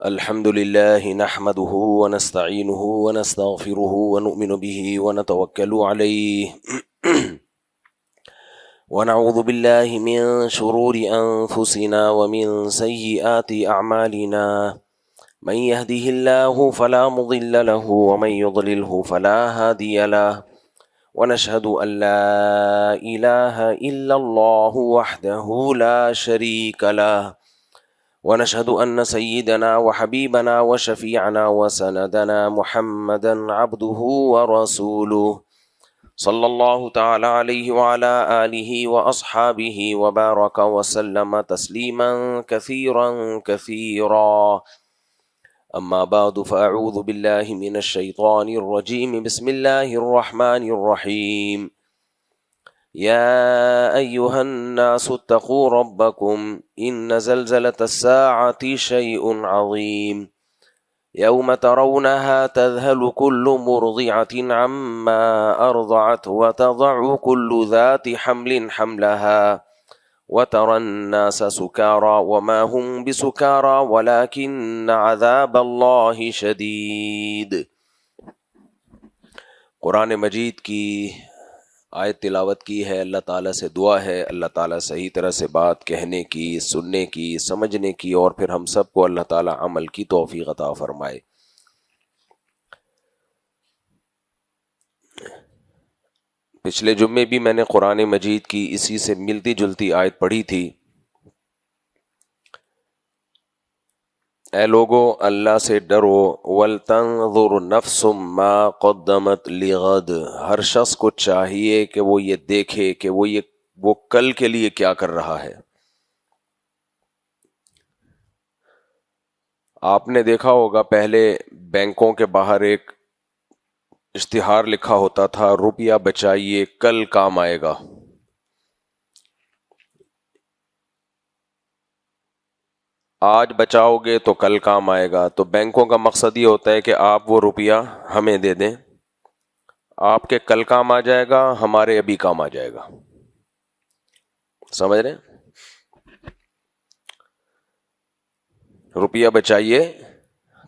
الحمد لله نحمده ونستعينه ونستغفره ونؤمن به ونتوكل عليه ونعوذ بالله من شرور أنفسنا ومن سيئات أعمالنا من يهده الله فلا مضل له ومن يضلله فلا هادي له ونشهد أن لا إله إلا الله وحده لا شريك له ونشهد أن سيدنا وحبيبنا وشفيعنا وسندنا محمدا عبده ورسوله صلى الله تعالى عليه وعلى آله وأصحابه وبارك وسلم تسليما كثيرا كثيرا أما بعد فأعوذ بالله من الشيطان الرجيم بسم الله الرحمن الرحيم يا أيها الناس اتقوا ربكم إن زلزلة الساعة شيء عظيم يوم ترونها تذهل كل مرضعة عما أرضعت وتضع كل ذات حمل حملها وترى الناس سكارى وما هم بسكارى ولكن عذاب الله شديد۔ قرآن مجید کی آیت تلاوت کی ہے، اللہ تعالیٰ سے دعا ہے اللہ تعالیٰ صحیح طرح سے بات کہنے کی، سننے کی، سمجھنے کی، اور پھر ہم سب کو اللہ تعالیٰ عمل کی توفیق عطا فرمائے۔ پچھلے جمعے بھی میں نے قرآن مجید کی اسی سے ملتی جلتی آیت پڑھی تھی، اے لوگو اللہ سے ڈرو، وَلْتَنظُرْ نَفْسٌ مَا قَدَّمَتْ لِغَدْ، ہر شخص کو چاہیے کہ وہ یہ دیکھے کہ وہ کل کے لیے کیا کر رہا ہے۔ آپ نے دیکھا ہوگا پہلے بینکوں کے باہر ایک اشتہار لکھا ہوتا تھا، روپیہ بچائیے کل کام آئے گا۔ آج بچاؤ گے تو کل کام آئے گا۔ تو بینکوں کا مقصد یہ ہوتا ہے کہ آپ وہ روپیہ ہمیں دے دیں، آپ کے کل کام آ جائے گا، ہمارے ابھی کام آ جائے گا۔ سمجھ رہے ہیں؟ روپیہ بچائیے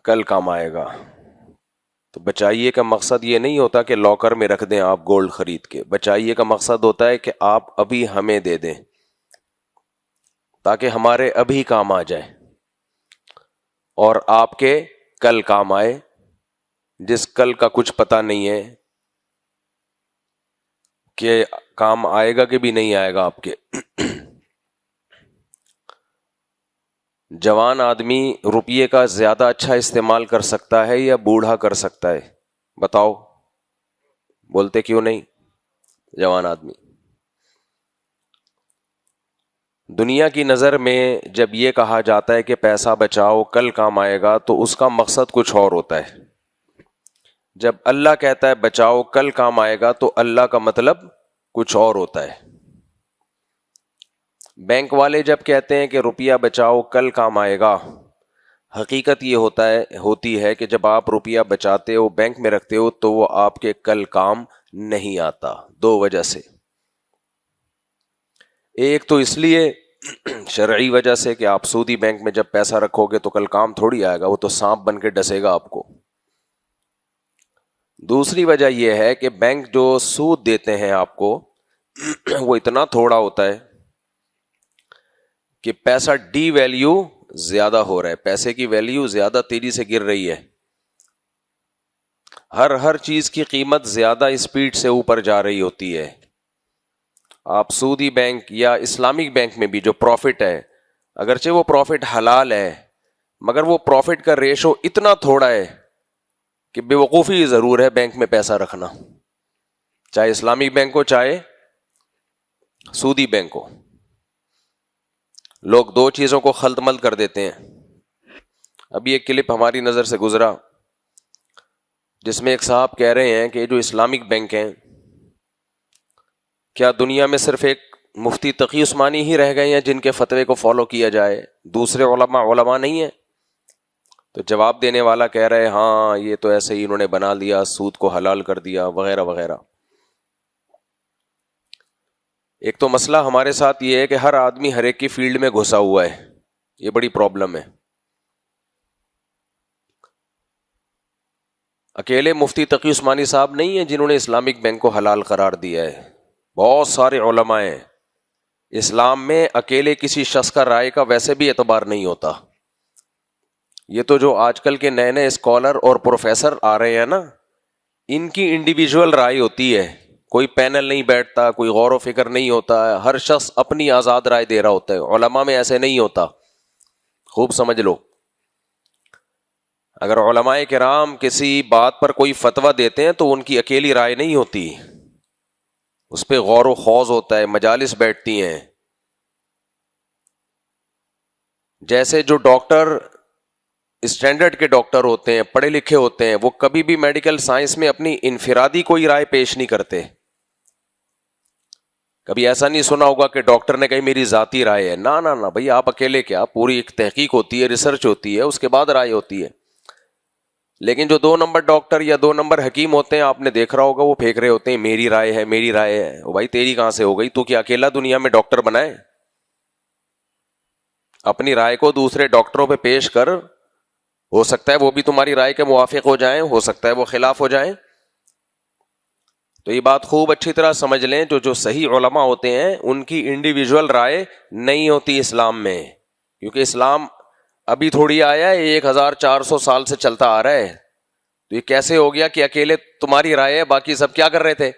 کل کام آئے گا۔ تو بچائیے کا مقصد یہ نہیں ہوتا کہ لاکر میں رکھ دیں آپ گولڈ خرید کے، بچائیے کا مقصد ہوتا ہے کہ آپ ابھی ہمیں دے دیں تاکہ ہمارے ابھی کام آ جائے اور آپ کے کل کام آئے، جس کل کا کچھ پتہ نہیں ہے کہ کام آئے گا کہ بھی نہیں آئے گا آپ کے۔ جوان آدمی روپیے کا زیادہ اچھا استعمال کر سکتا ہے یا بوڑھا کر سکتا ہے؟ بتاؤ، بولتے کیوں نہیں؟ جوان آدمی۔ دنیا کی نظر میں جب یہ کہا جاتا ہے کہ پیسہ بچاؤ کل کام آئے گا تو اس کا مقصد کچھ اور ہوتا ہے۔ جب اللہ کہتا ہے بچاؤ کل کام آئے گا تو اللہ کا مطلب کچھ اور ہوتا ہے۔ بینک والے جب کہتے ہیں کہ روپیہ بچاؤ کل کام آئے گا، حقیقت یہ ہوتی ہے کہ جب آپ روپیہ بچاتے ہو بینک میں رکھتے ہو تو وہ آپ کے کل کام نہیں آتا، دو وجہ سے۔ ایک تو اس لیے شرعی وجہ سے کہ آپ سودی بینک میں جب پیسہ رکھو گے تو کل کام تھوڑی آئے گا، وہ تو سانپ بن کے ڈسے گا آپ کو۔ دوسری وجہ یہ ہے کہ بینک جو سود دیتے ہیں آپ کو وہ اتنا تھوڑا ہوتا ہے کہ پیسہ ڈی ویلیو زیادہ ہو رہا ہے، پیسے کی ویلیو زیادہ تیزی سے گر رہی ہے، ہر چیز کی قیمت زیادہ اسپیڈ سے اوپر جا رہی ہوتی ہے۔ آپ سودی بینک یا اسلامک بینک میں بھی جو پروفٹ ہے، اگرچہ وہ پروفٹ حلال ہے مگر وہ پروفٹ کا ریشو اتنا تھوڑا ہے کہ بے وقوفی ضرور ہے بینک میں پیسہ رکھنا، چاہے اسلامک بینک ہو چاہے سودی بینک ہو۔ لوگ دو چیزوں کو خلط ملط کر دیتے ہیں۔ ابھی ایک کلپ ہماری نظر سے گزرا جس میں ایک صاحب کہہ رہے ہیں کہ جو اسلامک بینک ہیں کیا دنیا میں صرف ایک مفتی تقی عثمانی ہی رہ گئے ہیں جن کے فتوے کو فالو کیا جائے، دوسرے علماء نہیں ہیں؟ تو جواب دینے والا کہہ رہے ہاں یہ تو ایسے ہی انہوں نے بنا لیا، سود کو حلال کر دیا وغیرہ وغیرہ۔ ایک تو مسئلہ ہمارے ساتھ یہ ہے کہ ہر آدمی ہر ایک کی فیلڈ میں گھسا ہوا ہے، یہ بڑی پرابلم ہے۔ اکیلے مفتی تقی عثمانی صاحب نہیں ہیں جنہوں نے اسلامک بینک کو حلال قرار دیا ہے، بہت سارے علماء ہیں۔ اسلام میں اکیلے کسی شخص کا رائے کا ویسے بھی اعتبار نہیں ہوتا۔ یہ تو جو آج کل کے نئے نئے اسکالر اور پروفیسر آ رہے ہیں نا، ان کی انڈیویجول رائے ہوتی ہے، کوئی پینل نہیں بیٹھتا، کوئی غور و فکر نہیں ہوتا ہے، ہر شخص اپنی آزاد رائے دے رہا ہوتا ہے۔ علماء میں ایسے نہیں ہوتا، خوب سمجھ لو۔ اگر علماء کرام کسی بات پر کوئی فتویٰ دیتے ہیں تو ان کی اکیلی رائے نہیں ہوتی، اس پہ غور و خوض ہوتا ہے، مجالس بیٹھتی ہیں۔ جیسے جو ڈاکٹر اسٹینڈرڈ کے ڈاکٹر ہوتے ہیں، پڑھے لکھے ہوتے ہیں، وہ کبھی بھی میڈیکل سائنس میں اپنی انفرادی کوئی رائے پیش نہیں کرتے۔ کبھی ایسا نہیں سنا ہوگا کہ ڈاکٹر نے کہی میری ذاتی رائے ہے، نہ نہ نہ بھائی، آپ اکیلے کیا، پوری ایک تحقیق ہوتی ہے، ریسرچ ہوتی ہے، اس کے بعد رائے ہوتی ہے۔ لیکن جو 2 نمبر ڈاکٹر یا 2 نمبر حکیم ہوتے ہیں، آپ نے دیکھ رہا ہوگا، وہ پھینک رہے ہوتے ہیں میری رائے ہے، میری رائے ہے۔ او بھائی، تیری کہاں سے ہو گئی؟ تو کیا اکیلا دنیا میں ڈاکٹر بنا ہے؟ اپنی رائے کو دوسرے ڈاکٹروں پہ پیش کر، ہو سکتا ہے وہ بھی تمہاری رائے کے موافق ہو جائیں، ہو سکتا ہے وہ خلاف ہو جائیں۔ تو یہ بات خوب اچھی طرح سمجھ لیں، جو صحیح علماء ہوتے ہیں ان کی انڈیویجول رائے نہیں ہوتی اسلام میں، کیونکہ اسلام ابھی تھوڑی آیا ہے، 1400 سال سے چلتا آ رہا ہے۔ تو یہ کیسے ہو گیا کہ اکیلے تمہاری رائے ہے، باقی سب کیا کر رہے تھے؟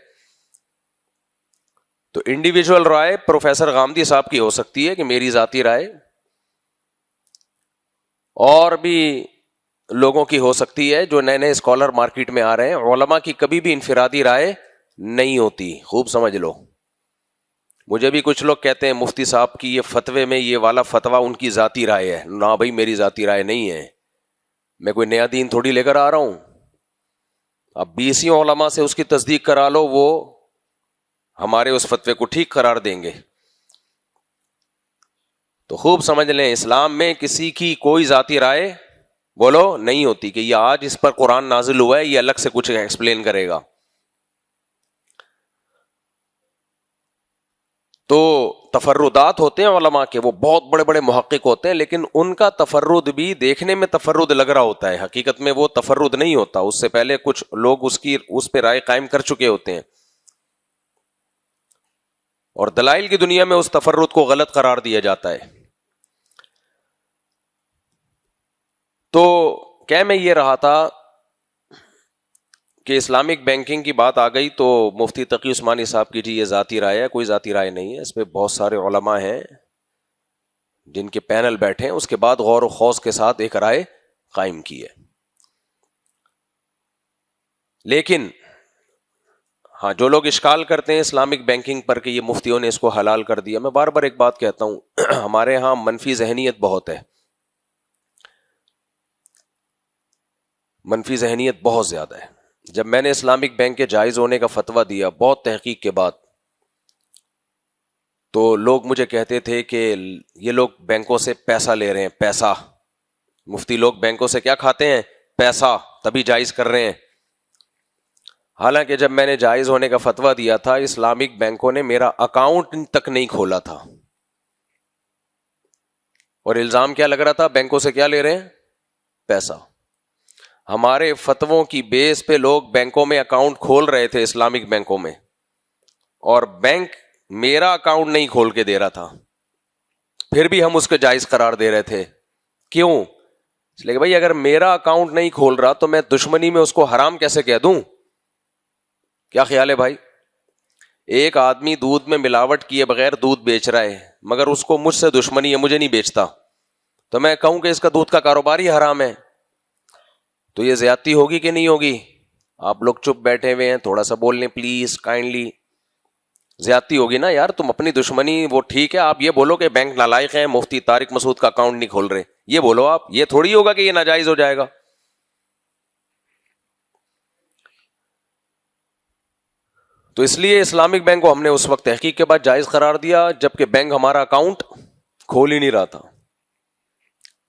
تو انڈیویجول رائے پروفیسر غامدی صاحب کی ہو سکتی ہے کہ میری ذاتی رائے، اور بھی لوگوں کی ہو سکتی ہے جو نئے نئے اسکالر مارکیٹ میں آ رہے ہیں۔ علماء کی کبھی بھی انفرادی رائے نہیں ہوتی، خوب سمجھ لو۔ مجھے بھی کچھ لوگ کہتے ہیں مفتی صاحب کی یہ فتوے میں یہ والا فتویٰ ان کی ذاتی رائے ہے۔ نہ بھائی، میری ذاتی رائے نہیں ہے، میں کوئی نیا دین تھوڑی لے کر آ رہا ہوں۔ اب 20 علماء سے اس کی تصدیق کرا لو، وہ ہمارے اس فتوے کو ٹھیک قرار دیں گے۔ تو خوب سمجھ لیں، اسلام میں کسی کی کوئی ذاتی رائے بولو نہیں ہوتی کہ یہ آج اس پر قرآن نازل ہوا ہے، یہ الگ سے کچھ ایکسپلین کرے گا۔ تو تفردات ہوتے ہیں علماء کے، وہ بہت بڑے بڑے محقق ہوتے ہیں، لیکن ان کا تفرد بھی دیکھنے میں تفرد لگ رہا ہوتا ہے، حقیقت میں وہ تفرد نہیں ہوتا، اس سے پہلے کچھ لوگ اس پہ رائے قائم کر چکے ہوتے ہیں، اور دلائل کی دنیا میں اس تفرد کو غلط قرار دیا جاتا ہے۔ تو کیا میں یہ رہا تھا کہ اسلامک بینکنگ کی بات آ گئی تو مفتی تقی عثمانی صاحب کی جی یہ ذاتی رائے ہے، کوئی ذاتی رائے نہیں ہے، اس پہ بہت سارے علماء ہیں جن کے پینل بیٹھے ہیں، اس کے بعد غور و خوض کے ساتھ ایک رائے قائم کی ہے۔ لیکن ہاں، جو لوگ اشکال کرتے ہیں اسلامک بینکنگ پر کہ یہ مفتیوں نے اس کو حلال کر دیا، میں بار بار ایک بات کہتا ہوں، ہمارے ہاں منفی ذہنیت بہت ہے، منفی ذہنیت بہت زیادہ ہے۔ جب میں نے اسلامک بینک کے جائز ہونے کا فتویٰ دیا بہت تحقیق کے بعد، تو لوگ مجھے کہتے تھے کہ یہ لوگ بینکوں سے پیسہ لے رہے ہیں، پیسہ، مفتی لوگ بینکوں سے کیا کھاتے ہیں؟ پیسہ، تبھی جائز کر رہے ہیں۔ حالانکہ جب میں نے جائز ہونے کا فتویٰ دیا تھا، اسلامک بینکوں نے میرا اکاؤنٹ تک نہیں کھولا تھا، اور الزام کیا لگ رہا تھا؟ بینکوں سے کیا لے رہے ہیں؟ پیسہ۔ ہمارے فتووں کی بیس پہ لوگ بینکوں میں اکاؤنٹ کھول رہے تھے، اسلامک بینکوں میں، اور بینک میرا اکاؤنٹ نہیں کھول کے دے رہا تھا، پھر بھی ہم اس کو جائز قرار دے رہے تھے۔ کیوں؟ اس لیے کہ بھائی اگر میرا اکاؤنٹ نہیں کھول رہا تو میں دشمنی میں اس کو حرام کیسے کہہ دوں؟ کیا خیال ہے بھائی؟ ایک آدمی دودھ میں ملاوٹ کیے بغیر دودھ بیچ رہا ہے، مگر اس کو مجھ سے دشمنی ہے، مجھے نہیں بیچتا، تو میں کہوں کہ اس کا دودھ کا کاروبار ہی حرام ہے، تو یہ زیادتی ہوگی کہ نہیں ہوگی؟ آپ لوگ چپ بیٹھے ہوئے ہیں، تھوڑا سا بول لیں پلیز، کائنڈلی۔ زیادتی ہوگی نا یار، تم اپنی دشمنی، وہ ٹھیک ہے آپ یہ بولو کہ بینک نالائق ہیں، مفتی طارق مسعود کا اکاؤنٹ نہیں کھول رہے، یہ بولو آپ، یہ تھوڑی ہوگا کہ یہ ناجائز ہو جائے گا۔ تو اس لیے اسلامک بینک کو ہم نے اس وقت تحقیق کے بعد جائز قرار دیا جبکہ بینک ہمارا اکاؤنٹ کھول ہی نہیں رہا تھا۔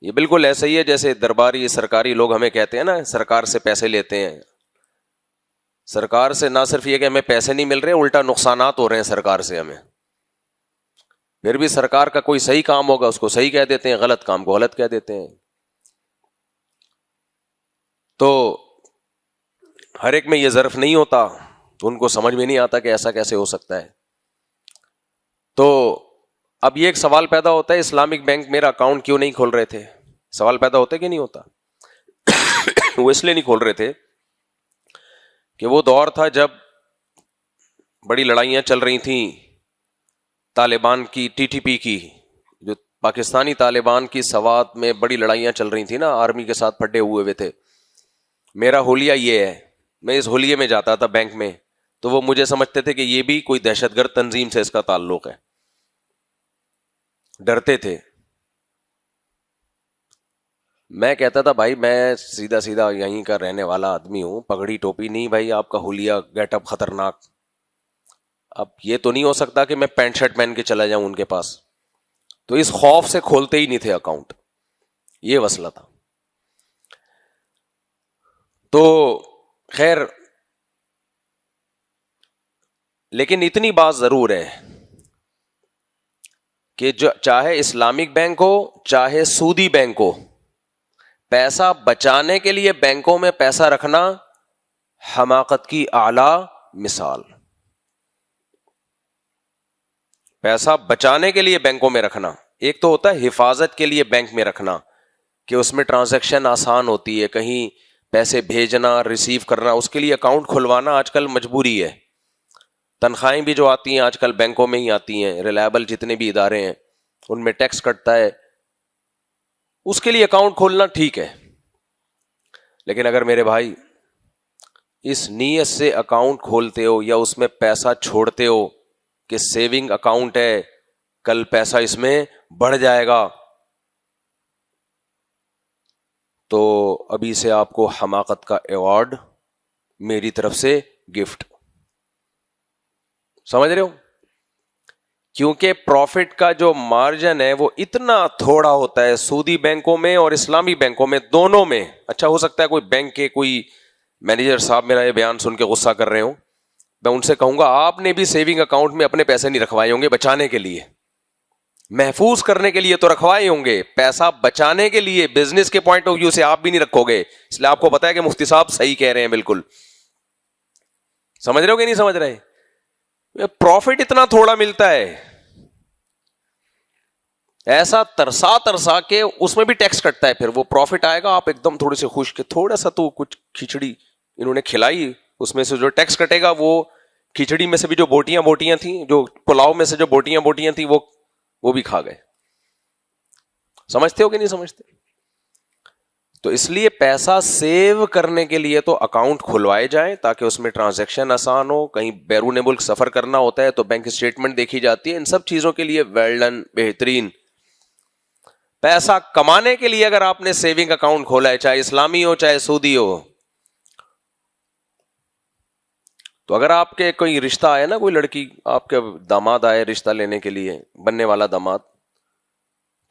یہ بالکل ایسا ہی ہے جیسے درباری سرکاری لوگ ہمیں کہتے ہیں نا سرکار سے پیسے لیتے ہیں، سرکار سے نہ صرف یہ کہ ہمیں پیسے نہیں مل رہے، الٹا نقصانات ہو رہے ہیں سرکار سے ہمیں، پھر بھی سرکار کا کوئی صحیح کام ہوگا اس کو صحیح کہہ دیتے ہیں، غلط کام کو غلط کہہ دیتے ہیں۔ تو ہر ایک میں یہ ظرف نہیں ہوتا تو ان کو سمجھ میں نہیں آتا کہ ایسا کیسے ہو سکتا ہے. تو اب یہ ایک سوال پیدا ہوتا ہے, اسلامک بینک میرا اکاؤنٹ کیوں نہیں کھول رہے تھے؟ سوال پیدا ہوتا ہے کہ نہیں ہوتا؟ وہ اس لیے نہیں کھول رہے تھے کہ وہ دور تھا جب بڑی لڑائیاں چل رہی تھیں طالبان کی, ٹی ٹی پی کی, جو پاکستانی طالبان کی سوات میں بڑی لڑائیاں چل رہی تھیں نا, آرمی کے ساتھ پھڈے ہوئے تھے. میرا حلیہ یہ ہے, میں اس حلیے میں جاتا تھا بینک میں, تو وہ مجھے سمجھتے تھے کہ یہ بھی کوئی دہشت گرد تنظیم سے اس کا تعلق ہے, ڈرتے تھے. میں کہتا تھا بھائی میں سیدھا سیدھا یہیں کا رہنے والا آدمی ہوں, پگڑی ٹوپی نہیں بھائی, آپ کا حلیہ گیٹ اپ خطرناک. اب یہ تو نہیں ہو سکتا کہ میں پینٹ شرٹ پہن کے چلا جاؤں ان کے پاس. تو اس خوف سے کھولتے ہی نہیں تھے اکاؤنٹ, یہ مسئلہ تھا. تو خیر, لیکن اتنی بات ضرور ہے کہ جو چاہے اسلامک بینک ہو چاہے سودی بینک ہو, پیسہ بچانے کے لیے بینکوں میں پیسہ رکھنا حماقت کی اعلی مثال. پیسہ بچانے کے لیے بینکوں میں رکھنا, ایک تو ہوتا ہے حفاظت کے لیے بینک میں رکھنا کہ اس میں ٹرانزیکشن آسان ہوتی ہے, کہیں پیسے بھیجنا ریسیو کرنا, اس کے لیے اکاؤنٹ کھلوانا آج کل مجبوری ہے. تنخواہیں بھی جو آتی ہیں آج کل بینکوں میں ہی آتی ہیں, ریلائبل جتنے بھی ادارے ہیں ان میں ٹیکس کٹتا ہے, اس کے لیے اکاؤنٹ کھولنا ٹھیک ہے. لیکن اگر میرے بھائی اس نیت سے اکاؤنٹ کھولتے ہو یا اس میں پیسہ چھوڑتے ہو کہ سیونگ اکاؤنٹ ہے, کل پیسہ اس میں بڑھ جائے گا, تو ابھی سے آپ کو حماقت کا ایوارڈ میری طرف سے گفٹ. سمجھ رہے ہو؟ کیونکہ پروفٹ کا جو مارجن ہے وہ اتنا تھوڑا ہوتا ہے سودی بینکوں میں اور اسلامی بینکوں میں, دونوں میں. اچھا ہو سکتا ہے کوئی بینک کے کوئی مینیجر صاحب میرا یہ بیان سن کے غصہ کر رہے ہوں, میں ان سے کہوں گا آپ نے بھی سیونگ اکاؤنٹ میں اپنے پیسے نہیں رکھوائے ہوں گے بچانے کے لیے, محفوظ کرنے کے لیے تو رکھوائے ہوں گے, پیسہ بچانے کے لیے بزنس کے پوائنٹ آف ویو سے آپ بھی نہیں رکھو گے. اس لیے آپ کو پتا ہے کہ مفتی صاحب صحیح کہہ رہے ہیں بالکل. سمجھ رہے ہو کہ نہیں سمجھ رہے؟ پروفٹ اتنا تھوڑا ملتا ہے, ایسا ترسا کے اس میں بھی ٹیکس کٹتا ہے. پھر وہ پروفٹ آئے گا, آپ ایک دم تھوڑے سے خوش کہ تھوڑا سا تو کچھ کھچڑی انہوں نے کھلائی, اس میں سے جو ٹیکس کٹے گا وہ کھچڑی میں سے بھی جو بوٹیاں تھیں, جو پلاؤ میں سے جو بوٹیاں تھیں وہ بھی کھا گئے. سمجھتے ہو کہ نہیں سمجھتے؟ تو اس لیے پیسہ سیو کرنے کے لیے تو اکاؤنٹ کھلوائے جائیں تاکہ اس میں ٹرانزیکشن آسان ہو. کہیں بیرون ملک سفر کرنا ہوتا ہے تو بینک اسٹیٹمنٹ دیکھی جاتی ہے. ان سب چیزوں کے لیے ویل ڈن, بہترین. پیسہ کمانے کے لیے اگر آپ نے سیونگ اکاؤنٹ کھولا ہے, چاہے اسلامی ہو چاہے سودی ہو, تو اگر آپ کے کوئی رشتہ آئے نا, کوئی لڑکی آپ کے داماد آئے رشتہ لینے کے لیے, بننے والا داماد,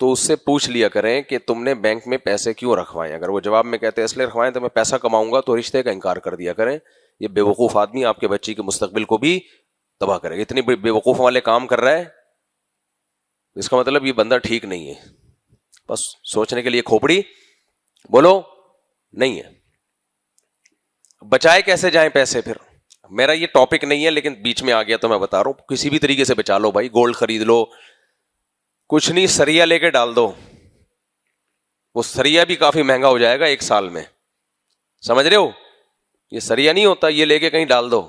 تو اس سے پوچھ لیا کریں کہ تم نے بینک میں پیسے کیوں رکھوائے. اگر وہ جواب میں کہتے ہیں اس لیے رکھوائے تو میں پیسہ کماؤں گا, تو رشتے کا انکار کر دیا کریں. یہ بے وقوف آدمی آپ کے بچی کے مستقبل کو بھی تباہ کرے گا. اتنے بے وقوف والے کام کر رہا ہے, اس کا مطلب یہ بندہ ٹھیک نہیں ہے. بس سوچنے کے لیے کھوپڑی بولو نہیں ہے. بچائے کیسے جائیں پیسے؟ پھر میرا یہ ٹاپک نہیں ہے لیکن بیچ میں آ گیا تو میں بتا رہا ہوں, کسی بھی طریقے سے بچا لو بھائی. گولڈ خرید لو, کچھ نہیں سریا لے کے ڈال دو, وہ سریا بھی کافی مہنگا ہو جائے گا 1 سال میں. سمجھ رہے ہو؟ یہ سریا نہیں ہوتا, یہ لے کے کہیں ڈال دو.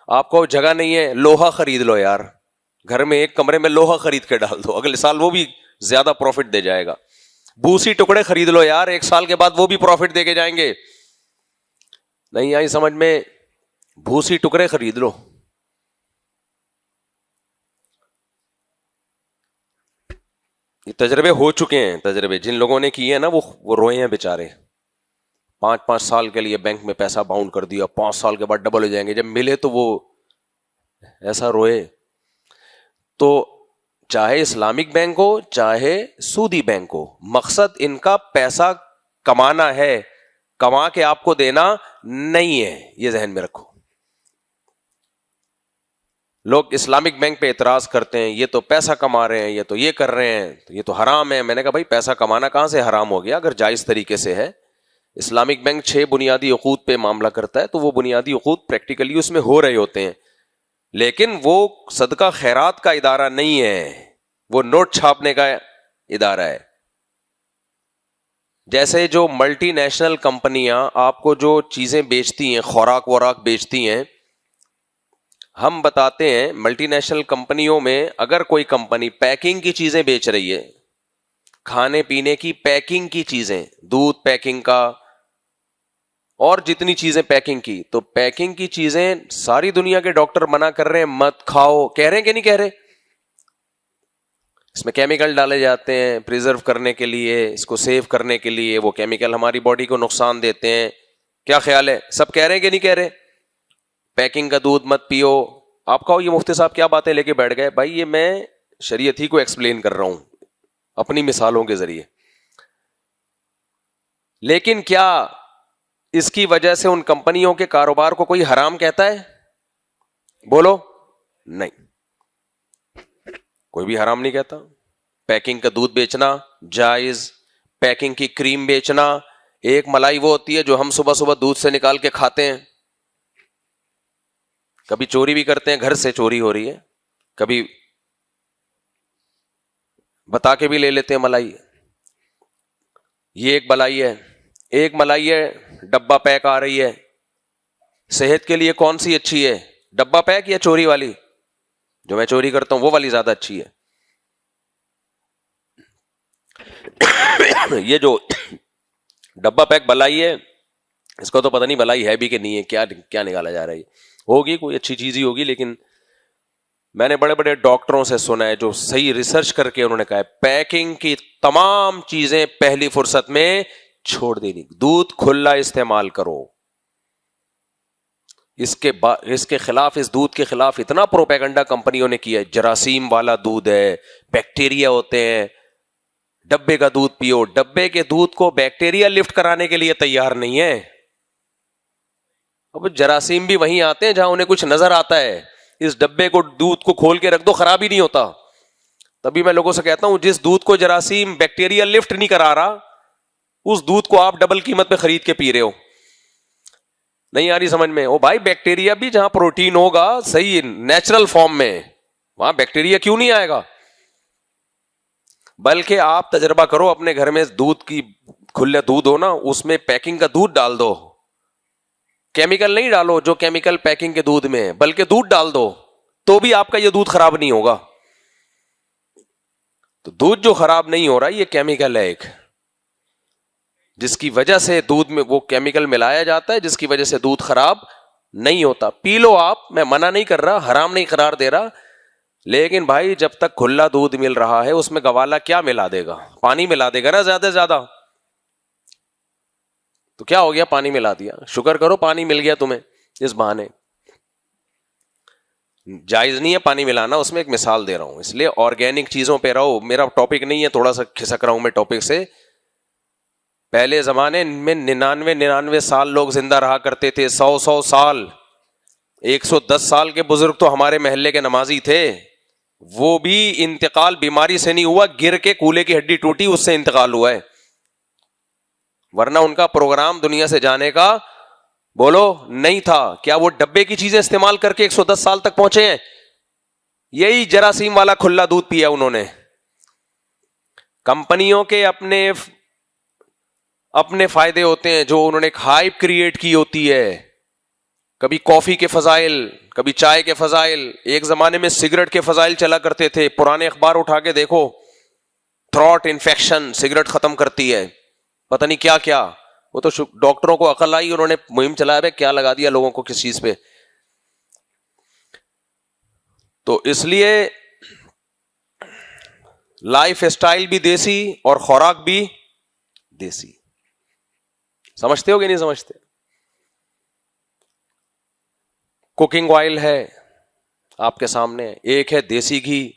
آپ کو جگہ نہیں ہے, لوہا خرید لو یار, گھر میں ایک کمرے میں لوہا خرید کے ڈال دو, اگلے سال وہ بھی زیادہ پروفٹ دے جائے گا. بوسی ٹکڑے خرید لو یار, 1 سال کے بعد وہ بھی پروفٹ دے کے جائیں گے. نہیں آئی سمجھ میں؟ بھوسی ٹکڑے خرید لو. یہ تجربے ہو چکے ہیں, تجربے جن لوگوں نے کیے ہیں نا وہ روئے ہیں بیچارے. 5 سال کے لیے بینک میں پیسہ باؤنڈ کر دیا, 5 سال کے بعد ڈبل ہو جائیں گے, جب ملے تو وہ ایسا روئے. تو چاہے اسلامک بینک ہو چاہے سودی بینک ہو, مقصد ان کا پیسہ کمانا ہے, کما کے آپ کو دینا نہیں ہے. یہ ذہن میں رکھو. لوگ اسلامک بینک پہ اعتراض کرتے ہیں, یہ تو پیسہ کما رہے ہیں, یہ تو یہ کر رہے ہیں, تو یہ تو حرام ہے. میں نے کہا بھائی پیسہ کمانا کہاں سے حرام ہو گیا؟ اگر جائز طریقے سے ہے, اسلامک بینک 6 بنیادی عقود پہ معاملہ کرتا ہے, تو وہ بنیادی عقود پریکٹیکلی اس میں ہو رہے ہوتے ہیں, لیکن وہ صدقہ خیرات کا ادارہ نہیں ہے, وہ نوٹ چھاپنے کا ادارہ ہے. جیسے جو ملٹی نیشنل کمپنیاں آپ کو جو چیزیں بیچتی ہیں, خوراک وراک بیچتی ہیں, ہم بتاتے ہیں ملٹی نیشنل کمپنیوں میں اگر کوئی کمپنی پیکنگ کی چیزیں بیچ رہی ہے, کھانے پینے کی پیکنگ کی چیزیں, دودھ پیکنگ کا اور جتنی چیزیں پیکنگ کی, تو پیکنگ کی چیزیں ساری دنیا کے ڈاکٹر منع کر رہے ہیں مت کھاؤ, کہہ رہے ہیں کہ نہیں کہہ رہے؟ اس میں کیمیکل ڈالے جاتے ہیں پریزرو کرنے کے لیے, اس کو سیو کرنے کے لیے, وہ کیمیکل ہماری باڈی کو نقصان دیتے ہیں. کیا خیال ہے, سب کہہ رہے ہیں کہ نہیں کہہ رہے؟ پیکنگ کا دودھ مت پیو. آپ کہو یہ مفتی صاحب کیا باتیں لے کے بیٹھ گئے؟ بھائی یہ میں شریعت ہی کو ایکسپلین کر رہا ہوں اپنی مثالوں کے ذریعے. لیکن کیا اس کی وجہ سے ان کمپنیوں کے کاروبار کو کوئی حرام کہتا ہے؟ بولو. نہیں, کوئی بھی حرام نہیں کہتا. پیکنگ کا دودھ بیچنا جائز, پیکنگ کی کریم بیچنا. ایک ملائی وہ ہوتی ہے جو ہم صبح صبح دودھ سے نکال کے کھاتے ہیں, کبھی چوری بھی کرتے ہیں, گھر سے چوری ہو رہی ہے, کبھی بتا کے بھی لے لیتے ہیں ملائی. یہ ایک ملائی ہے. ایک ملائی ہے ڈبہ پیک آ رہی ہے. صحت کے لیے کون سی اچھی ہے, ڈبہ پیک یا چوری والی؟ جو میں چوری کرتا ہوں وہ والی زیادہ اچھی ہے. یہ جو ڈبہ پیک بلائی ہے, اس کو تو پتہ نہیں بلائی ہے بھی کہ نہیں ہے, کیا نکالا جا رہا ہے. ہوگی کوئی اچھی چیز ہی ہوگی, لیکن میں نے بڑے بڑے ڈاکٹروں سے سنا ہے جو صحیح ریسرچ کر کے انہوں نے کہا ہے پیکنگ کی تمام چیزیں پہلی فرصت میں چھوڑ دینی, دودھ کھلا استعمال کرو. اس کے خلاف, اس دودھ کے خلاف اتنا پروپیگنڈا کمپنیوں نے کیا ہے, جراثیم والا دودھ ہے, بیکٹیریا ہوتے ہیں, ڈبے کا دودھ پیو. ڈبے کے دودھ کو بیکٹیریا لفٹ کرانے کے لیے تیار نہیں ہے. اب جراثیم بھی وہیں آتے ہیں جہاں انہیں کچھ نظر آتا ہے. اس ڈبے کو, دودھ کو کھول کے رکھ دو, خراب ہی نہیں ہوتا. تبھی میں لوگوں سے کہتا ہوں جس دودھ کو جراثیم بیکٹیریا لفٹ نہیں کرا رہا, اس دودھ کو آپ ڈبل قیمت پہ خرید کے پی رہے ہو. نہیں آ رہی سمجھ میں؟ او بھائی بیکٹیریا بھی جہاں پروٹین ہوگا صحیح نیچرل فارم میں, وہاں بیکٹیریا کیوں نہیں آئے گا؟ بلکہ آپ تجربہ کرو اپنے گھر میں, دودھ کی کھلے دودھ ہو نا, اس میں پیکنگ کا دودھ ڈال دو, کیمیکل نہیں ڈالو جو کیمیکل پیکنگ کے دودھ میں ہے, بلکہ دودھ ڈال دو, تو بھی آپ کا یہ دودھ خراب نہیں ہوگا. تو دودھ جو خراب نہیں ہو رہا یہ کیمیکل ہے ایک, جس کی وجہ سے دودھ میں وہ کیمیکل ملایا جاتا ہے, جس کی وجہ سے دودھ خراب نہیں ہوتا. پی لو آپ, میں منع نہیں کر رہا, حرام نہیں قرار دے رہا, لیکن بھائی جب تک کھلا دودھ مل رہا ہے اس میں گوالا کیا ملا دے گا؟ پانی ملا دے گا نا زیادہ سے زیادہ. تو کیا ہو گیا, پانی ملا دیا, شکر کرو پانی مل گیا تمہیں اس بہانے. جائز نہیں ہے پانی ملانا, اس میں ایک مثال دے رہا ہوں, اس لیے آرگینک چیزوں پہ رہو. میرا ٹاپک نہیں ہے, تھوڑا سا کھسک رہا ہوں میں ٹاپک سے. پہلے زمانے میں 99 سال لوگ زندہ رہا کرتے تھے, 100 سال, 110 سال کے بزرگ تو ہمارے محلے کے نمازی تھے. وہ بھی انتقال بیماری سے نہیں ہوا, گر کے کولے کی ہڈی ٹوٹی اس سے انتقال ہوا ہے, ورنہ ان کا پروگرام دنیا سے جانے کا بولو نہیں تھا. کیا وہ ڈبے کی چیزیں استعمال کر کے 110 سال تک پہنچے ہیں؟ یہی جراثیم والا کھلا دودھ پیا انہوں نے. کمپنیوں کے اپنے فائدے ہوتے ہیں جو انہوں نے ایک ہائپ کریٹ کی ہوتی ہے. کبھی کافی کے فضائل, کبھی چائے کے فضائل. ایک زمانے میں سگریٹ کے فضائل چلا کرتے تھے, پرانے اخبار اٹھا کے دیکھو, تھروٹ انفیکشن سگریٹ ختم کرتی ہے, پتہ نہیں کیا کیا. وہ تو ڈاکٹروں کو عقل آئی, انہوں نے مہم چلایا, بھائی کیا لگا دیا لوگوں کو کس چیز پہ. تو اس لیے لائف اسٹائل بھی دیسی اور خوراک بھی دیسی. سمجھتے ہو کہ نہیں سمجھتے؟ کوکنگ آئل ہے آپ کے سامنے, ایک ہے دیسی گھی.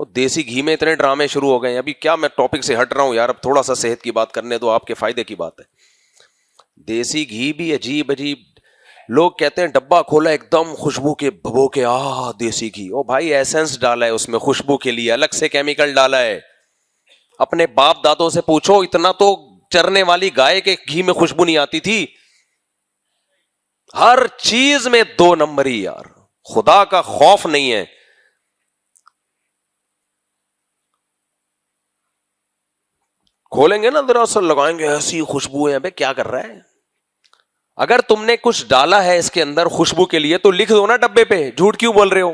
وہ دیسی گھی میں اتنے ڈرامے شروع ہو گئے ہیں. ابھی کیا میں ٹاپک سے ہٹ رہا ہوں یار, اب تھوڑا سا صحت کی بات کرنے دو, آپ کے فائدے کی بات ہے. دیسی گھی بھی عجیب عجیب لوگ کہتے ہیں ڈبہ کھولا ایک دم خوشبو کے بھبو کے, دیسی گھی. او بھائی ایسنس ڈالا ہے اس میں خوشبو کے لیے, الگ سے کیمیکل ڈالا ہے. اپنے باپ دادوں سے پوچھو, اتنا تو چرنے والی گائے کے گھی میں خوشبو نہیں آتی تھی؟ ہر چیز میں 2 نمبری یار، خدا کا خوف نہیں ہے. کھولیں گے نا دراصل، لگائیں گے ایسی خوشبو ہے، بھائی کیا کر رہا ہے؟ اگر تم نے کچھ ڈالا ہے اس کے اندر خوشبو کے لیے تو لکھ دو نا ڈبے پہ، جھوٹ کیوں بول رہے ہو؟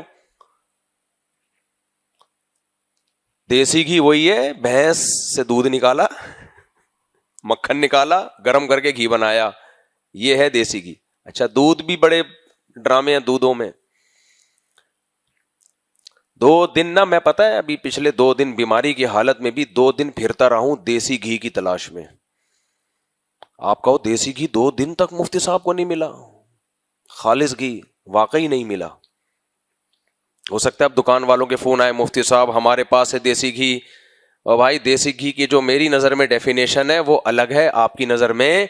دیسی گھی وہی ہے، بھینس سے دودھ نکالا، مکھن نکالا، گرم کر کے گھی بنایا، یہ ہے دیسی گھی. اچھا دودھ بھی بڑے ڈرامے ہیں دودھوں میں. 2 دن نا، میں پتا ہے ابھی پچھلے 2 دن بیماری کی حالت میں بھی 2 دن پھرتا رہا ہوں دیسی گھی کی تلاش میں. آپ کہو دیسی گھی 2 دن تک مفتی صاحب کو نہیں ملا؟ خالص گھی واقعی نہیں ملا. ہو سکتا ہے اب دکان والوں کے فون آئے، مفتی صاحب ہمارے پاس ہے دیسی گھی. اور بھائی دیسی گھی کی جو میری نظر میں ڈیفینیشن ہے وہ الگ ہے، آپ کی نظر میں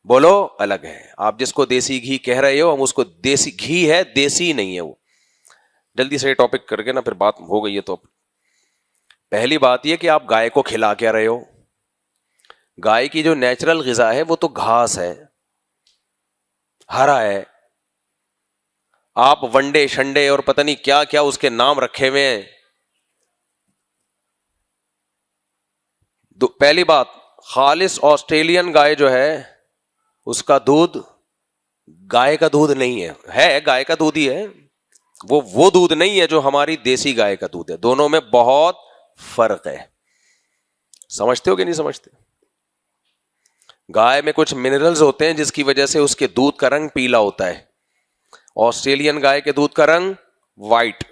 بولو الگ ہے. آپ جس کو دیسی گھی کہہ رہے ہو ہم اس کو دیسی گھی ہے، دیسی نہیں ہے وہ. جلدی سے یہ ٹاپک کر کے نا پھر بات ہو گئی ہے. تو پہلی بات یہ کہ آپ گائے کو کھلا کیا رہے ہو؟ گائے کی جو نیچرل غذا ہے وہ تو گھاس ہے، ہرا ہے. آپ ونڈے شنڈے اور پتہ نہیں کیا کیا اس کے نام رکھے ہوئے ہیں. پہلی بات، خالص آسٹریلین گائے جو ہے اس کا دودھ گائے کا دودھ نہیں ہے گائے کا دودھ ہی ہے. وہ دودھ نہیں ہے جو ہماری دیسی گائے کا دودھ ہے. دونوں میں بہت فرق ہے. سمجھتے ہو کہ نہیں سمجھتے؟ گائے میں کچھ منرلز ہوتے ہیں جس کی وجہ سے اس کے دودھ کا رنگ پیلا ہوتا ہے. آسٹریلین گائے کے دودھ کا رنگ وائٹ.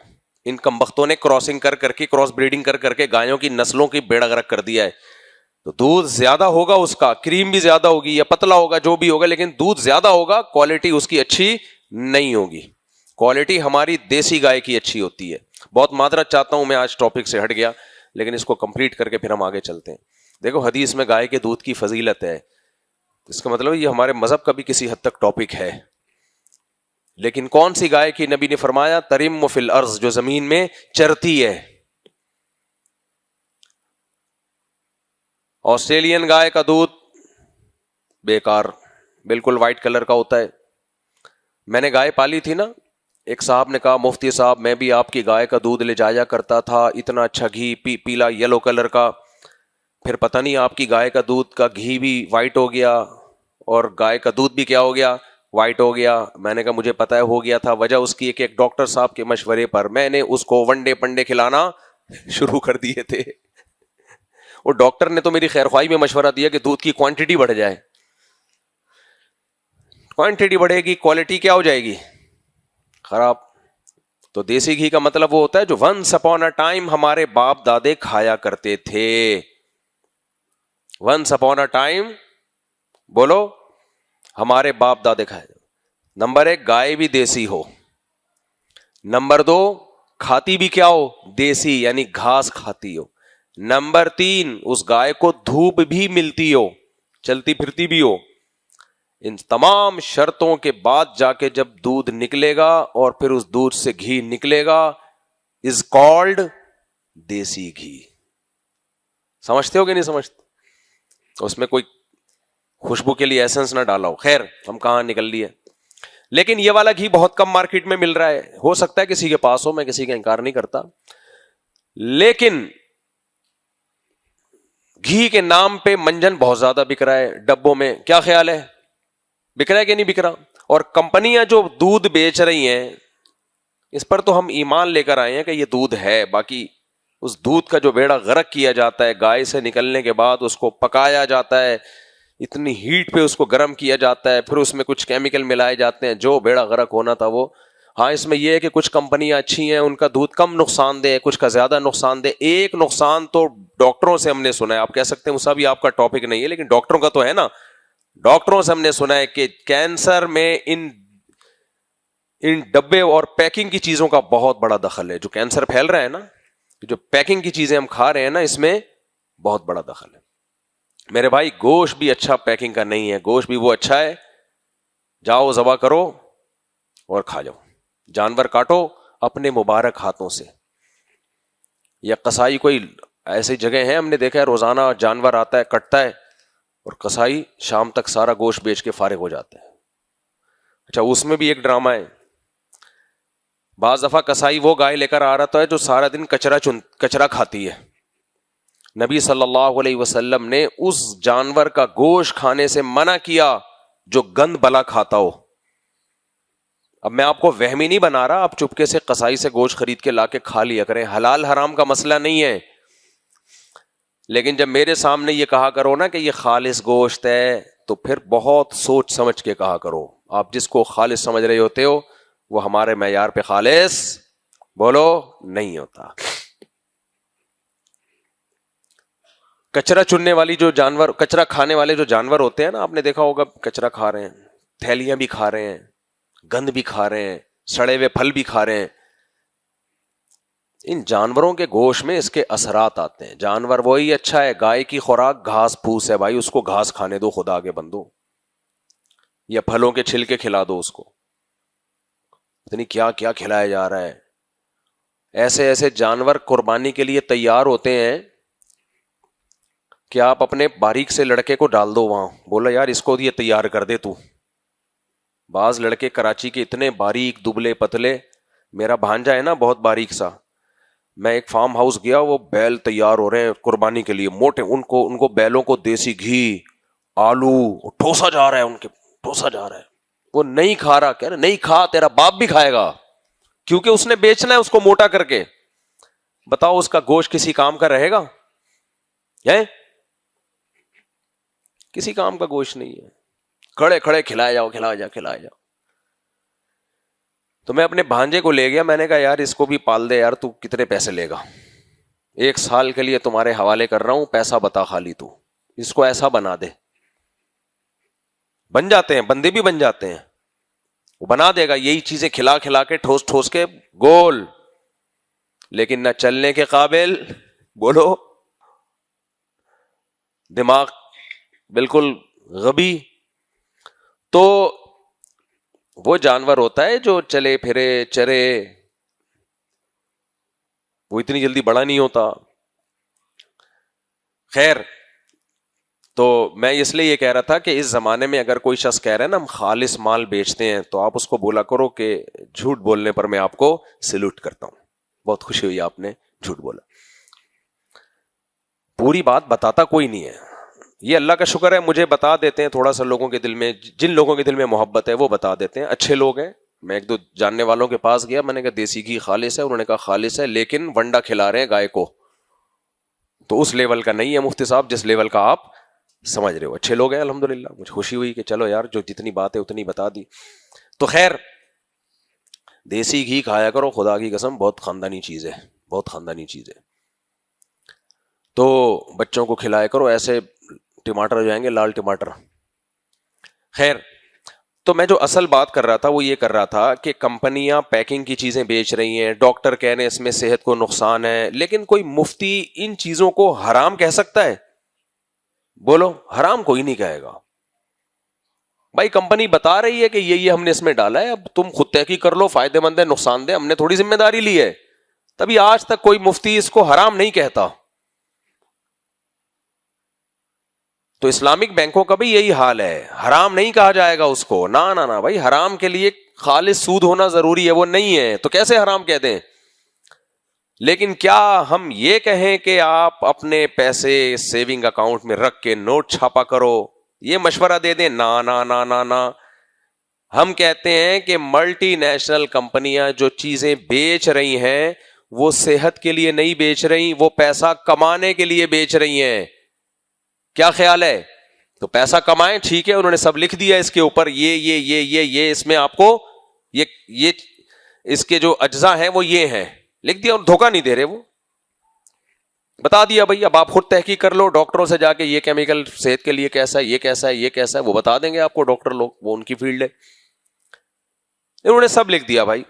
ان کمبختوں نے کراسنگ کر کے کراس بریڈنگ کر کے گایوں کی نسلوں کی بیڑا غرق کر دیا ہے. تو دودھ زیادہ ہوگا، اس کا کریم بھی زیادہ ہوگی یا پتلا ہوگا جو بھی ہوگا، لیکن دودھ زیادہ ہوگا، کوالٹی اس کی اچھی نہیں ہوگی. کوالٹی ہماری دیسی گائے کی اچھی ہوتی ہے. بہت معذرت چاہتا ہوں، میں آج ٹاپک سے ہٹ گیا، لیکن اس کو کمپلیٹ کر کے پھر ہم آگے چلتے ہیں. دیکھو حدیث میں گائے کے دودھ کی فضیلت ہے، اس کا مطلب یہ ہمارے مذہب کا بھی کسی حد تک ٹاپک ہے. لیکن کون سی گائے کی؟ نبی نے فرمایا ترم فی الارض، جو زمین میں چرتی ہے. آسٹریلین گائے کا دودھ بیکار، بالکل وائٹ کلر کا ہوتا ہے. میں نے گائے پالی تھی نا، ایک صاحب نے کہا مفتی صاحب میں بھی آپ کی گائے کا دودھ لے جایا کرتا تھا، اتنا اچھا گھی پیلا یلو کلر کا. پھر پتہ نہیں آپ کی گائے کا دودھ کا گھی بھی وائٹ ہو گیا اور گائے کا دودھ بھی کیا ہو گیا؟ وائٹ ہو گیا. میں نے کہا مجھے پتا ہے ہو گیا تھا. وجہ اس کی ایک ڈاکٹر صاحب کے مشورے پر میں نے اس کو ونڈے پنڈے کھلانا شروع کر دیے تھے. وہ ڈاکٹر نے تو میری خیر خواہی میں مشورہ دیا کہ دودھ کی کوانٹٹی بڑھ جائے. کوانٹٹی بڑھے گی کوالٹی کیا ہو جائے گی؟ خراب. تو دیسی گھی کا مطلب وہ ہوتا ہے جو ونس اپون اے ٹائم ہمارے باپ دادے کھایا کرتے تھے. ونس اپون اے ٹائم بولو ہمارے باپ دادے کھائے. نمبر 1 گائے بھی دیسی ہو. نمبر 2 کھاتی بھی کیا ہو؟ دیسی، یعنی گھاس کھاتی ہو. نمبر 3 اس گائے کو دھوپ بھی ملتی ہو، چلتی پھرتی بھی ہو. ان تمام شرطوں کے بعد جا کے جب دودھ نکلے گا اور پھر اس دودھ سے گھی نکلے گا از کالڈ دیسی گھی. سمجھتے ہو کہ نہیں سمجھتے؟ اس میں کوئی خوشبو کے لیے ایسنس نہ ڈالا ہو. خیر ہم کہاں نکل لیے. لیکن یہ والا گھی بہت کم مارکیٹ میں مل رہا ہے. ہو سکتا ہے کسی کے پاس ہو، میں کسی کا انکار نہیں کرتا. لیکن گھی کے نام پہ منجن بہت زیادہ بک رہا ہے ڈبوں میں. کیا خیال ہے، بک رہا ہے کہ نہیں بک رہا؟ اور کمپنیاں جو دودھ بیچ رہی ہیں اس پر تو ہم ایمان لے کر آئے ہیں کہ یہ دودھ ہے. باقی اس دودھ کا جو بیڑا غرق کیا جاتا ہے، گائے سے نکلنے کے بعد اس کو پکایا جاتا ہے، اتنی ہیٹ پہ اس کو گرم کیا جاتا ہے، پھر اس میں کچھ کیمیکل ملائے جاتے ہیں، جو بیڑا غرق ہونا تھا وہ. ہاں اس میں یہ ہے کہ کچھ کمپنیاں اچھی ہیں، ان کا دودھ کم نقصان دہ ہے، کچھ کا زیادہ نقصان دہ. ایک نقصان تو ڈاکٹروں سے ہم نے سنا ہے، آپ کہہ سکتے ہیں وہ سب آپ کا ٹاپک نہیں ہے لیکن ڈاکٹروں کا تو ہے نا. ڈاکٹروں سے ہم نے سنا ہے کہ کینسر میں ان ڈبے اور پیکنگ کی چیزوں کا بہت بڑا دخل ہے. جو کینسر پھیل رہا ہے نا، جو پیکنگ کی چیزیں ہم کھا رہے ہیں نا، اس میں بہت بڑا دخل ہے. میرے بھائی گوشت بھی اچھا پیکنگ کا نہیں ہے، گوشت بھی وہ اچھا ہے جاؤ ذبح کرو اور کھا جاؤ. جانور کاٹو اپنے مبارک ہاتھوں سے. یا قصائی کوئی ایسی جگہ ہیں ہم نے دیکھا ہے روزانہ جانور آتا ہے کٹتا ہے اور قصائی شام تک سارا گوشت بیچ کے فارغ ہو جاتے ہیں. اچھا اس میں بھی ایک ڈرامہ ہے. بعض دفعہ قصائی وہ گائے لے کر آ رہا ہے جو سارا دن کچرا کھاتی ہے. نبی صلی اللہ علیہ وسلم نے اس جانور کا گوشت کھانے سے منع کیا جو گند بلا کھاتا ہو. اب میں آپ کو وہمی نہیں بنا رہا, آپ چپکے سے قصائی سے گوشت خرید کے لا کے کھا لیا کریں, حلال حرام کا مسئلہ نہیں ہے. لیکن جب میرے سامنے یہ کہا کرو نا کہ یہ خالص گوشت ہے, تو پھر بہت سوچ سمجھ کے کہا کرو. آپ جس کو خالص سمجھ رہے ہوتے ہو وہ ہمارے معیار پہ خالص بولو نہیں ہوتا. کچرا چننے والی جو جانور, کچرا کھانے والے جو جانور ہوتے ہیں نا, آپ نے دیکھا ہوگا کچرا کھا رہے ہیں, تھیلیاں بھی کھا رہے ہیں, گند بھی کھا رہے ہیں, سڑے ہوئے پھل بھی کھا رہے ہیں. ان جانوروں کے گوشت میں اس کے اثرات آتے ہیں. جانور وہی اچھا ہے, گائے کی خوراک گھاس پھوس ہے بھائی, اس کو گھاس کھانے دو خدا کے بندو, یا پھلوں کے چھلکے کھلا دو اس کو. اتنی کیا کیا کھلایا جا رہا ہے. ایسے ایسے جانور قربانی کے لیے تیار ہوتے ہیں کہ آپ اپنے باریک سے لڑکے کو ڈال دو وہاں, بولا یار اس کو یہ تیار کر دے تو. بعض لڑکے کراچی کے اتنے باریک دبلے پتلے, میرا بھانجا ہے نا بہت باریک سا, میں ایک فارم ہاؤس گیا, وہ بیل تیار ہو رہے ہیں قربانی کے لیے موٹے, ان کو بیلوں کو دیسی گھی آلو ٹھوسا جا رہا ہے, ان کے ٹھوسا جا رہا ہے. وہ نہیں کھا رہا, کہہ رہے نہیں کھا, تیرا باپ بھی کھائے گا, کیونکہ اس نے بیچنا ہے اس کو موٹا کر کے. بتاؤ اس کا گوشت کسی کام کا رہے گا؟ کسی کام کا گوشت نہیں ہے. کھڑے کھڑے کھلایا جاؤ. تو میں اپنے بھانجے کو لے گیا, میں نے کہا یار اس کو بھی پال دے یار, تو کتنے پیسے لے گا؟ 1 سال کے لیے تمہارے حوالے کر رہا ہوں, پیسہ بتا خالی تو. اس کو ایسا بنا دے. بن جاتے ہیں, بندے بھی بن جاتے ہیں, وہ بنا دے گا یہی چیزیں کھلا کھلا کے ٹھوس ٹھوس کے گول, لیکن نہ چلنے کے قابل, بولو دماغ بالکل غبی. تو وہ جانور ہوتا ہے جو چلے پھرے چرے, وہ اتنی جلدی بڑا نہیں ہوتا. خیر, تو میں اس لیے یہ کہہ رہا تھا کہ اس زمانے میں اگر کوئی شخص کہہ رہا ہے نا ہم خالص مال بیچتے ہیں, تو آپ اس کو بولا کرو کہ جھوٹ بولنے پر میں آپ کو سلوٹ کرتا ہوں, بہت خوشی ہوئی آپ نے جھوٹ بولا. پوری بات بتاتا کوئی نہیں ہے, یہ اللہ کا شکر ہے مجھے بتا دیتے ہیں تھوڑا سا لوگوں کے دل میں, جن لوگوں کے دل میں محبت ہے وہ بتا دیتے ہیں, اچھے لوگ ہیں. میں 1-2 جاننے والوں کے پاس گیا, میں نے کہا دیسی گھی خالص ہے, انہوں نے کہا خالص ہے, لیکن ونڈا کھلا رہے ہیں گائے کو, تو اس لیول کا نہیں ہے مفتی صاحب جس لیول کا آپ سمجھ رہے ہو. اچھے لوگ ہیں الحمدللہ, مجھے خوشی ہوئی کہ چلو یار جو جتنی بات ہے اتنی بتا دی. تو خیر, دیسی گھی کھایا کرو, خدا کی قسم بہت خاندانی چیز ہے, بہت خاندانی چیز ہے. تو بچوں کو کھلایا کرو, ایسے ٹماٹر ہو جائیں گے لال ٹماٹر. خیر, تو میں جو اصل بات کر رہا تھا وہ یہ کر رہا تھا کہ کمپنیاں پیکنگ کی چیزیں بیچ رہی ہیں, ڈاکٹر کہہ رہے ہیں اس میں صحت کو نقصان ہے, لیکن کوئی مفتی ان چیزوں کو حرام کہہ سکتا ہے؟ بولو, حرام کوئی نہیں کہے گا بھائی. کمپنی بتا رہی ہے کہ یہ ہم نے اس میں ڈالا ہے, اب تم خود تحقیق کر لو فائدے مند ہے نقصان دہ, ہم نے تھوڑی ذمہ داری لی ہے. تبھی آج تک کوئی مفتی اس کو حرام نہیں کہتا. تو اسلامک بینکوں کا بھی یہی حال ہے, حرام نہیں کہا جائے گا اس کو, نہ بھائی, حرام کے لیے خالص سود ہونا ضروری ہے, وہ نہیں ہے تو کیسے حرام کہہ دیں. لیکن کیا ہم یہ کہیں کہ آپ اپنے پیسے سیونگ اکاؤنٹ میں رکھ کے نوٹ چھاپا کرو, یہ مشورہ دے دیں؟ نہ. ہم کہتے ہیں کہ ملٹی نیشنل کمپنیاں جو چیزیں بیچ رہی ہیں وہ صحت کے لیے نہیں بیچ رہی, وہ پیسہ کمانے کے لیے بیچ رہی ہیں. کیا خیال ہے؟ تو پیسہ کمائیں, ٹھیک ہے, انہوں نے سب لکھ دیا اس کے اوپر, یہ اس میں آپ کو یہ اس کے جو اجزاء ہیں وہ یہ ہیں, لکھ دیا, اور دھوکہ نہیں دے رہے, وہ بتا دیا بھائی. اب آپ خود تحقیق کر لو, ڈاکٹروں سے جا کے یہ کیمیکل صحت کے لیے کیسا ہے, یہ کیسا ہے, یہ کیسا ہے, وہ بتا دیں گے آپ کو ڈاکٹر لوگ, وہ ان کی فیلڈ ہے. انہوں نے سب لکھ دیا بھائی,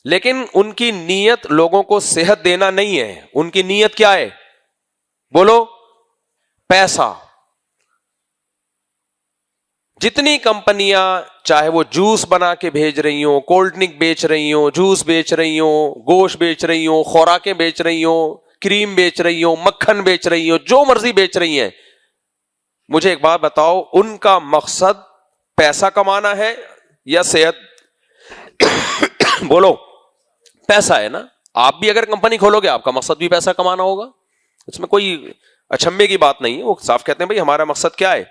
لیکن ان کی نیت لوگوں کو صحت دینا نہیں ہے. ان کی نیت کیا ہے؟ بولو, پیسہ. جتنی کمپنیاں چاہے وہ جوس بنا کے بھیج رہی ہوں, کولڈ ڈرنک بیچ رہی ہوں, جوس بیچ رہی ہوں, گوشت بیچ رہی ہوں, خوراکیں بیچ رہی ہوں, کریم بیچ رہی ہوں, مکھن بیچ رہی ہوں, جو مرضی بیچ رہی ہیں, مجھے ایک بات بتاؤ, ان کا مقصد پیسہ کمانا ہے یا صحت؟ بولو, پیسہ ہے نا. آپ بھی اگر کمپنی کھولو گے آپ کا مقصد بھی پیسہ کمانا ہوگا, اس میں کوئی اچھمبے کی بات نہیں ہے. وہ صاف کہتے ہیں بھائی ہمارا مقصد کیا ہے؟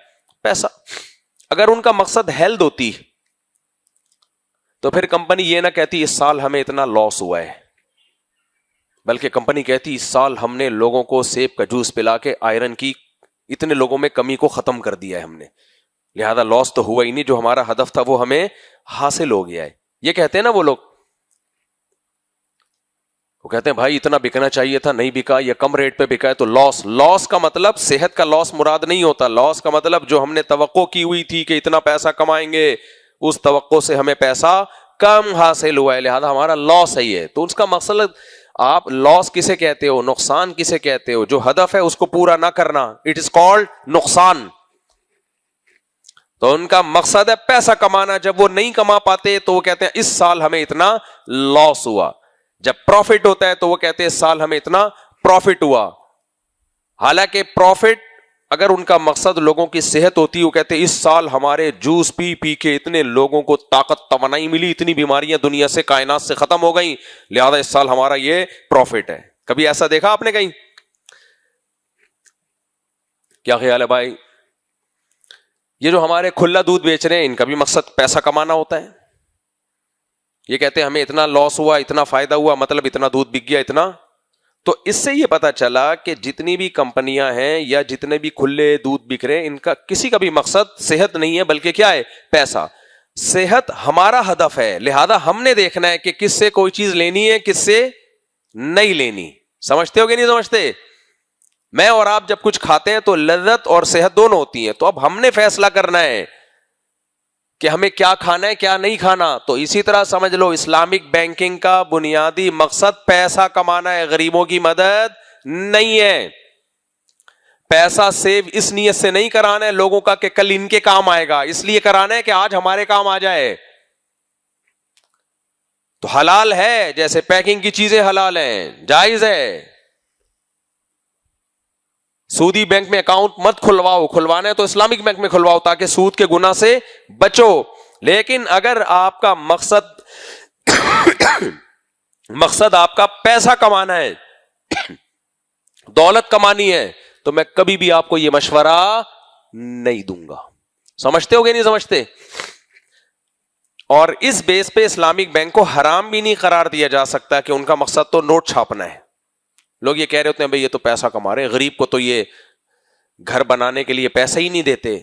پیسہ. اگر ان کا مقصد ہیلتھ ہوتی تو پھر کمپنی یہ نہ کہتی اس سال ہمیں اتنا لاس ہوا ہے, بلکہ کمپنی کہتی اس سال ہم نے لوگوں کو سیب کا جوس پلا کے آئرن کی اتنے لوگوں میں کمی کو ختم کر دیا ہے ہم نے, لہذا لاس تو ہوا ہی نہیں, جو ہمارا ہدف تھا وہ ہمیں حاصل ہو گیا ہے. یہ کہتے ہیں نا وہ لوگ, وہ کہتے ہیں بھائی اتنا بکنا چاہیے تھا نہیں بکا, یا کم ریٹ پہ بکا ہے تو لاس. لاس کا مطلب صحت کا لاس مراد نہیں ہوتا. لاس کا مطلب جو ہم نے توقع کی ہوئی تھی کہ اتنا پیسہ کمائیں گے, اس توقع سے ہمیں پیسہ کم حاصل ہوا ہے, لہذا ہمارا لاس ہے یہ. تو اس کا مقصد, آپ لاس کسے کہتے ہو, نقصان کسے کہتے ہو؟ جو ہدف ہے اس کو پورا نہ کرنا, اٹ از کالڈ نقصان. تو ان کا مقصد ہے پیسہ کمانا. جب وہ نہیں کما پاتے تو وہ کہتے ہیں اس سال ہمیں اتنا لاس ہوا. جب پروفٹ ہوتا ہے تو وہ کہتے ہیں اس سال ہمیں اتنا پروفٹ ہوا. حالانکہ پروفٹ, اگر ان کا مقصد لوگوں کی صحت ہوتی, وہ کہتے ہیں اس سال ہمارے جوس پی پی کے اتنے لوگوں کو طاقت توانائی ملی, اتنی بیماریاں دنیا سے کائنات سے ختم ہو گئیں, لہذا اس سال ہمارا یہ پروفٹ ہے. کبھی ایسا دیکھا آپ نے کہیں؟ کیا خیال ہے بھائی؟ یہ جو ہمارے کھلا دودھ بیچ رہے ہیں ان کا بھی مقصد پیسہ کمانا ہوتا ہے. یہ کہتے ہیں ہمیں اتنا لاس ہوا, اتنا فائدہ ہوا, مطلب اتنا دودھ بک گیا اتنا. تو اس سے یہ پتا چلا کہ جتنی بھی کمپنیاں ہیں یا جتنے بھی کھلے دودھ بک رہے ہیں, ان کا کسی کا بھی مقصد صحت نہیں ہے, بلکہ کیا ہے؟ پیسہ. صحت ہمارا ہدف ہے, لہذا ہم نے دیکھنا ہے کہ کس سے کوئی چیز لینی ہے, کس سے نہیں لینی. سمجھتے ہو کہ نہیں سمجھتے؟ میں اور آپ جب کچھ کھاتے ہیں تو لذت اور صحت دونوں ہوتی ہیں. تو اب ہم نے فیصلہ کرنا ہے کہ ہمیں کیا کھانا ہے کیا نہیں کھانا. تو اسی طرح سمجھ لو اسلامک بینکنگ کا بنیادی مقصد پیسہ کمانا ہے, غریبوں کی مدد نہیں ہے. پیسہ سیو اس نیت سے نہیں کرانا ہے لوگوں کا کہ کل ان کے کام آئے گا, اس لیے کرانا ہے کہ آج ہمارے کام آ جائے. تو حلال ہے, جیسے پیکنگ کی چیزیں حلال ہیں, جائز ہے. سودی بینک میں اکاؤنٹ مت کھلواؤ, کھلوانا ہے تو اسلامک بینک میں کھلواؤ تاکہ سود کے گناہ سے بچو. لیکن اگر آپ کا مقصد آپ کا پیسہ کمانا ہے, دولت کمانی ہے, تو میں کبھی بھی آپ کو یہ مشورہ نہیں دوں گا. سمجھتے ہو گے نہیں سمجھتے؟ اور اس بیس پہ اسلامک بینک کو حرام بھی نہیں قرار دیا جا سکتا کہ ان کا مقصد تو نوٹ چھاپنا ہے. لوگ یہ کہہ رہے ہوتے ہیں بھئی یہ تو پیسہ کما رہے ہیں, غریب کو تو یہ گھر بنانے کے لیے پیسہ ہی نہیں دیتے,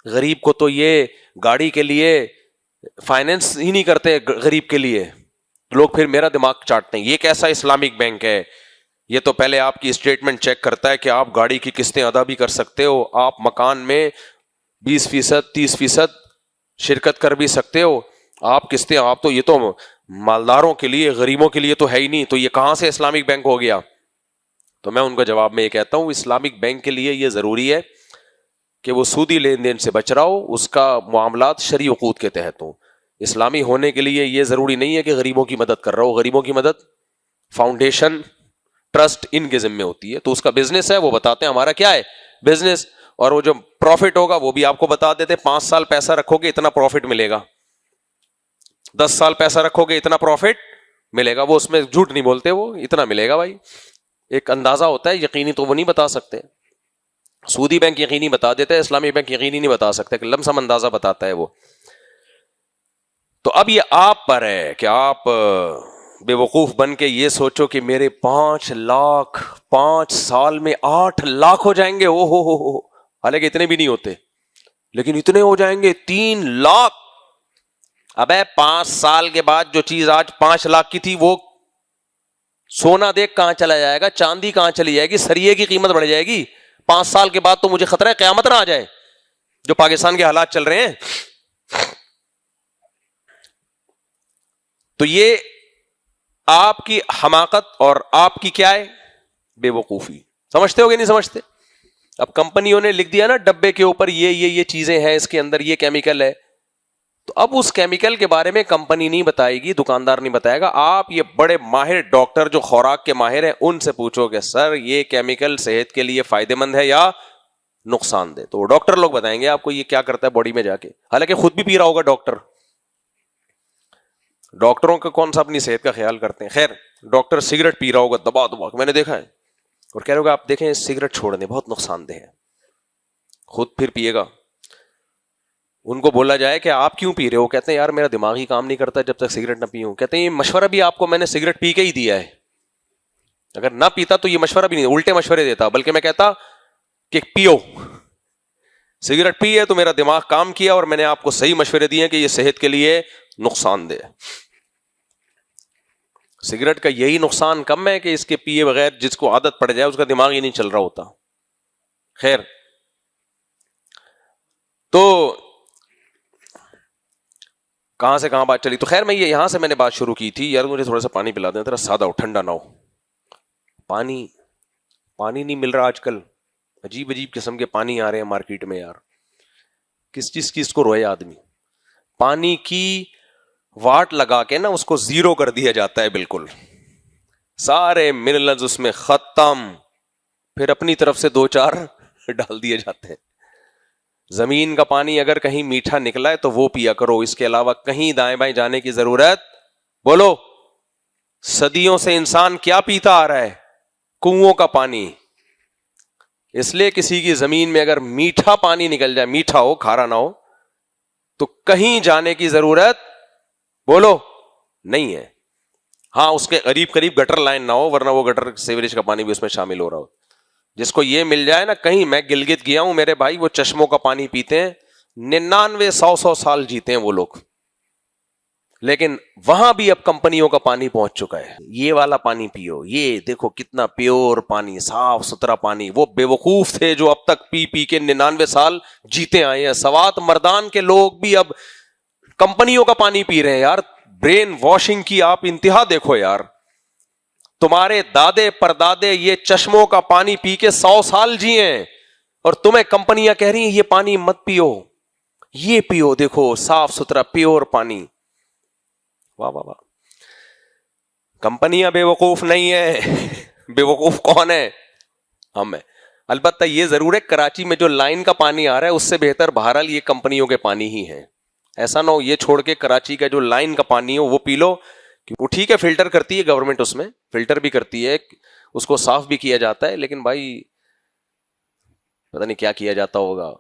غریب کو تو یہ گاڑی کے لیے فائنینس ہی نہیں کرتے غریب کے لیے. لوگ پھر میرا دماغ چاٹتے ہیں, یہ کیسا اسلامک بینک ہے؟ یہ تو پہلے آپ کی اسٹیٹمنٹ چیک کرتا ہے کہ آپ گاڑی کی قسطیں ادا بھی کر سکتے ہو, آپ مکان میں 20% 30% شرکت کر بھی سکتے ہو, آپ قسطیں, آپ تو یہ تو مالداروں کے لیے غریبوں کے لیے تو ہے ہی نہیں, تو یہ کہاں سے اسلامک بینک ہو گیا؟ تو میں ان کا جواب میں یہ کہتا ہوں اسلامک بینک کے لیے یہ ضروری ہے کہ وہ سودی لین دین سے بچ رہا ہو, اس کا معاملات شرعی عقود کے تحت ہوں. اسلامی ہونے کے لیے یہ ضروری نہیں ہے کہ غریبوں کی مدد کر رہا ہو. غریبوں کی مدد فاؤنڈیشن ٹرسٹ ان کے ذمہ ہوتی ہے, تو اس کا بزنس ہے, وہ بتاتے ہیں ہمارا کیا ہے بزنس, اور وہ جو پروفٹ ہوگا وہ بھی آپ کو بتا دیتے, 5 سال پیسہ رکھو گے اتنا پروفٹ ملے گا, 10 سال پیسہ رکھو گے اتنا پروفٹ ملے گا. وہ اس میں جھوٹ نہیں بولتے, وہ اتنا ملے گا بھائی. ایک اندازہ ہوتا ہے, یقینی تو وہ نہیں بتا سکتے. سودی بینک یقینی بتا دیتا ہے, اسلامی بینک یقینی نہیں بتا سکتے, کہ لم سم اندازہ بتاتا ہے وہ. تو اب یہ آپ پر ہے کہ آپ بے وقوف بن کے یہ سوچو کہ میرے 5 لاکھ 5 سال میں 8 لاکھ ہو جائیں گے, او ہو, حالانکہ اتنے بھی نہیں ہوتے, لیکن اتنے ہو جائیں گے 3 لاکھ. ابے 5 سال کے بعد جو چیز آج 5 لاکھ کی تھی وہ سونا دیکھ کہاں چلا جائے گا, چاندی کہاں چلی جائے گی, سریے کی قیمت بڑھ جائے گی. 5 سال کے بعد تو مجھے خطرہ ہے قیامت نہ آ جائے, جو پاکستان کے حالات چل رہے ہیں. تو یہ آپ کی حماقت اور آپ کی کیا ہے بے وقوفی. سمجھتے ہو گے نہیں سمجھتے؟ اب کمپنیوں نے لکھ دیا نا ڈبے کے اوپر یہ چیزیں ہیں, اس کے اندر یہ کیمیکل ہے, تو اب اس کیمیکل کے بارے میں کمپنی نہیں بتائے گی, دکاندار نہیں بتائے گا, آپ یہ بڑے ماہر ڈاکٹر جو خوراک کے ماہر ہیں ان سے پوچھو کہ سر یہ کیمیکل صحت کے لیے فائدے مند ہے یا نقصان دہ, تو وہ ڈاکٹر لوگ بتائیں گے آپ کو یہ کیا کرتا ہے باڈی میں جا کے, حالانکہ خود بھی پی رہا ہوگا ڈاکٹر. ڈاکٹروں کا کون سا اپنی صحت کا خیال کرتے ہیں. خیر, ڈاکٹر سگریٹ پی رہا ہوگا دبا دبا, میں نے دیکھا ہے, اور کہہ رہے ہوگا آپ دیکھیں سگریٹ چھوڑ دیں بہت نقصان دہ ہے, خود پھر پیے گا. ان کو بولا جائے کہ آپ کیوں پی رہے ہو, کہتے ہیں یار میرا دماغ ہی کام نہیں کرتا جب تک سگریٹ نہ پیوں. کہتے ہیں یہ مشورہ بھی آپ کو میں نے سگریٹ پی کے ہی دیا ہے, اگر نہ پیتا تو یہ مشورہ بھی نہیں, الٹے مشورے دیتا, بلکہ میں کہتا کہ پیو, سگریٹ پی ہے تو میرا دماغ کام کیا اور میں نے آپ کو صحیح مشورے دیے کہ یہ صحت کے لیے نقصان دہ ہے. سگریٹ کا یہی نقصان کم ہے کہ اس کے پیے بغیر جس کو عادت پڑ جائے اس کا دماغ ہی نہیں چل رہا ہوتا. خیر, تو کہاں سے کہاں بات چلی, تو خیر میں یہ یہاں سے میں نے بات شروع کی تھی, یار مجھے تھوڑا سا پانی پلا دیں, ذرا سادہ ہو, ٹھنڈا نہ ہو. پانی نہیں مل رہا آج کل, عجیب عجیب قسم کے پانی آ رہے ہیں مارکیٹ میں یار, کس چیز کی اس کو روئے آدمی. پانی کی واٹ لگا کے نا اس کو زیرو کر دیا جاتا ہے, بالکل سارے منرلز اس میں ختم, پھر اپنی طرف سے 2-4 ڈال دیے جاتے ہیں. زمین کا پانی اگر کہیں میٹھا نکلا ہے تو وہ پیا کرو, اس کے علاوہ کہیں دائیں بائیں جانے کی ضرورت, بولو صدیوں سے انسان کیا پیتا آ رہا ہے, کنووں کا پانی. اس لیے کسی کی زمین میں اگر میٹھا پانی نکل جائے, میٹھا ہو کھارا نہ ہو, تو کہیں جانے کی ضرورت بولو نہیں ہے. ہاں اس کے قریب قریب گٹر لائن نہ ہو, ورنہ وہ گٹر سیوریج کا پانی بھی اس میں شامل ہو رہا ہو. جس کو یہ مل جائے نا, کہیں میں گلگت گیا ہوں, میرے بھائی وہ چشموں کا پانی پیتے ہیں, 99-100 سال جیتے ہیں وہ لوگ, لیکن وہاں بھی اب کمپنیوں کا پانی پہنچ چکا ہے. یہ والا پانی پیو, یہ دیکھو کتنا پیور پانی, صاف ستھرا پانی. وہ بے وقوف تھے جو اب تک پی پی کے 99 سال جیتے آئے ہیں. سوات مردان کے لوگ بھی اب کمپنیوں کا پانی پی رہے ہیں یار. برین واشنگ کی آپ انتہا دیکھو یار. تمہارے دادے پردادے یہ چشموں کا پانی پی کے 100 سال جیے ہیں, اور تمہیں کمپنیاں کہہ رہی ہیں یہ پانی مت پیو, یہ پیو, دیکھو صاف ستھرا پیور پانی. واہ واہ واہ. کمپنیاں بے وقوف نہیں ہے, بے وقوف کون ہے؟ ہم ہیں. البتہ یہ ضرور ہے کراچی میں جو لائن کا پانی آ رہا ہے اس سے بہتر بہرحال یہ کمپنیوں کے پانی ہی ہیں. ایسا نہ ہو یہ چھوڑ کے کراچی کا جو لائن کا پانی ہو وہ پی لو, وہ ٹھیک ہے فلٹر کرتی ہے گورنمنٹ, اس میں فلٹر بھی کرتی ہے, اس کو صاف بھی کیا جاتا ہے, لیکن بھائی پتہ نہیں کیا کیا جاتا ہوگا.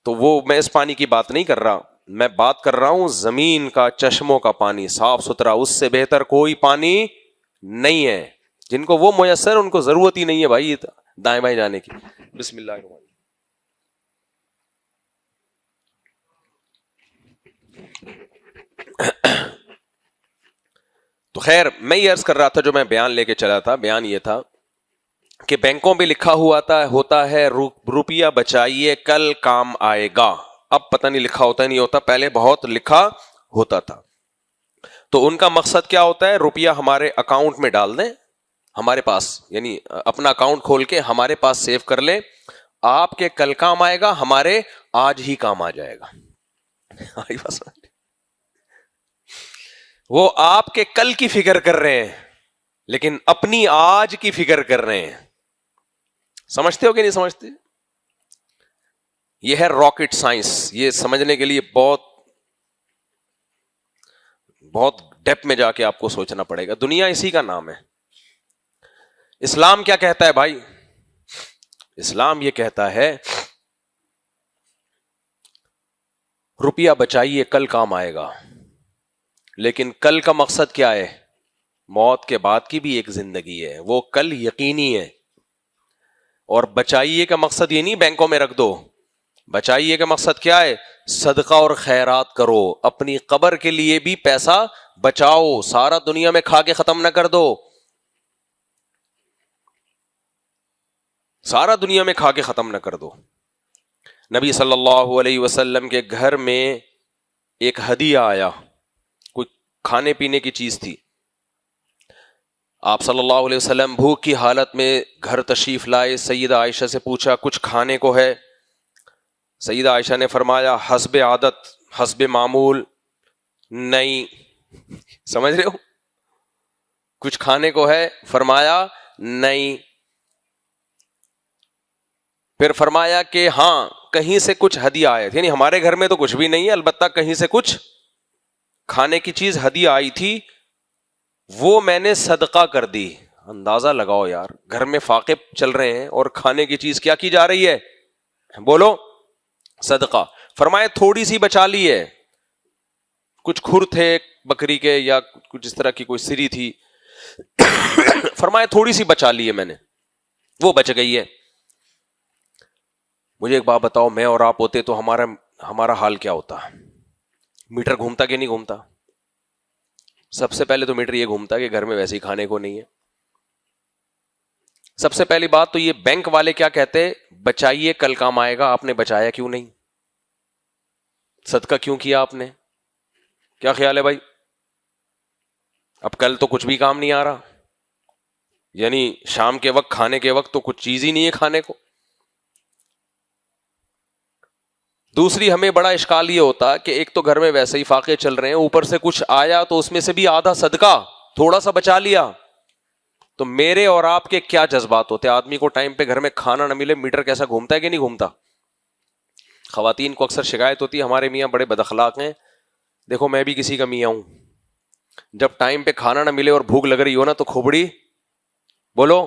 تو وہ میں اس پانی کی بات نہیں کر رہا, میں بات کر رہا ہوں زمین کا, چشموں کا پانی صاف ستھرا, اس سے بہتر کوئی پانی نہیں ہے. جن کو وہ میسر ان کو ضرورت ہی نہیں ہے بھائی دائیں بائیں جانے کی. بسم اللہ الرحمن. تو خیر میں یہ عرض کر رہا تھا, جو میں بیان لے کے چلا تھا, بیان یہ تھا کہ بینکوں پہ لکھا ہوا ہوتا ہے روپیہ بچائیے کل کام آئے گا. اب پتہ نہیں لکھا ہوتا نہیں ہوتا, پہلے بہت لکھا ہوتا تھا. تو ان کا مقصد کیا ہوتا ہے, روپیہ ہمارے اکاؤنٹ میں ڈال دیں, ہمارے پاس, یعنی اپنا اکاؤنٹ کھول کے ہمارے پاس سیو کر لیں, آپ کے کل کام آئے گا, ہمارے آج ہی کام آ جائے گا. وہ آپ کے کل کی فکر کر رہے ہیں لیکن اپنی آج کی فکر کر رہے ہیں. سمجھتے ہو کہ نہیں سمجھتے؟ یہ ہے راکٹ سائنس, یہ سمجھنے کے لیے بہت بہت ڈیپ میں جا کے آپ کو سوچنا پڑے گا. دنیا اسی کا نام ہے. اسلام کیا کہتا ہے بھائی؟ اسلام یہ کہتا ہے روپیہ بچائیے کل کام آئے گا. لیکن کل کا مقصد کیا ہے؟ موت کے بعد کی بھی ایک زندگی ہے, وہ کل یقینی ہے. اور بچائیے کا مقصد یہ نہیں بینکوں میں رکھ دو, بچائیے کا مقصد کیا ہے؟ صدقہ اور خیرات کرو, اپنی قبر کے لیے بھی پیسہ بچاؤ, سارا دنیا میں کھا کے ختم نہ کر دو, سارا دنیا میں کھا کے ختم نہ کر دو. نبی صلی اللہ علیہ وسلم کے گھر میں ایک ہدیہ آیا, کوئی کھانے پینے کی چیز تھی. آپ صلی اللہ علیہ وسلم بھوک کی حالت میں گھر تشریف لائے, سیدہ عائشہ سے پوچھا کچھ کھانے کو ہے؟ سیدہ عائشہ نے فرمایا حسب عادت حسب معمول نہیں. سمجھ رہے ہو؟ کچھ کھانے کو ہے، فرمایا نہیں. پھر فرمایا کہ ہاں کہیں سے کچھ ہدیہ آئے، یعنی ہمارے گھر میں تو کچھ بھی نہیں ہے، البتہ کہیں سے کچھ کھانے کی چیز ہدیہ آئی تھی، وہ میں نے صدقہ کر دی. اندازہ لگاؤ یار، گھر میں فاقے چل رہے ہیں اور کھانے کی چیز کیا کی جا رہی ہے؟ بولو، صدقہ. فرمایا تھوڑی سی بچا لی ہے، کچھ کھر تھے بکری کے یا کچھ اس طرح کی کوئی سری تھی، فرمایا تھوڑی سی بچا لی ہے میں نے، وہ بچ گئی ہے. مجھے ایک بات بتاؤ، میں اور آپ ہوتے تو ہمارا حال کیا ہوتا؟ میٹر گھومتا کہ نہیں گھومتا؟ سب سے پہلے تو میٹر یہ گھومتا کہ گھر میں ویسے ہی کھانے کو نہیں ہے. سب سے پہلی بات تو یہ بینک والے کیا کہتے؟ بچائیے کل کام آئے گا. آپ نے بچایا کیوں نہیں؟ صدقہ کیوں کیا آپ نے؟ کیا خیال ہے بھائی؟ اب کل تو کچھ بھی کام نہیں آ رہا، یعنی شام کے وقت کھانے کے وقت تو کچھ چیز ہی نہیں ہے کھانے کو. دوسری ہمیں بڑا اشکال یہ ہوتا کہ ایک تو گھر میں ویسے ہی فاقے چل رہے ہیں، اوپر سے کچھ آیا تو اس میں سے بھی آدھا صدقہ، تھوڑا سا بچا لیا. تو میرے اور آپ کے کیا جذبات ہوتے؟ آدمی کو ٹائم پہ گھر میں کھانا نہ ملے، میٹر کیسا گھومتا ہے کہ نہیں گھومتا؟ خواتین کو اکثر شکایت ہوتی ہے ہمارے میاں بڑے بد اخلاق ہیں. دیکھو میں بھی کسی کا میاں ہوں، جب ٹائم پہ کھانا نہ ملے اور بھوک لگ رہی ہو نا تو کھوپڑی بولو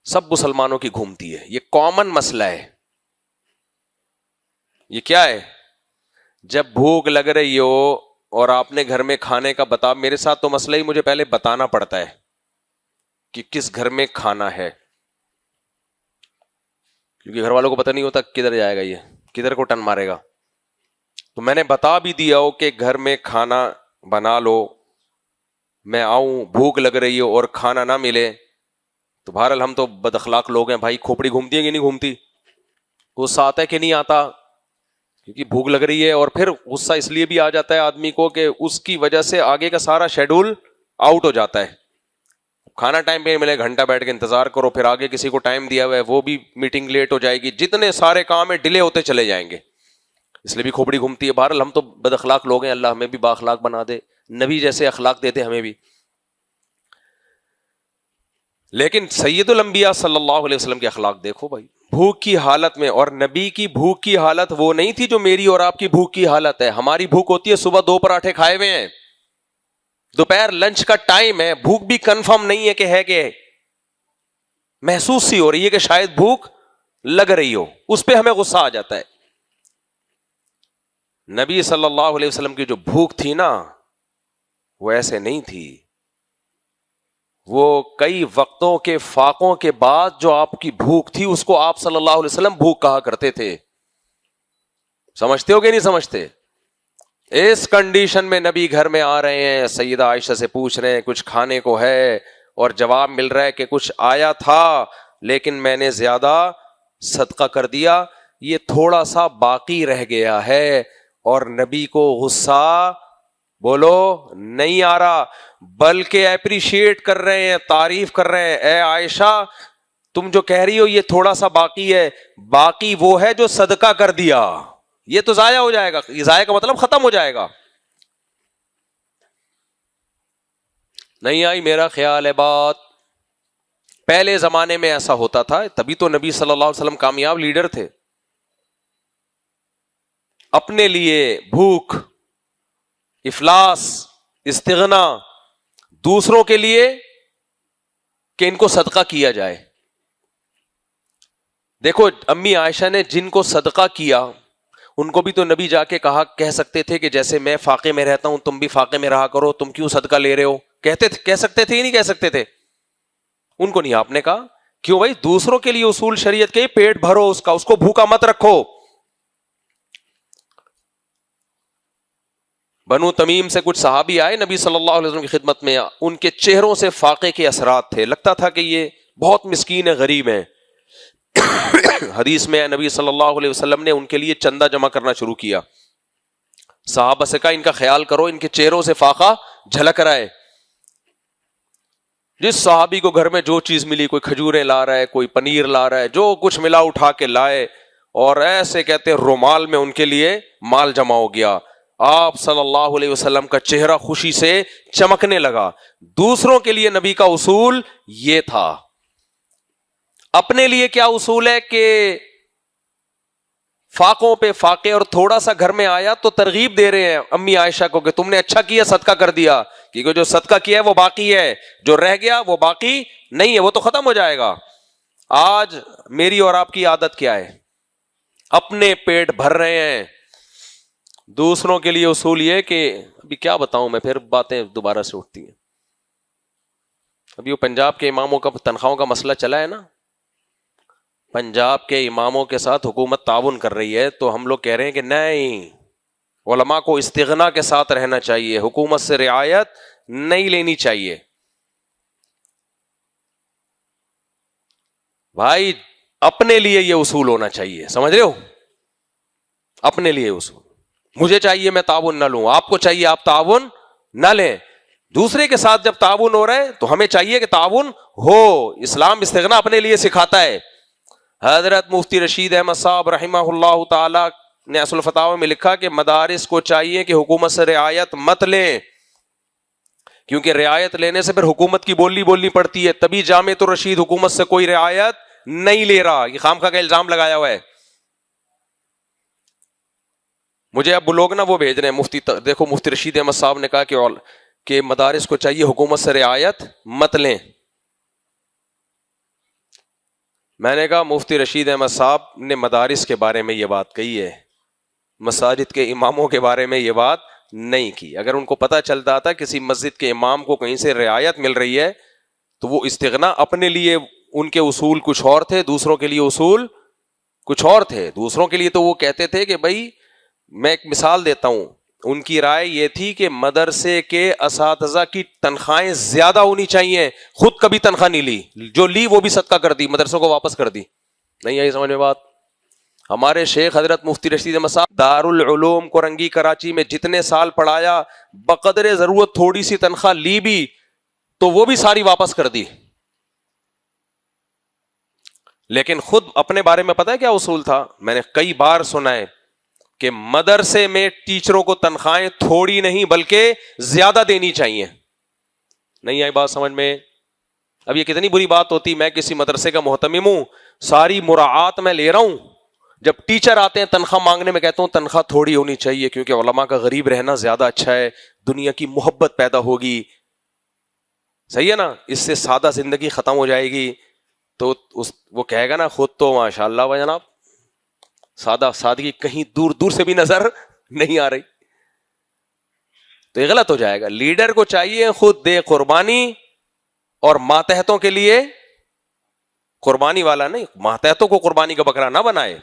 سب مسلمانوں کی گھومتی ہے. یہ کامن مسئلہ ہے. یہ کیا ہے؟ جب بھوک لگ رہی ہو اور آپ نے گھر میں کھانے کا بتا، میرے ساتھ تو مسئلہ ہی مجھے پہلے بتانا پڑتا ہے کہ کس گھر میں کھانا ہے، کیونکہ گھر والوں کو پتہ نہیں ہوتا کدھر جائے گا، یہ کدھر کو ٹن مارے گا. تو میں نے بتا بھی دیا ہو کہ گھر میں کھانا بنا لو، میں آؤں بھوک لگ رہی ہو اور کھانا نہ ملے تو بہرحال ہم تو بد اخلاق لوگ ہیں بھائی. کھوپڑی گھومتی ہے کہ نہیں گھومتی؟ غصہ آتا ہے کہ نہیں آتا؟ کیونکہ بھوک لگ رہی ہے. اور پھر غصہ اس لیے بھی آ جاتا ہے آدمی کو کہ اس کی وجہ سے آگے کا سارا شیڈول آؤٹ ہو جاتا ہے. کھانا ٹائم پہ ملے، گھنٹہ بیٹھ کے انتظار کرو، پھر آگے کسی کو ٹائم دیا ہوا ہے وہ بھی میٹنگ لیٹ ہو جائے گی، جتنے سارے کام ہیں ڈیلے ہوتے چلے جائیں گے. اس لیے بھی کھوپڑی گھومتی ہے. بہرحال ہم تو بد اخلاق لوگ ہیں، اللہ ہمیں بھی با اخلاق بنا دے، نبی جیسے اخلاق دیتے ہمیں بھی. لیکن سید الانبیاء صلی اللہ علیہ وسلم کے اخلاق دیکھو بھائی، بھوک کی حالت میں. اور نبی کی بھوک کی حالت وہ نہیں تھی جو میری اور آپ کی بھوک کی حالت ہے. ہماری بھوک ہوتی ہے صبح 2 پراٹھے کھائے ہوئے ہیں، دوپہر لنچ کا ٹائم ہے، بھوک بھی کنفرم نہیں ہے کہ محسوس سی ہو رہی ہے کہ شاید بھوک لگ رہی ہو، اس پہ ہمیں غصہ آ جاتا ہے. نبی صلی اللہ علیہ وسلم کی جو بھوک تھی نا وہ ایسے نہیں تھی. وہ کئی وقتوں کے فاقوں کے بعد جو آپ کی بھوک تھی اس کو آپ صلی اللہ علیہ وسلم بھوک کہا کرتے تھے. سمجھتے ہو کہ نہیں سمجھتے؟ اس کنڈیشن میں نبی گھر میں آ رہے ہیں، سیدہ عائشہ سے پوچھ رہے ہیں کچھ کھانے کو ہے، اور جواب مل رہا ہے کہ کچھ آیا تھا لیکن میں نے زیادہ صدقہ کر دیا، یہ تھوڑا سا باقی رہ گیا ہے. اور نبی کو غصہ بولو نہیں آ رہا، بلکہ اپریشیٹ کر رہے ہیں، تعریف کر رہے ہیں. اے عائشہ تم جو کہہ رہی ہو یہ تھوڑا سا باقی ہے، باقی وہ ہے جو صدقہ کر دیا، یہ تو ضائع ہو جائے گا. یہ ضائع کا مطلب ختم ہو جائے گا. نہیں آئی میرا خیال ہے بات؟ پہلے زمانے میں ایسا ہوتا تھا، تبھی تو نبی صلی اللہ علیہ وسلم کامیاب لیڈر تھے. اپنے لیے بھوک، افلاس، استغنا، دوسروں کے لیے کہ ان کو صدقہ کیا جائے. دیکھو امی عائشہ نے جن کو صدقہ کیا ان کو بھی تو نبی جا کے کہہ سکتے تھے کہ جیسے میں فاقے میں رہتا ہوں تم بھی فاقے میں رہا کرو، تم کیوں صدقہ لے رہے ہو؟ کہہ سکتے تھے یا نہیں کہہ سکتے تھے؟ ان کو نہیں آپ نے کہا. کیوں بھائی؟ دوسروں کے لیے اصول شریعت کے، پیٹ بھرو اس کا، اس کو بھوکا مت رکھو. بنو تمیم سے کچھ صحابی آئے نبی صلی اللہ علیہ وسلم کی خدمت میں، ان کے چہروں سے فاقے کے اثرات تھے، لگتا تھا کہ یہ بہت مسکین ہے، غریب ہیں. حدیث میں نبی صلی اللہ علیہ وسلم نے ان کے لیے چندہ جمع کرنا شروع کیا. صحابہ سے کہا ان کا خیال کرو، ان کے چہروں سے فاقہ جھلک رہا ہے. جس صحابی کو گھر میں جو چیز ملی، کوئی کھجوریں لا رہا ہے، کوئی پنیر لا رہا ہے، جو کچھ ملا اٹھا کے لائے، اور ایسے کہتے رومال میں ان کے لیے مال جمع ہو گیا. آپ صلی اللہ علیہ وسلم کا چہرہ خوشی سے چمکنے لگا. دوسروں کے لیے نبی کا اصول یہ تھا. اپنے لیے کیا اصول ہے کہ فاقوں پہ فاقے, اور تھوڑا سا گھر میں آیا تو ترغیب دے رہے ہیں امی عائشہ کو کہ تم نے اچھا کیا, صدقہ کر دیا, کیونکہ جو صدقہ کیا ہے وہ باقی ہے, جو رہ گیا وہ باقی نہیں ہے, وہ تو ختم ہو جائے گا. آج میری اور آپ کی عادت کیا ہے؟ اپنے پیٹ بھر رہے ہیں. دوسروں کے لیے اصول یہ کہ ابھی کیا بتاؤں میں, پھر باتیں دوبارہ سے اٹھتی ہیں. ابھی وہ پنجاب کے اماموں کا تنخواہوں کا مسئلہ چلا ہے نا, پنجاب کے اماموں کے ساتھ حکومت تعاون کر رہی ہے, تو ہم لوگ کہہ رہے ہیں کہ نہیں, علماء کو استغنا کے ساتھ رہنا چاہیے, حکومت سے رعایت نہیں لینی چاہیے. بھائی اپنے لیے یہ اصول ہونا چاہیے, سمجھ رہے ہو؟ اپنے لیے اصول. مجھے چاہیے میں تعاون نہ لوں, آپ کو چاہیے آپ تعاون نہ لیں. دوسرے کے ساتھ جب تعاون ہو رہا ہے تو ہمیں چاہیے کہ تعاون ہو. اسلام استغنا اپنے لیے سکھاتا ہے. حضرت مفتی رشید احمد صاحب رحمہ اللہ تعالی نے اصل الفتاوی میں لکھا کہ مدارس کو چاہیے کہ حکومت سے رعایت مت لیں, کیونکہ رعایت لینے سے پھر حکومت کی بولنی پڑتی ہے. تبھی جامعۃ الرشید حکومت سے کوئی رعایت نہیں لے رہا. یہ خامخواہ کا الزام لگایا ہوا ہے. مجھے اب لوگ نا وہ بھیج رہے ہیں, مفتی دیکھو مفتی رشید احمد صاحب نے کہا کہ مدارس کو چاہیے حکومت سے رعایت مت لیں. میں نے کہا مفتی رشید احمد صاحب نے مدارس کے بارے میں یہ بات کہی ہے, مساجد کے اماموں کے بارے میں یہ بات نہیں کی. اگر ان کو پتہ چلتا تھا کسی مسجد کے امام کو کہیں سے رعایت مل رہی ہے تو وہ استغنا اپنے لیے, ان کے اصول کچھ اور تھے, دوسروں کے لیے اصول کچھ اور تھے. دوسروں کے لیے تو وہ کہتے تھے کہ بھائی, میں ایک مثال دیتا ہوں, ان کی رائے یہ تھی کہ مدرسے کے اساتذہ کی تنخواہیں زیادہ ہونی چاہیے. خود کبھی تنخواہ نہیں لی, جو لی وہ بھی صدقہ کر دی, مدرسوں کو واپس کر دی. نہیں آئی سمجھ میں بات؟ ہمارے شیخ حضرت مفتی رشید احمد صاحب دارالعلوم کورنگی کراچی میں جتنے سال پڑھایا, بقدر ضرورت تھوڑی سی تنخواہ لی بھی تو وہ بھی ساری واپس کر دی. لیکن خود اپنے بارے میں پتہ ہے کیا اصول تھا؟ میں نے کئی بار سنا ہے کہ مدرسے میں ٹیچروں کو تنخواہیں تھوڑی نہیں بلکہ زیادہ دینی چاہیے. نہیں آئی بات سمجھ میں؟ اب یہ کتنی بری بات ہوتی, میں کسی مدرسے کا محتمم ہوں, ساری مراعات میں لے رہا ہوں, جب ٹیچر آتے ہیں تنخواہ مانگنے میں کہتا ہوں تنخواہ تھوڑی ہونی چاہیے کیونکہ علماء کا غریب رہنا زیادہ اچھا ہے, دنیا کی محبت پیدا ہوگی. صحیح ہے نا, اس سے سادہ زندگی ختم ہو جائے گی. تو وہ کہے گا نا خود تو ماشاء اللہ بھائی جناب سادگی کہیں دور دور سے بھی نظر نہیں آ رہی, تو یہ غلط ہو جائے گا. لیڈر کو چاہیے خود دے قربانی, اور ماتحتوں کے لیے قربانی والا نہیں, ماتحتوں کو قربانی کا بکرا نہ بنائے.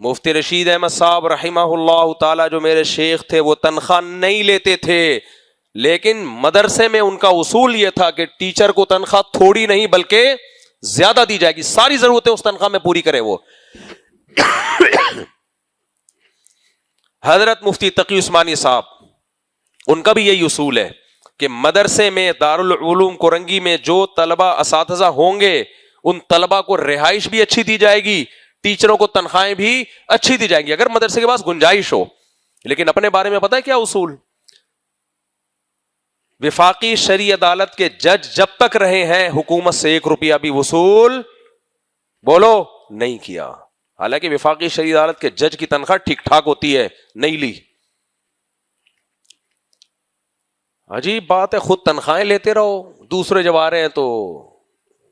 مفتی رشید احمد صاحب رحمہ اللہ تعالی جو میرے شیخ تھے, وہ تنخواہ نہیں لیتے تھے, لیکن مدرسے میں ان کا اصول یہ تھا کہ ٹیچر کو تنخواہ تھوڑی نہیں بلکہ زیادہ دی جائے گی, ساری ضرورتیں اس تنخواہ میں پوری کرے وہ. حضرت مفتی تقی عثمانی صاحب, ان کا بھی یہی اصول ہے کہ مدرسے میں دارالعلوم کورنگی میں جو طلبہ اساتذہ ہوں گے ان طلبہ کو رہائش بھی اچھی دی جائے گی, ٹیچروں کو تنخواہیں بھی اچھی دی جائیں گی اگر مدرسے کے پاس گنجائش ہو. لیکن اپنے بارے میں پتہ ہے کیا اصول؟ وفاقی شرعی عدالت کے جج جب تک رہے ہیں حکومت سے 1 روپیہ بھی وصول بولو نہیں کیا. حالانکہ وفاقی شرعی عدالت کے جج کی تنخواہ ٹھیک ٹھاک ہوتی ہے, نہیں لی. عجیب بات ہے, خود تنخواہیں لیتے رہو, دوسرے جب آ رہے ہیں تو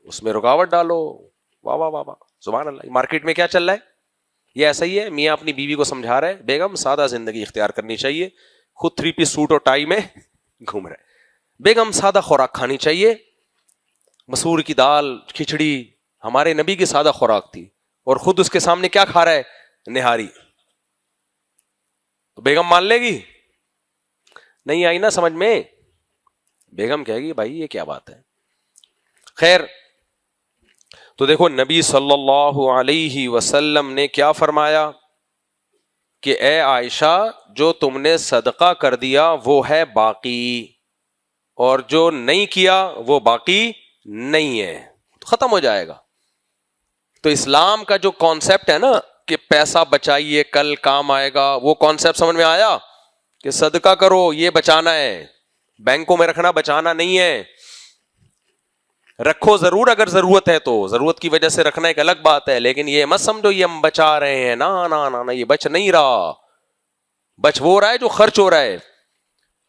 اس میں رکاوٹ ڈالو. واہ واہ واہ واہ, سبحان اللہ. مارکیٹ میں کیا چل رہا ہے؟ یہ ایسا ہی ہے, میاں اپنی بیوی کو سمجھا رہا ہے بیگم سادہ زندگی اختیار کرنی چاہیے, خود 3 پیس سوٹ اور ٹائی میں گھوم رہے. بیگم سادہ خوراک کھانی چاہیے, مسور کی دال کھچڑی ہمارے نبی کی سادہ خوراک تھی, اور خود اس کے سامنے کیا کھا رہا ہے؟ نہاری. تو بیگم مان لے گی؟ نہیں آئی نا سمجھ میں؟ بیگم کہے گی بھائی یہ کیا بات ہے. خیر, تو دیکھو نبی صلی اللہ علیہ وسلم نے کیا فرمایا کہ اے عائشہ جو تم نے صدقہ کر دیا وہ ہے باقی, اور جو نہیں کیا وہ باقی نہیں ہے, ختم ہو جائے گا. تو اسلام کا جو کانسیپٹ ہے نا کہ پیسہ بچائیے کل کام آئے گا، وہ کانسیپٹ سمجھ میں آیا کہ صدقہ کرو یہ بچانا ہے، بینکوں میں رکھنا بچانا نہیں ہے. رکھو ضرور اگر ضرورت ہے تو، ضرورت کی وجہ سے رکھنا ایک الگ بات ہے، لیکن یہ مت سمجھو یہ ہم بچا رہے ہیں. نا نا نا یہ بچ نہیں رہا، بچ وہ رہا ہے جو خرچ ہو رہا ہے.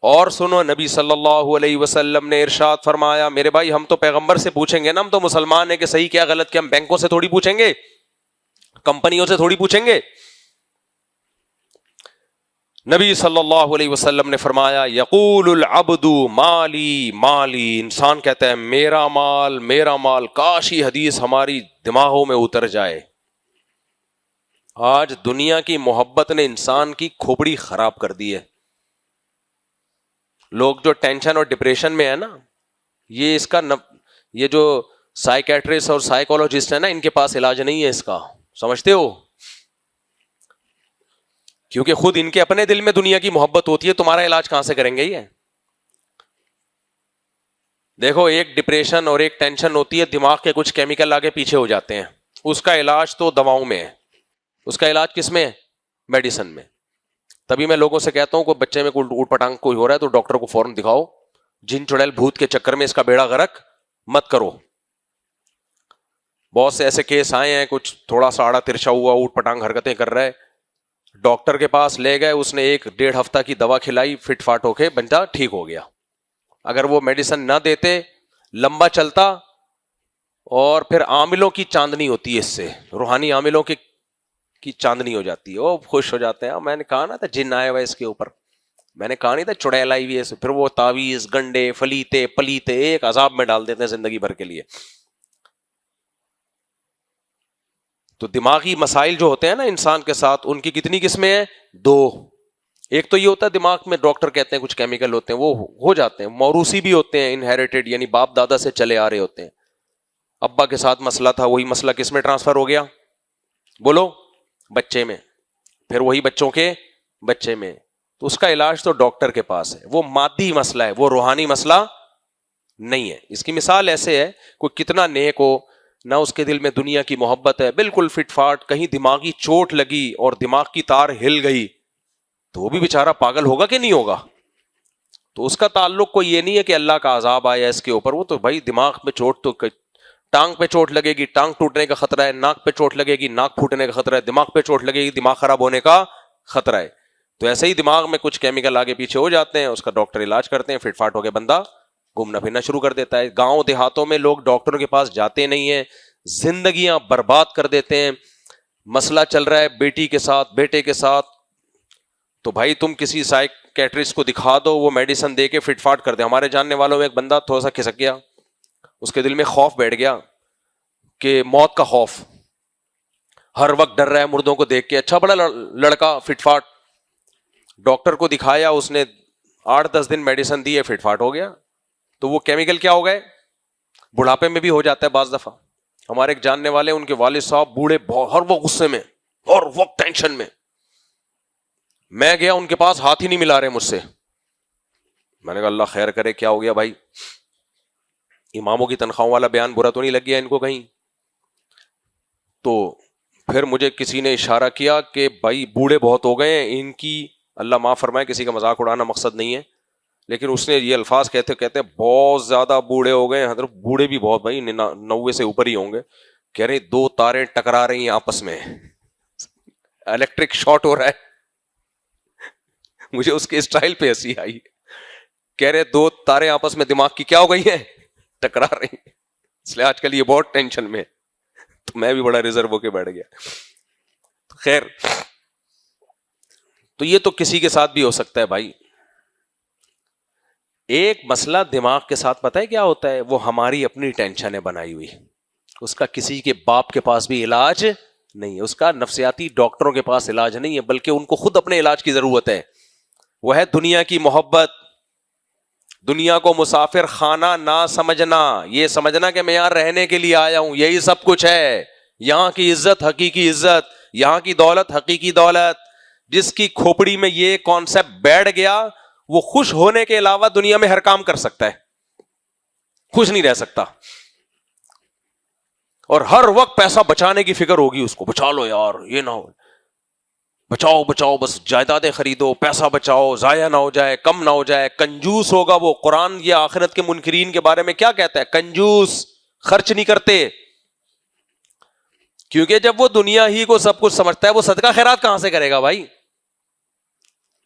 اور سنو، نبی صلی اللہ علیہ وسلم نے ارشاد فرمایا، میرے بھائی ہم تو پیغمبر سے پوچھیں گے نا، ہم تو مسلمان ہیں کہ صحیح کیا غلط کیا، ہم بینکوں سے تھوڑی پوچھیں گے، کمپنیوں سے تھوڑی پوچھیں گے. نبی صلی اللہ علیہ وسلم نے فرمایا، یقول العبد مالی مالی، انسان کہتا ہے میرا مال میرا مال. کاش یہ حدیث ہماری دماغوں میں اتر جائے. آج دنیا کی محبت نے انسان کی کھوپڑی خراب کر دی ہے. لوگ جو ٹینشن اور ڈپریشن میں ہے نا، یہ اس کا یہ جو سائیکیٹرسٹ اور سائیکولوجسٹ ہے نا، ان کے پاس علاج نہیں ہے اس کا، سمجھتے ہو؟ کیونکہ خود ان کے اپنے دل میں دنیا کی محبت ہوتی ہے، تمہارا علاج کہاں سے کریں گے یہ؟ دیکھو، ایک ڈپریشن اور ایک ٹینشن ہوتی ہے، دماغ کے کچھ کیمیکل آگے پیچھے ہو جاتے ہیں، اس کا علاج تو دواؤں میں ہے. اس کا علاج کس میں ہے؟ میڈیسن میں. تبھی میں لوگوں سے کہتا ہوں کہ بچے میں کوئی اوٹ پٹانگ کوئی ہو رہا ہے تو ڈاکٹر کو فوراً دکھاؤ. جن چڑیل بھوت کے چکر میں اس کا بیڑا غرق مت کرو. بہت سے ایسے کیس آئے ہیں، کچھ تھوڑا سا آڑا ترچھا ہوا اوٹ پٹانگ حرکتیں کر رہا ہے، ڈاکٹر کے پاس لے گئے، اس نے 1-1.5 ہفتہ کی دوا کھلائی، فٹ فاٹ ہو کے بندہ ٹھیک ہو گیا. اگر وہ میڈیسن نہ دیتے لمبا چلتا، اور پھر عاملوں کی چاندنی ہوتی ہے، اس سے روحانی عاملوں کی چاندنی ہو جاتی ہے، وہ خوش ہو جاتے ہیں. میں نے کہا نا تھا جن آئے ہوئے اس کے اوپر، میں نے کہا نہیں تھا چڑیل آئی ہوئی ہے، پھر وہ تعویذ گنڈے فلیتے پلیتے ایک عذاب میں ڈال دیتے ہیں زندگی بھر کے لیے. تو دماغی مسائل جو ہوتے ہیں نا انسان کے ساتھ، ان کی کتنی قسمیں ہیں؟ 2. ایک تو یہ ہوتا ہے دماغ میں ڈاکٹر کہتے ہیں کچھ کیمیکل ہوتے ہیں، وہ ہو جاتے ہیں. موروثی بھی ہوتے ہیں، انہیریٹڈ، یعنی باپ دادا سے چلے آ رہے ہوتے ہیں. ابا کے ساتھ مسئلہ تھا، وہی مسئلہ کس میں ٹرانسفر ہو گیا؟ بولو، بچے میں، پھر وہی بچوں کے بچے میں. تو اس کا علاج تو ڈاکٹر کے پاس ہے. وہ مادی مسئلہ ہے، وہ روحانی مسئلہ نہیں ہے. اس کی مثال ایسے ہے، کوئی کتنا نیک ہو، نہ اس کے دل میں دنیا کی محبت ہے، بالکل فٹ فاٹ، کہیں دماغی چوٹ لگی اور دماغ کی تار ہل گئی تو وہ بھی بیچارہ پاگل ہوگا کہ نہیں ہوگا؟ تو اس کا تعلق کوئی یہ نہیں ہے کہ اللہ کا عذاب آیا اس کے اوپر. وہ تو بھائی دماغ میں چوٹ، تو ٹانگ پہ چوٹ لگے گی ٹانگ ٹوٹنے کا خطرہ ہے، ناک پہ چوٹ لگے گی ناک پھوٹنے کا خطرہ ہے، دماغ پہ چوٹ لگے گی دماغ خراب ہونے کا خطرہ ہے. تو ایسے ہی دماغ میں کچھ کیمیکل آگے پیچھے ہو جاتے ہیں، اس کا ڈاکٹر علاج کرتے ہیں، فٹ فاٹ ہو کے بندہ گھومنا پھرنا شروع کر دیتا ہے. گاؤں دیہاتوں میں لوگ ڈاکٹروں کے پاس جاتے نہیں ہیں، زندگیاں برباد کر دیتے ہیں. مسئلہ چل رہا ہے بیٹی کے ساتھ بیٹے کے ساتھ، تو بھائی تم کسی سائیکیٹرسٹ کو دکھا دو، وہ میڈیسن دے کے فٹ فاٹ کر دے. ہمارے جاننے والوں میں ایک بندہ تھوڑا سا کھسک گیا، اس کے دل میں خوف بیٹھ گیا کہ موت کا خوف، ہر وقت ڈر رہا ہے مردوں کو دیکھ کے. اچھا بڑا لڑکا فٹ فاٹ، ڈاکٹر کو دکھایا، اس نے 8-10 دن میڈیسن دی ہے، فٹ فاٹ ہو گیا. تو وہ کیمیکل کیا ہو گئے؟ بڑھاپے میں بھی ہو جاتا ہے بعض دفعہ. ہمارے ایک جاننے والے، ان کے والد صاحب بوڑھے، ہر وقت غصے میں، ہر وقت ٹینشن میں. میں گیا ان کے پاس، ہاتھ ہی نہیں ملا رہے مجھ سے. میں نے کہا اللہ خیر کرے، کیا ہو گیا بھائی؟ اماموں کی تنخواہوں والا بیان برا تو نہیں لگ گیا ان کو کہیں؟ تو پھر مجھے کسی نے اشارہ کیا کہ بھائی بوڑھے بہت ہو گئے ہیں، ان کی اللہ معاف فرمائے، کسی کا مذاق اڑانا مقصد نہیں ہے، لیکن اس نے یہ الفاظ کہتے بہت زیادہ بوڑھے ہو گئے ہیں حضرت. بوڑھے بھی بہت بھائی 90 سے اوپر ہی ہوں گے. کہہ رہے 2 تاریں ٹکرا رہی ہیں آپس میں، الیکٹرک شارٹ ہو رہا ہے. مجھے اس کے اسٹائل پہ ہنسی آئی. کہہ رہے 2 تاریں آپس میں دماغ کی کیا ہو گئی ہیں؟ ٹکرا رہی ہیں. اس لیے آج کل یہ بہت ٹینشن میں، تو میں بھی بڑا ریزرو ہو کے بیٹھ گیا. خیر، تو یہ تو کسی کے ساتھ بھی ہو سکتا ہے بھائی. ایک مسئلہ دماغ کے ساتھ پتہ ہے کیا ہوتا ہے؟ وہ ہماری اپنی ٹینشن ہے بنائی ہوئی، اس کا کسی کے باپ کے پاس بھی علاج نہیں ہے، اس کا نفسیاتی ڈاکٹروں کے پاس علاج نہیں ہے، بلکہ ان کو خود اپنے علاج کی ضرورت ہے. وہ ہے دنیا کی محبت. دنیا کو مسافر خانہ نہ سمجھنا، یہ سمجھنا کہ میں یہاں رہنے کے لیے آیا ہوں، یہی سب کچھ ہے. یہاں کی عزت حقیقی عزت، یہاں کی دولت حقیقی دولت. جس کی کھوپڑی میں یہ کانسیپٹ بیٹھ گیا، وہ خوش ہونے کے علاوہ دنیا میں ہر کام کر سکتا ہے، خوش نہیں رہ سکتا. اور ہر وقت پیسہ بچانے کی فکر ہوگی اس کو, بچا لو یار, یہ نہ ہو, بچاؤ بچاؤ, بس جائیدادیں خریدو, پیسہ بچاؤ, ضائع نہ ہو جائے, کم نہ ہو جائے. کنجوس ہوگا وہ. قرآن یہ آخرت کے منکرین کے بارے میں کیا کہتا ہے؟ کنجوس, خرچ نہیں کرتے. کیونکہ جب وہ دنیا ہی کو سب کچھ سمجھتا ہے, وہ صدقہ خیرات کہاں سے کرے گا بھائی؟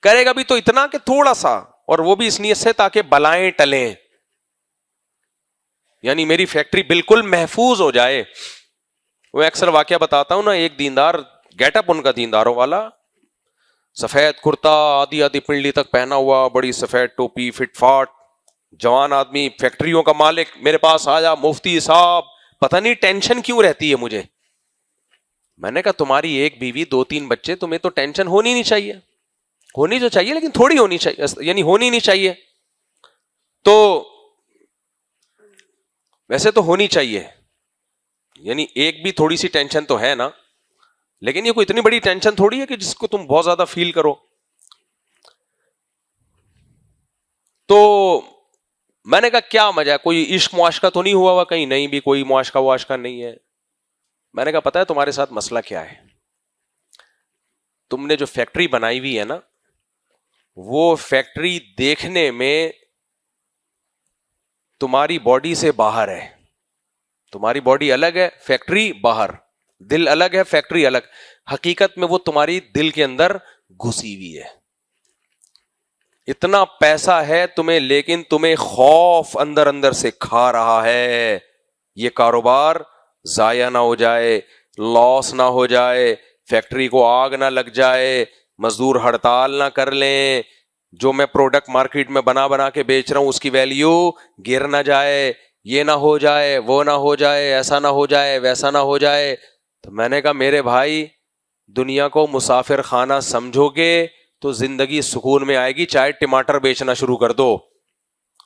کرے گا بھی تو اتنا کہ تھوڑا سا, اور وہ بھی اس نیت سے تاکہ بلائیں ٹلیں, یعنی میری فیکٹری بالکل محفوظ ہو جائے. وہ اکثر واقعہ بتاتا ہوں نا, ایک دیندار, گیٹ اپ ان کا دینداروں والا, سفید کرتا آدھی آدھی پنڈلی تک پہنا ہوا, بڑی سفید ٹوپی, فٹ فاٹ, جوان آدمی, فیکٹریوں کا مالک, میرے پاس آیا, مفتی صاحب پتہ نہیں ٹینشن کیوں رہتی ہے مجھے. میں نے کہا تمہاری ایک بیوی, 2-3 بچے, تمہیں تو ٹینشن ہونی نہیں چاہیے. ہونی تو چاہیے لیکن تھوڑی ہونی چاہیے, یعنی ہونی نہیں چاہیے. تو ویسے تو ہونی چاہیے, یعنی ایک بھی تھوڑی سی ٹینشن تو ہے نا, لیکن یہ کوئی اتنی بڑی ٹینشن تھوڑی ہے کہ جس کو تم بہت زیادہ فیل کرو. تو میں نے کہا کیا مزہ ہے, کوئی عشق معاشقہ تو نہیں ہوا ہوا کہیں؟ نہیں, بھی کوئی معاشقہ واشقہ نہیں ہے. میں نے کہا پتہ ہے تمہارے ساتھ مسئلہ کیا ہے؟ تم نے جو فیکٹری بنائی ہوئی ہے نا, وہ فیکٹری دیکھنے میں تمہاری باڈی سے باہر ہے. تمہاری باڈی الگ ہے, فیکٹری باہر. دل الگ ہے, فیکٹری الگ. حقیقت میں وہ تمہاری دل کے اندر گھسی ہوئی ہے. اتنا پیسہ ہے تمہیں, لیکن تمہیں خوف اندر اندر سے کھا رہا ہے, یہ کاروبار ضائع نہ ہو جائے, لاس نہ ہو جائے, فیکٹری کو آگ نہ لگ جائے, مزدور ہڑتال نہ کر لیں, جو میں پروڈکٹ مارکیٹ میں بنا کے بیچ رہا ہوں اس کی ویلیو گر نہ جائے, یہ نہ ہو جائے, وہ نہ ہو جائے, ایسا نہ ہو جائے, ویسا نہ ہو جائے. تو میں نے کہا میرے بھائی, دنیا کو مسافر خانہ سمجھو گے تو زندگی سکون میں آئے گی, چاہے ٹماٹر بیچنا شروع کر دو.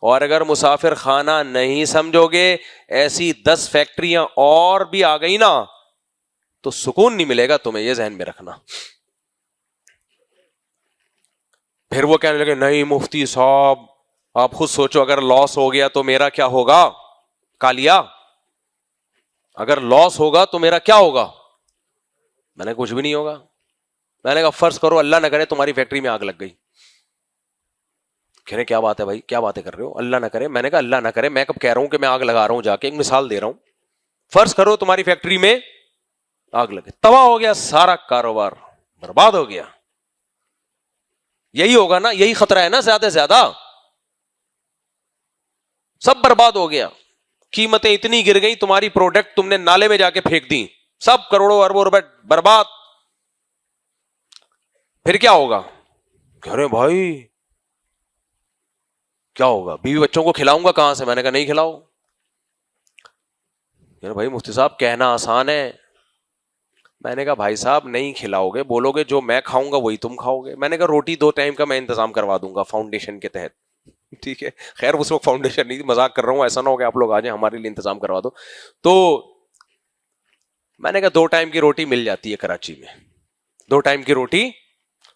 اور اگر مسافر خانہ نہیں سمجھو گے, ایسی 10 فیکٹریاں اور بھی آ گئی نا تو سکون نہیں ملے گا تمہیں, یہ ذہن میں رکھنا. پھر وہ کہنے لگے نہیں مفتی صاحب آپ خود سوچو, اگر لاس ہو گیا تو میرا کیا ہوگا؟ کالیا, اگر لاس ہوگا تو میرا کیا ہوگا؟ میں نے کچھ بھی نہیں ہوگا. میں نے کہا فرض کرو اللہ نہ کرے تمہاری فیکٹری میں آگ لگ گئی. کہنے کیا بات ہے بھائی, کیا باتیں کر رہے ہو, اللہ نہ کرے. میں نے کہا اللہ نہ کرے, میں کب کہہ رہا ہوں کہ میں آگ لگا رہا ہوں, جا کے ایک مثال دے رہا ہوں. فرض کرو تمہاری فیکٹری میں آگ لگے, تباہ ہو گیا, سارا کاروبار برباد ہو گیا. یہی ہوگا نا, یہی خطرہ ہے نا زیادہ سے زیادہ, سب برباد ہو گیا. قیمتیں اتنی گر گئی, تمہاری پروڈکٹ تم نے نالے میں جا کے پھینک دی, سب کروڑوں اربوں روپے برباد. پھر کیا ہوگا؟ کہہ رہے بھائی کیا ہوگا, بیوی بچوں کو کھلاؤں گا کہاں سے؟ میں نے کہا نہیں کھلاؤ. یار بھائی مفتی صاحب کہنا آسان ہے. میں نے کہا بھائی صاحب نہیں کھلاؤ گے, بولو گے جو میں کھاؤں گا وہی تم کھاؤ گے. میں نے کہا روٹی 2 ٹائم کا میں انتظام کروا دوں گا فاؤنڈیشن کے تحت. ٹھیک ہے, خیر اس وقت فاؤنڈیشن نہیں, مذاق کر رہا ہوں, ایسا نہ ہو کہ آپ لوگ آ جائیں ہمارے لیے انتظام کروا دو. تو میں نے کہا 2 ٹائم کی روٹی مل جاتی ہے کراچی میں, 2 ٹائم کی روٹی.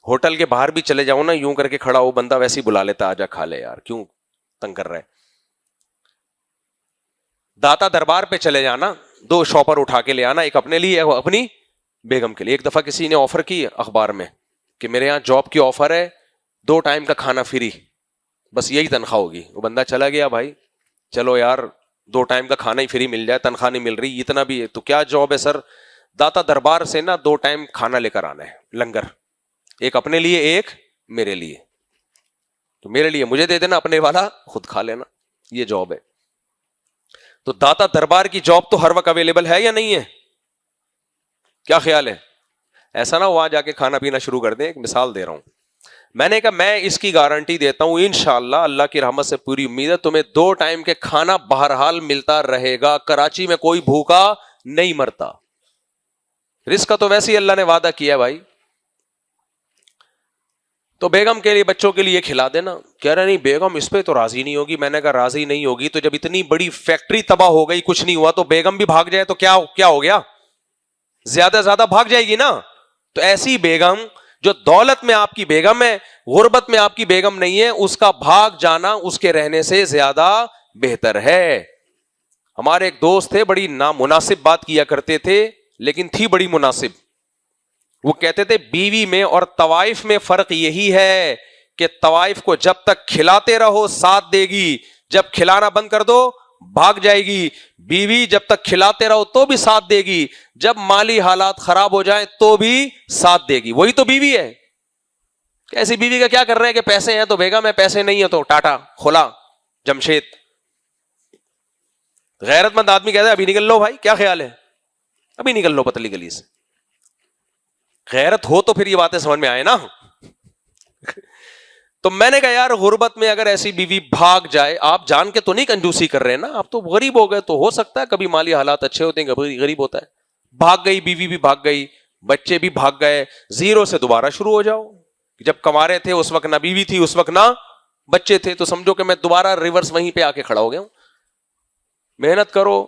ہوٹل کے باہر بھی چلے جاؤ نا, یوں کر کے کھڑا ہو بندہ, ویسے ہی بلا لیتا, آجا کھا لے یار, کیوں تنگ کر رہے. داتا دربار پہ چلے جانا, 2 شاپر اٹھا کے لے آنا, ایک اپنے لیے ایک اپنی بیگم کے لیے. ایک دفعہ کسی نے آفر کی اخبار میں کہ میرے یہاں جاب کی آفر ہے, 2 ٹائم کا کھانا فری, بس یہی تنخواہ ہوگی. وہ بندہ چلا گیا, بھائی چلو یار 2 ٹائم کا کھانا ہی فری مل جائے, تنخواہ نہیں مل رہی, اتنا بھی ہے تو کیا جاب ہے سر؟ داتا دربار سے نا 2 ٹائم کھانا لے کر آنا ہے, لنگر, ایک اپنے لیے ایک میرے لیے. تو میرے لیے مجھے دے دینا, اپنے والا خود کھا لینا, یہ جاب ہے. تو داتا دربار کی جاب تو ہر وقت اویلیبل ہے یا نہیں ہے؟ کیا خیال ہے؟ ایسا نہ وہاں جا کے کھانا پینا شروع کر دیں. ایک مثال دے رہا ہوں. میں نے کہا میں اس کی گارنٹی دیتا ہوں انشاءاللہ, اللہ کی رحمت سے پوری امید ہے, تمہیں 2 ٹائم کے کھانا بہرحال ملتا رہے گا. کراچی میں کوئی بھوکا نہیں مرتا. رزق کا تو ویسے ہی اللہ نے وعدہ کیا بھائی. تو بیگم کے لیے بچوں کے لیے کھلا دینا. کہہ رہے نہیں بیگم اس پہ تو راضی نہیں ہوگی. میں نے کہا راضی نہیں ہوگی تو جب اتنی بڑی فیکٹری تباہ ہو گئی, کچھ نہیں ہوا, تو بیگم بھی بھاگ جائے تو کیا ہو گیا؟ زیادہ زیادہ بھاگ جائے گی نا. تو ایسی بیگم جو دولت میں آپ کی بیگم ہے, غربت میں آپ کی بیگم نہیں ہے, اس کا بھاگ جانا اس کے رہنے سے زیادہ بہتر ہے. ہمارے ایک دوست تھے, بڑی نامناسب بات کیا کرتے تھے لیکن تھی بڑی مناسب. وہ کہتے تھے بیوی میں اور طوائف میں فرق یہی ہے کہ طوائف کو جب تک کھلاتے رہو ساتھ دے گی, جب کھلانا بند کر دو بھاگ جائے گی. بیوی جب تک کھلاتے رہو تو بھی ساتھ دے گی, جب مالی حالات خراب ہو جائیں تو بھی ساتھ دے گی. وہی تو بیوی ہے. ایسی بیوی کا کیا کر رہے ہیں کہ پیسے ہیں تو بیگم ہے, پیسے نہیں ہے تو ٹاٹا کھولا جمشید. غیرت مند آدمی کہتا ہے ابھی نکل لو بھائی, کیا خیال ہے, ابھی نکل لو پتلی گلی سے. غیرت ہو تو پھر یہ باتیں سمجھ میں آئے نا. تو میں نے کہا یار غربت میں اگر ایسی بیوی بھاگ جائے, آپ جان کے تو نہیں کنجوسی کر رہے نا, آپ تو غریب ہو گئے, تو ہو سکتا ہے کبھی مالی حالات اچھے ہوتے ہیں کبھی غریب ہوتا ہے. بھاگ گئی بیوی بھی بھاگ گئی, بچے بھی بھاگ گئے, زیرو سے دوبارہ شروع ہو جاؤ. جب کما رہے تھے اس وقت نہ بیوی تھی, اس وقت نہ بچے تھے, تو سمجھو کہ میں دوبارہ ریورس وہیں پہ آ کے کھڑا ہو گیا ہوں. محنت کرو.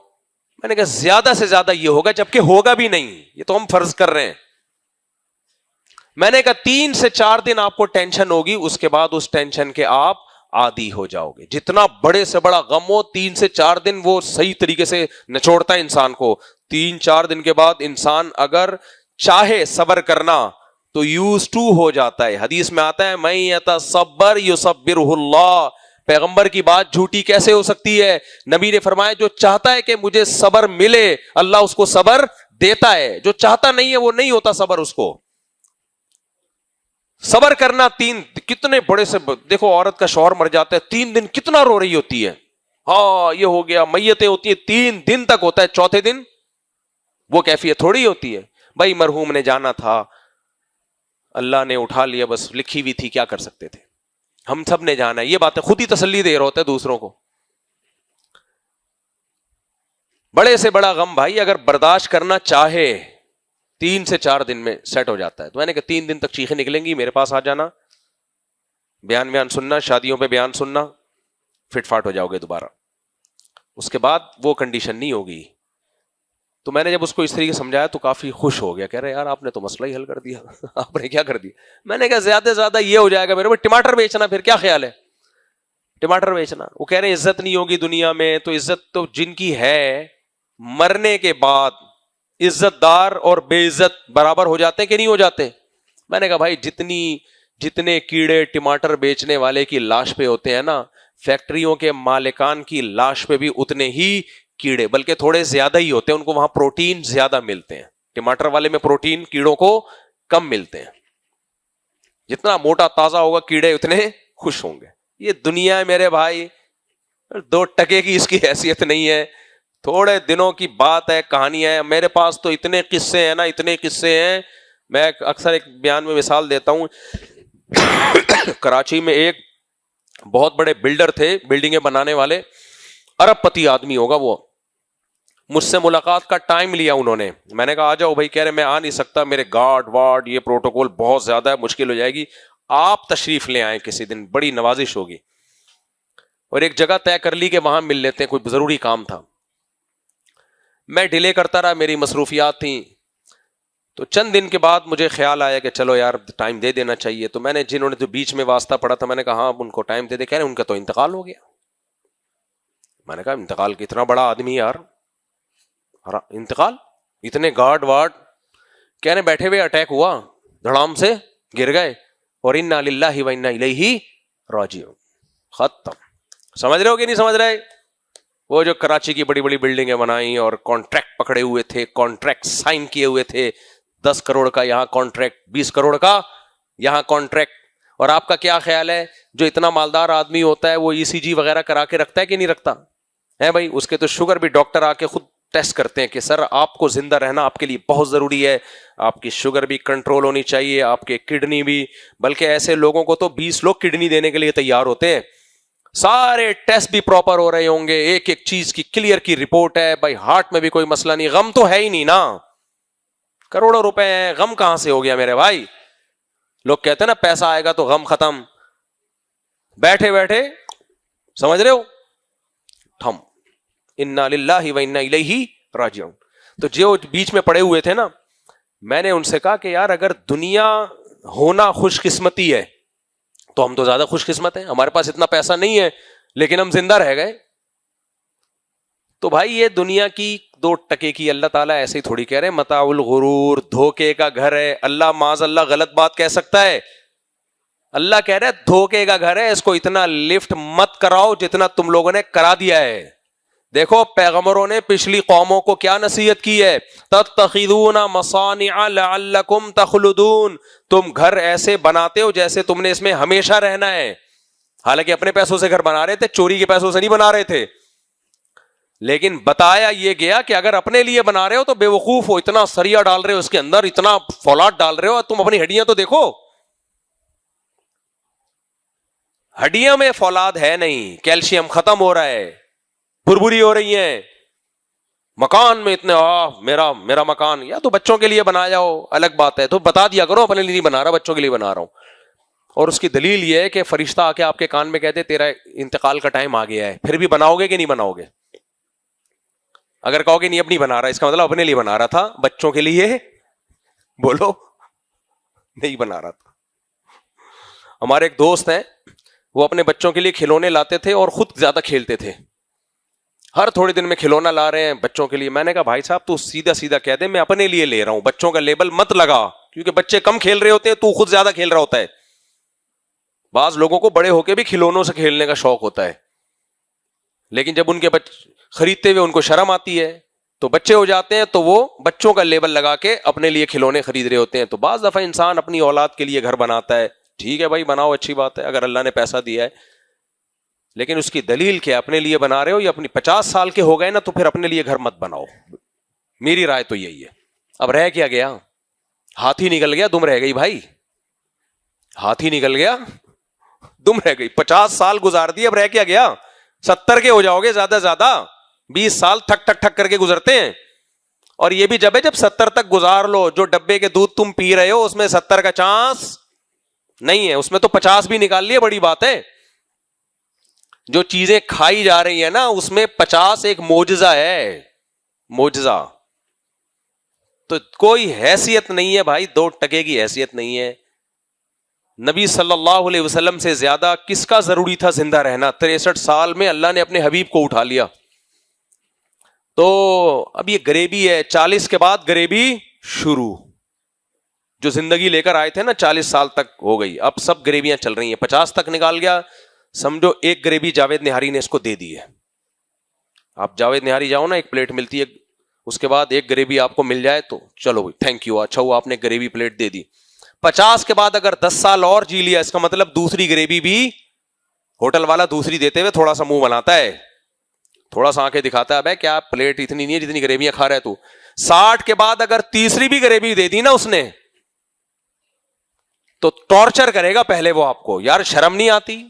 میں نے کہا زیادہ سے زیادہ یہ ہوگا, جبکہ ہوگا بھی نہیں, یہ تو ہم فرض کر رہے ہیں. میں نے کہا 3 سے 4 دن آپ کو ٹینشن ہوگی, اس کے بعد اس ٹینشن کے آپ عادی ہو جاؤ گے. جتنا بڑے سے بڑا غم ہو 3 سے 4 دن وہ صحیح طریقے سے نچوڑتا ہے انسان کو. 3-4 دن کے بعد انسان اگر چاہے صبر کرنا تو یوز ٹو ہو جاتا ہے. حدیث میں آتا ہے میں یتصبر یصبرہ اللہ. پیغمبر کی بات جھوٹی کیسے ہو سکتی ہے؟ نبی نے فرمایا جو چاہتا ہے کہ مجھے صبر ملے اللہ اس کو صبر دیتا ہے, جو چاہتا نہیں ہے وہ نہیں ہوتا صبر اس کو. صبر کرنا 3 کتنے بڑے سے, دیکھو عورت کا شوہر مر جاتا ہے 3 دن کتنا رو رہی ہوتی ہے, ہاں یہ ہو گیا, میتیں ہوتی ہیں 3 دن تک ہوتا ہے, چوتھے دن وہ کیفیت تھوڑی ہوتی ہے. بھائی مرحوم نے جانا تھا, اللہ نے اٹھا لیا, بس لکھی ہوئی تھی, کیا کر سکتے تھے, ہم سب نے جانا ہے. یہ باتیں خود ہی تسلی دے رہے ہوتے ہیں دوسروں کو. بڑے سے بڑا غم بھائی اگر برداشت کرنا چاہے 3 سے 4 دن میں سیٹ ہو جاتا ہے. تو میں نے کہا 3 دن تک چیخیں نکلیں گی, میرے پاس آ جانا, بیان سننا, شادیوں پہ بیان سننا, فٹ فاٹ ہو جاؤ گے دوبارہ. اس کے بعد وہ کنڈیشن نہیں ہوگی. تو میں نے جب اس کو اس طریقے سمجھایا تو کافی خوش ہو گیا, کہہ رہے یار آپ نے تو مسئلہ ہی حل کر دیا. آپ نے کیا کر دیا؟ میں نے کہا زیادہ سے زیادہ یہ ہو جائے گا میرے کو ٹماٹر بیچنا, پھر کیا خیال ہے ٹماٹر بیچنا. وہ کہہ رہے عزت نہیں ہوگی دنیا میں, تو عزت تو جن کی ہے مرنے کے بعد عزت دار اور بے عزت برابر ہو جاتے کہ نہیں ہو جاتے. میں نے کہا بھائی جتنے کیڑے ٹماٹر بیچنے والے کی لاش پہ ہوتے ہیں نا, فیکٹریوں کے مالکان کی لاش پہ بھی اتنے ہی کیڑے, بلکہ تھوڑے زیادہ ہی ہوتے ہیں, ان کو وہاں پروٹین زیادہ ملتے ہیں. ٹماٹر والے میں پروٹین کیڑوں کو کم ملتے ہیں. جتنا موٹا تازہ ہوگا کیڑے اتنے خوش ہوں گے. یہ دنیا ہے میرے بھائی, 2 ٹکے کی اس کی حیثیت نہیں ہے, تھوڑے دنوں کی بات ہے, کہانیاں ہیں. میرے پاس تو اتنے قصے ہیں نا, اتنے قصے ہیں. میں اکثر ایک بیان میں مثال دیتا ہوں. کراچی میں ایک بہت بڑے بلڈر تھے, بلڈنگیں بنانے والے, ارب پتی آدمی ہوگا وہ. مجھ سے ملاقات کا ٹائم لیا انہوں نے. میں نے کہا آ جاؤ بھائی. کہہ رہے میں آ نہیں سکتا, میرے گارڈ وارڈ یہ پروٹوکول بہت زیادہ ہے, مشکل ہو جائے گی, آپ تشریف لے آئیں کسی دن, بڑی نوازش ہوگی. اور ایک جگہ طے کر لی کہ وہاں مل لیتے ہیں, کوئی ضروری کام تھا. میں ڈیلے کرتا رہا, میری مصروفیات تھیں. تو چند دن کے بعد مجھے خیال آیا کہ چلو یار ٹائم دے دینا چاہیے. تو میں نے جنہوں نے جو بیچ میں واسطہ پڑا تھا, میں نے کہا ہاں ان کو ٹائم دے دے. کہہ رہے ان کا تو انتقال ہو گیا. میں نے کہا انتقال کتنا بڑا آدمی یار, انتقال, اتنے گارڈ وارڈ. کہہ رہے بیٹھے ہوئے اٹیک ہوا, دھڑام سے گر گئے, اور انا للہ و انا الیہ راجعون. ختم. سمجھ رہے ہو کہ نہیں سمجھ رہے؟ وہ جو کراچی کی بڑی بڑی بلڈنگیں بنائیں اور کانٹریکٹ پکڑے ہوئے تھے, کانٹریکٹ سائن کیے ہوئے تھے, 10 کروڑ کا یہاں کانٹریکٹ, 20 کروڑ کا یہاں کانٹریکٹ. اور آپ کا کیا خیال ہے جو اتنا مالدار آدمی ہوتا ہے وہ ECG وغیرہ کرا کے رکھتا ہے کہ نہیں رکھتا ہے بھائی؟ اس کے تو شوگر بھی ڈاکٹر آ کے خود ٹیسٹ کرتے ہیں کہ سر آپ کو زندہ رہنا آپ کے لیے بہت ضروری ہے, آپ کی شوگر بھی کنٹرول ہونی چاہیے, آپ کے کڈنی بھی. بلکہ ایسے لوگوں کو تو 20 لوگ کڈنی دینے کے لیے تیار ہوتے ہیں. سارے ٹیسٹ بھی پراپر ہو رہے ہوں گے, ایک ایک چیز کی کلیئر کی رپورٹ ہے بھائی. ہارٹ میں بھی کوئی مسئلہ نہیں, غم تو ہے ہی نہیں نا, کروڑوں روپے ہیں, غم کہاں سے ہو گیا میرے بھائی؟ لوگ کہتے ہیں نا پیسہ آئے گا تو غم ختم. بیٹھے بیٹھے سمجھ رہے ہو تھم انا للہ و انا الیہ راجعون. تو جو بیچ میں پڑے ہوئے تھے نا, میں نے ان سے کہا کہ یار اگر دنیا ہونا خوش قسمتی ہے تو ہم تو زیادہ خوش قسمت ہیں. ہمارے پاس اتنا پیسہ نہیں ہے لیکن ہم زندہ رہ گئے. تو بھائی یہ دنیا کی 2 ٹکے کی اللہ تعالیٰ ایسے ہی تھوڑی کہہ رہے ہیں متاع الغرور، دھوکے کا گھر ہے. اللہ معاذ اللہ غلط بات کہہ سکتا ہے؟ اللہ کہہ رہا ہے دھوکے کا گھر ہے، اس کو اتنا لفٹ مت کراؤ جتنا تم لوگوں نے کرا دیا ہے. دیکھو پیغمبروں نے پچھلی قوموں کو کیا نصیحت کی ہے، تتخذون مصانع لعلکم تخلدون، تم گھر ایسے بناتے ہو جیسے تم نے اس میں ہمیشہ رہنا ہے. حالانکہ اپنے پیسوں سے گھر بنا رہے تھے، چوری کے پیسوں سے نہیں بنا رہے تھے. لیکن بتایا یہ گیا کہ اگر اپنے لیے بنا رہے ہو تو بے وقوف ہو، اتنا سریا ڈال رہے ہو اس کے اندر، اتنا فولاد ڈال رہے ہو، تم اپنی ہڈیاں تو دیکھو، ہڈیاں میں فولاد ہے نہیں، کیلشیم ختم ہو رہا ہے، بھربھری ہو رہی ہیں. مکان میں اتنے میرا مکان، یا تو بچوں کے لیے بنایا ہو الگ بات ہے، تو بتا دیا کرو اپنے لیے نہیں بنا رہا، بچوں کے لیے بنا رہا ہوں. اور اس کی دلیل یہ ہے کہ فرشتہ آ کے آپ کے کان میں کہتے تیرا انتقال کا ٹائم آ گیا ہے، پھر بھی بناؤ گے کہ نہیں بناؤ گے؟ اگر کہو گے نہیں اب نہیں بنا رہا، اس کا مطلب اپنے لیے بنا رہا تھا، بچوں کے لیے بولو نہیں بنا رہا تھا. ہمارے ایک دوست ہیں، وہ اپنے بچوں کے لیے کھلونے لاتے تھے اور خود زیادہ کھیلتے تھے. ہر تھوڑے دن میں کھلونا لا رہے ہیں بچوں کے لیے. میں نے کہا بھائی صاحب تو سیدھا سیدھا کہہ دے میں اپنے لیے لے رہا ہوں، بچوں کا لیبل مت لگا، کیونکہ بچے کم کھیل رہے ہوتے ہیں، تو خود زیادہ کھیل رہا ہوتا ہے. بعض لوگوں کو بڑے ہو کے بھی کھلونوں سے کھیلنے کا شوق ہوتا ہے، لیکن جب ان کے خریدتے ہوئے ان کو شرم آتی ہے تو بچے ہو جاتے ہیں، تو وہ بچوں کا لیبل لگا کے اپنے لیے کھلونے خرید رہے ہوتے ہیں. تو بعض دفعہ انسان اپنی اولاد کے لیے گھر بناتا ہے، ٹھیک ہے بھائی بناؤ، اچھی بات ہے اگر اللہ نے پیسہ دیا ہے، لیکن اس کی دلیل کیا؟ اپنے لیے بنا رہے ہو یا اپنی 50 سال کے ہو گئے نا تو پھر اپنے لیے گھر مت بناؤ. میری رائے تو یہی ہے. اب رہ کیا گیا؟ ہاتھی نکل گیا، دم رہ گئی بھائی، ہاتھی نکل گیا دم رہ گئی. 50 سال گزار دی، اب رہ کیا گیا؟ 70 کے ہو جاؤ گے زیادہ زیادہ، 20 سال ٹھک ٹھک ٹھک کر کے گزرتے ہیں. اور یہ بھی جب 70 تک گزار لو، جو ڈبے کے دودھ تم پی رہے ہو اس میں 70 کا چانس نہیں ہے، اس میں تو 50 بھی نکال لیے، بڑی بات ہے. جو چیزیں کھائی جا رہی ہیں نا اس میں 50 ایک معجزہ ہے، معجزہ. تو کوئی حیثیت نہیں ہے بھائی، 2 ٹکے کی حیثیت نہیں ہے. نبی صلی اللہ علیہ وسلم سے زیادہ کس کا ضروری تھا زندہ رہنا؟ 63 سال میں اللہ نے اپنے حبیب کو اٹھا لیا. تو اب یہ غریبی ہے، 40 کے بعد غریبی شروع. جو زندگی لے کر آئے تھے نا 40 سال تک ہو گئی، اب سب غریبیاں چل رہی ہیں. 50 تک نکال گیا، سمجھو ایک غریبی جاوید نہاری نے اس کو دے دی ہے. آپ جاوید نہاری جاؤ نا، ایک پلیٹ ملتی ہے، اس کے بعد ایک غریبی آپ کو مل جائے تو چلو بھائی تھینک یو، اچھا ہوا آپ نے غریبی پلیٹ دے دی. 50 کے بعد اگر 10 سال اور جی لیا، اس کا مطلب دوسری غریبی بھی ہوٹل والا دوسری دیتے ہوئے تھوڑا سا منہ بناتا ہے، تھوڑا سا آنکھیں دکھاتا ہے، بھائی کیا پلیٹ اتنی نہیں ہے جتنی غریبیاں کھا رہا ہے تو. 60 کے بعد اگر تیسری بھی غریبی دے دی نا اس نے تو ٹارچر کرے گا پہلے وہ آپ کو. یار شرم نہیں آتی؟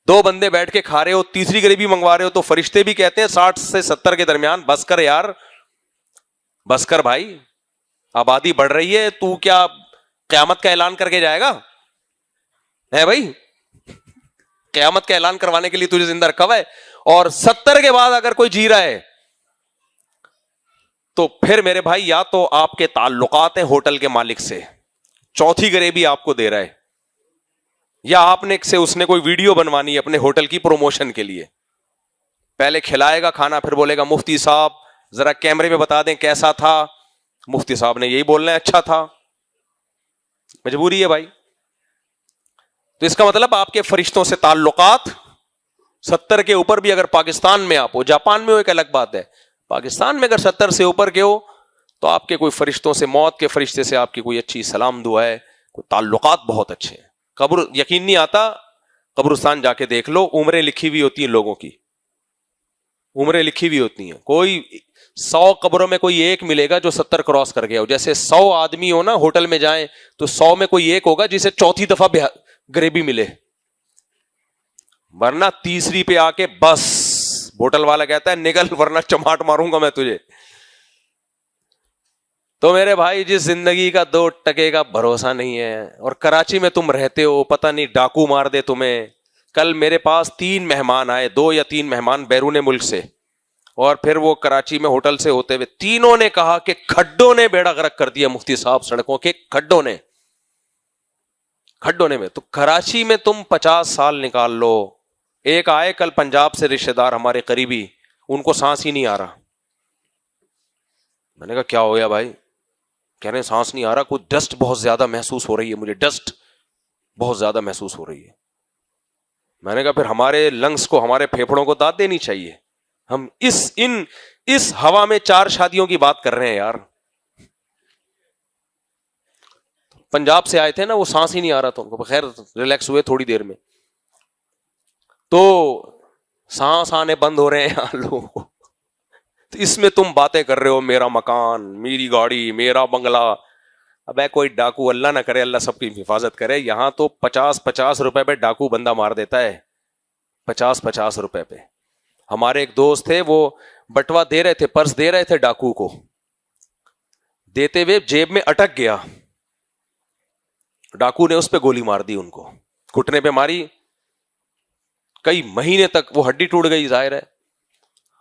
2 بندے بیٹھ کے کھا رہے ہو، تیسری غریبی منگوا رہے ہو، تو فرشتے بھی کہتے ہیں 60 سے 70 کے درمیان بس کر یار، بس کر بھائی، آبادی بڑھ رہی ہے، تو کیا قیامت کا اعلان کر کے جائے گا؟ ہے بھائی، قیامت کا اعلان کروانے کے لیے تجھے زندہ رکھا ہوا ہے. اور 70 کے بعد اگر کوئی جی رہا ہے تو پھر میرے بھائی یا تو آپ کے تعلقات ہیں ہوٹل کے مالک سے، چوتھی غریبی آپ کو دے رہا ہے، یا آپ نے سے اس نے کوئی ویڈیو بنوانی ہے اپنے ہوٹل کی پروموشن کے لیے. پہلے کھلائے گا کھانا، پھر بولے گا مفتی صاحب ذرا کیمرے میں بتا دیں کیسا تھا. مفتی صاحب نے یہی بولنا ہے اچھا تھا، مجبوری ہے بھائی. تو اس کا مطلب آپ کے فرشتوں سے تعلقات 70 کے اوپر بھی، اگر پاکستان میں آپ ہو، جاپان میں ہو ایک الگ بات ہے، پاکستان میں اگر 70 سے اوپر کے ہو تو آپ کے کوئی فرشتوں سے، موت کے فرشتے سے آپ کی کوئی اچھی سلام دعا ہے، کوئی تعلقات بہت اچھے ہیں. قبر یقین نہیں آتا، قبرستان جا کے دیکھ لو، عمریں لکھی ہوئی ہوتی ہیں لوگوں کی، عمریں لکھی ہوئی ہوتی ہیں. کوئی 100 قبروں میں کوئی ایک ملے گا جو 70 کراس کر گیا ہو. جیسے 100 آدمی ہو نا ہوٹل میں جائیں تو 100 میں کوئی ایک ہوگا جسے چوتھی دفعہ غریبی ملے، ورنہ تیسری پہ آ کے بس ہوٹل والا کہتا ہے نکل ورنہ چماٹ ماروں گا میں تجھے. تو میرے بھائی جس زندگی کا 2 ٹکے کا بھروسہ نہیں ہے، اور کراچی میں تم رہتے ہو، پتہ نہیں ڈاکو مار دے تمہیں. کل میرے پاس 3 مہمان آئے، 2 یا 3 مہمان بیرون ملک سے، اور پھر وہ کراچی میں ہوٹل سے ہوتے ہوئے تینوں نے کہا کہ کھڈوں نے بیڑا غرق کر دیا مفتی صاحب، سڑکوں کے کھڈوں نے میں. تو کراچی میں تم 50 سال نکال لو. ایک آئے کل پنجاب سے رشتہ دار ہمارے قریبی، ان کو سانس ہی نہیں آ رہا. میں نے کہا کیا ہو گیا بھائی؟ کہہ رہے ہیں سانس نہیں آ رہا, کوئی ڈسٹ بہت زیادہ محسوس ہو رہی ہے, مجھے ڈسٹ بہت زیادہ محسوس ہو رہی ہے. میں نے کہا پھر ہمارے لنگس کو, ہمارے پھیپھڑوں کو داد دینی چاہیے. ہم اس ہوا میں 4 شادیوں کی بات کر رہے ہیں یار. پنجاب سے آئے تھے نا, وہ سانس ہی نہیں آ رہا تھا ان کو, خیر ریلیکس ہوئے تھوڑی دیر میں, تو سانس آنے بند ہو رہے ہیں لوگوں کو. تو اس میں تم باتیں کر رہے ہو میرا مکان, میری گاڑی, میرا بنگلہ. اب کوئی ڈاکو, اللہ نہ کرے, اللہ سب کی حفاظت کرے, یہاں تو 50 روپے پہ ڈاکو بندہ مار دیتا ہے, 50 روپے پہ. ہمارے ایک دوست تھے, وہ بٹوا دے رہے تھے, پرس دے رہے تھے ڈاکو کو, دیتے ہوئے جیب میں اٹک گیا, ڈاکو نے اس پہ گولی مار دی, ان کو گھٹنے پہ ماری, کئی مہینے تک وہ ہڈی ٹوٹ گئی ظاہر ہے,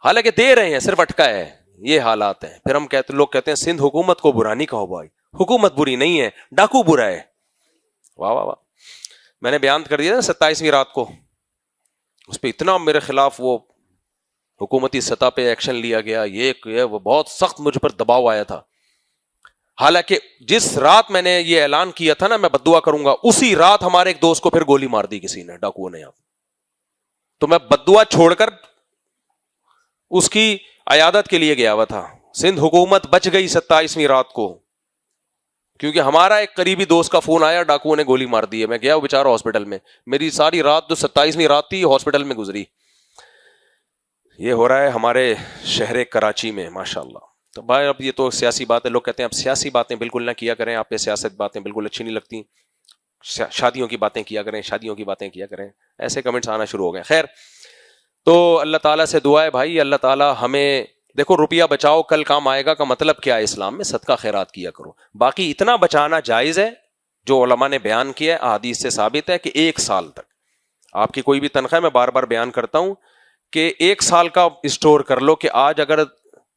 حالانکہ دے رہے ہیں, صرف اٹکا ہے. یہ حالات ہیں. پھر ہم لوگ کہتے ہیں سندھ حکومت کو برا نہیں کہو بھائی, حکومت بری نہیں ہے, ڈاکو برا ہے. واہ واہ واہ. میں نے بیان کر دیا نا 27ویں رات کو, اس پہ اتنا میرے خلاف وہ حکومتی سطح پہ ایکشن لیا گیا, یہ وہ بہت سخت مجھ پر دباؤ آیا تھا. حالانکہ جس رات میں نے یہ اعلان کیا تھا نا میں بددعا کروں گا, اسی رات ہمارے ایک دوست کو پھر گولی مار دی کسی نے, ڈاکوؤں نے. تو میں بددعا چھوڑ کر اس کی عیادت کے لیے گیا ہوا تھا. سندھ حکومت بچ گئی 27ویں رات کو, کیونکہ ہمارا ایک قریبی دوست کا فون آیا, ڈاکوؤں نے گولی مار دی ہے. میں گیا وہ بیچارہ ہاسپٹل میں, میری ساری رات جو 27ویں رات تھی ہاسپٹل میں گزری. یہ ہو رہا ہے ہمارے شہر کراچی میں ماشاءاللہ. تو بھائی اب یہ تو سیاسی بات ہے, لوگ کہتے ہیں اب سیاسی باتیں بالکل نہ کیا کریں, آپ پہ سیاست باتیں بالکل اچھی نہیں لگتی, شادیوں کی باتیں کیا کریں, شادیوں کی باتیں کیا کریں, ایسے کمنٹس آنا شروع ہو گئے. خیر, تو اللہ تعالیٰ سے دعا ہے بھائی, اللہ تعالیٰ ہمیں, دیکھو روپیہ بچاؤ کل کام آئے گا کا مطلب کیا ہے اسلام میں, صدقہ خیرات کیا کرو. باقی اتنا بچانا جائز ہے جو علماء نے بیان کیا ہے, احادیث سے ثابت ہے کہ 1 سال تک آپ کی کوئی بھی تنخواہ, میں بار بار بیان کرتا ہوں کہ 1 سال کا اسٹور کر لو, کہ آج اگر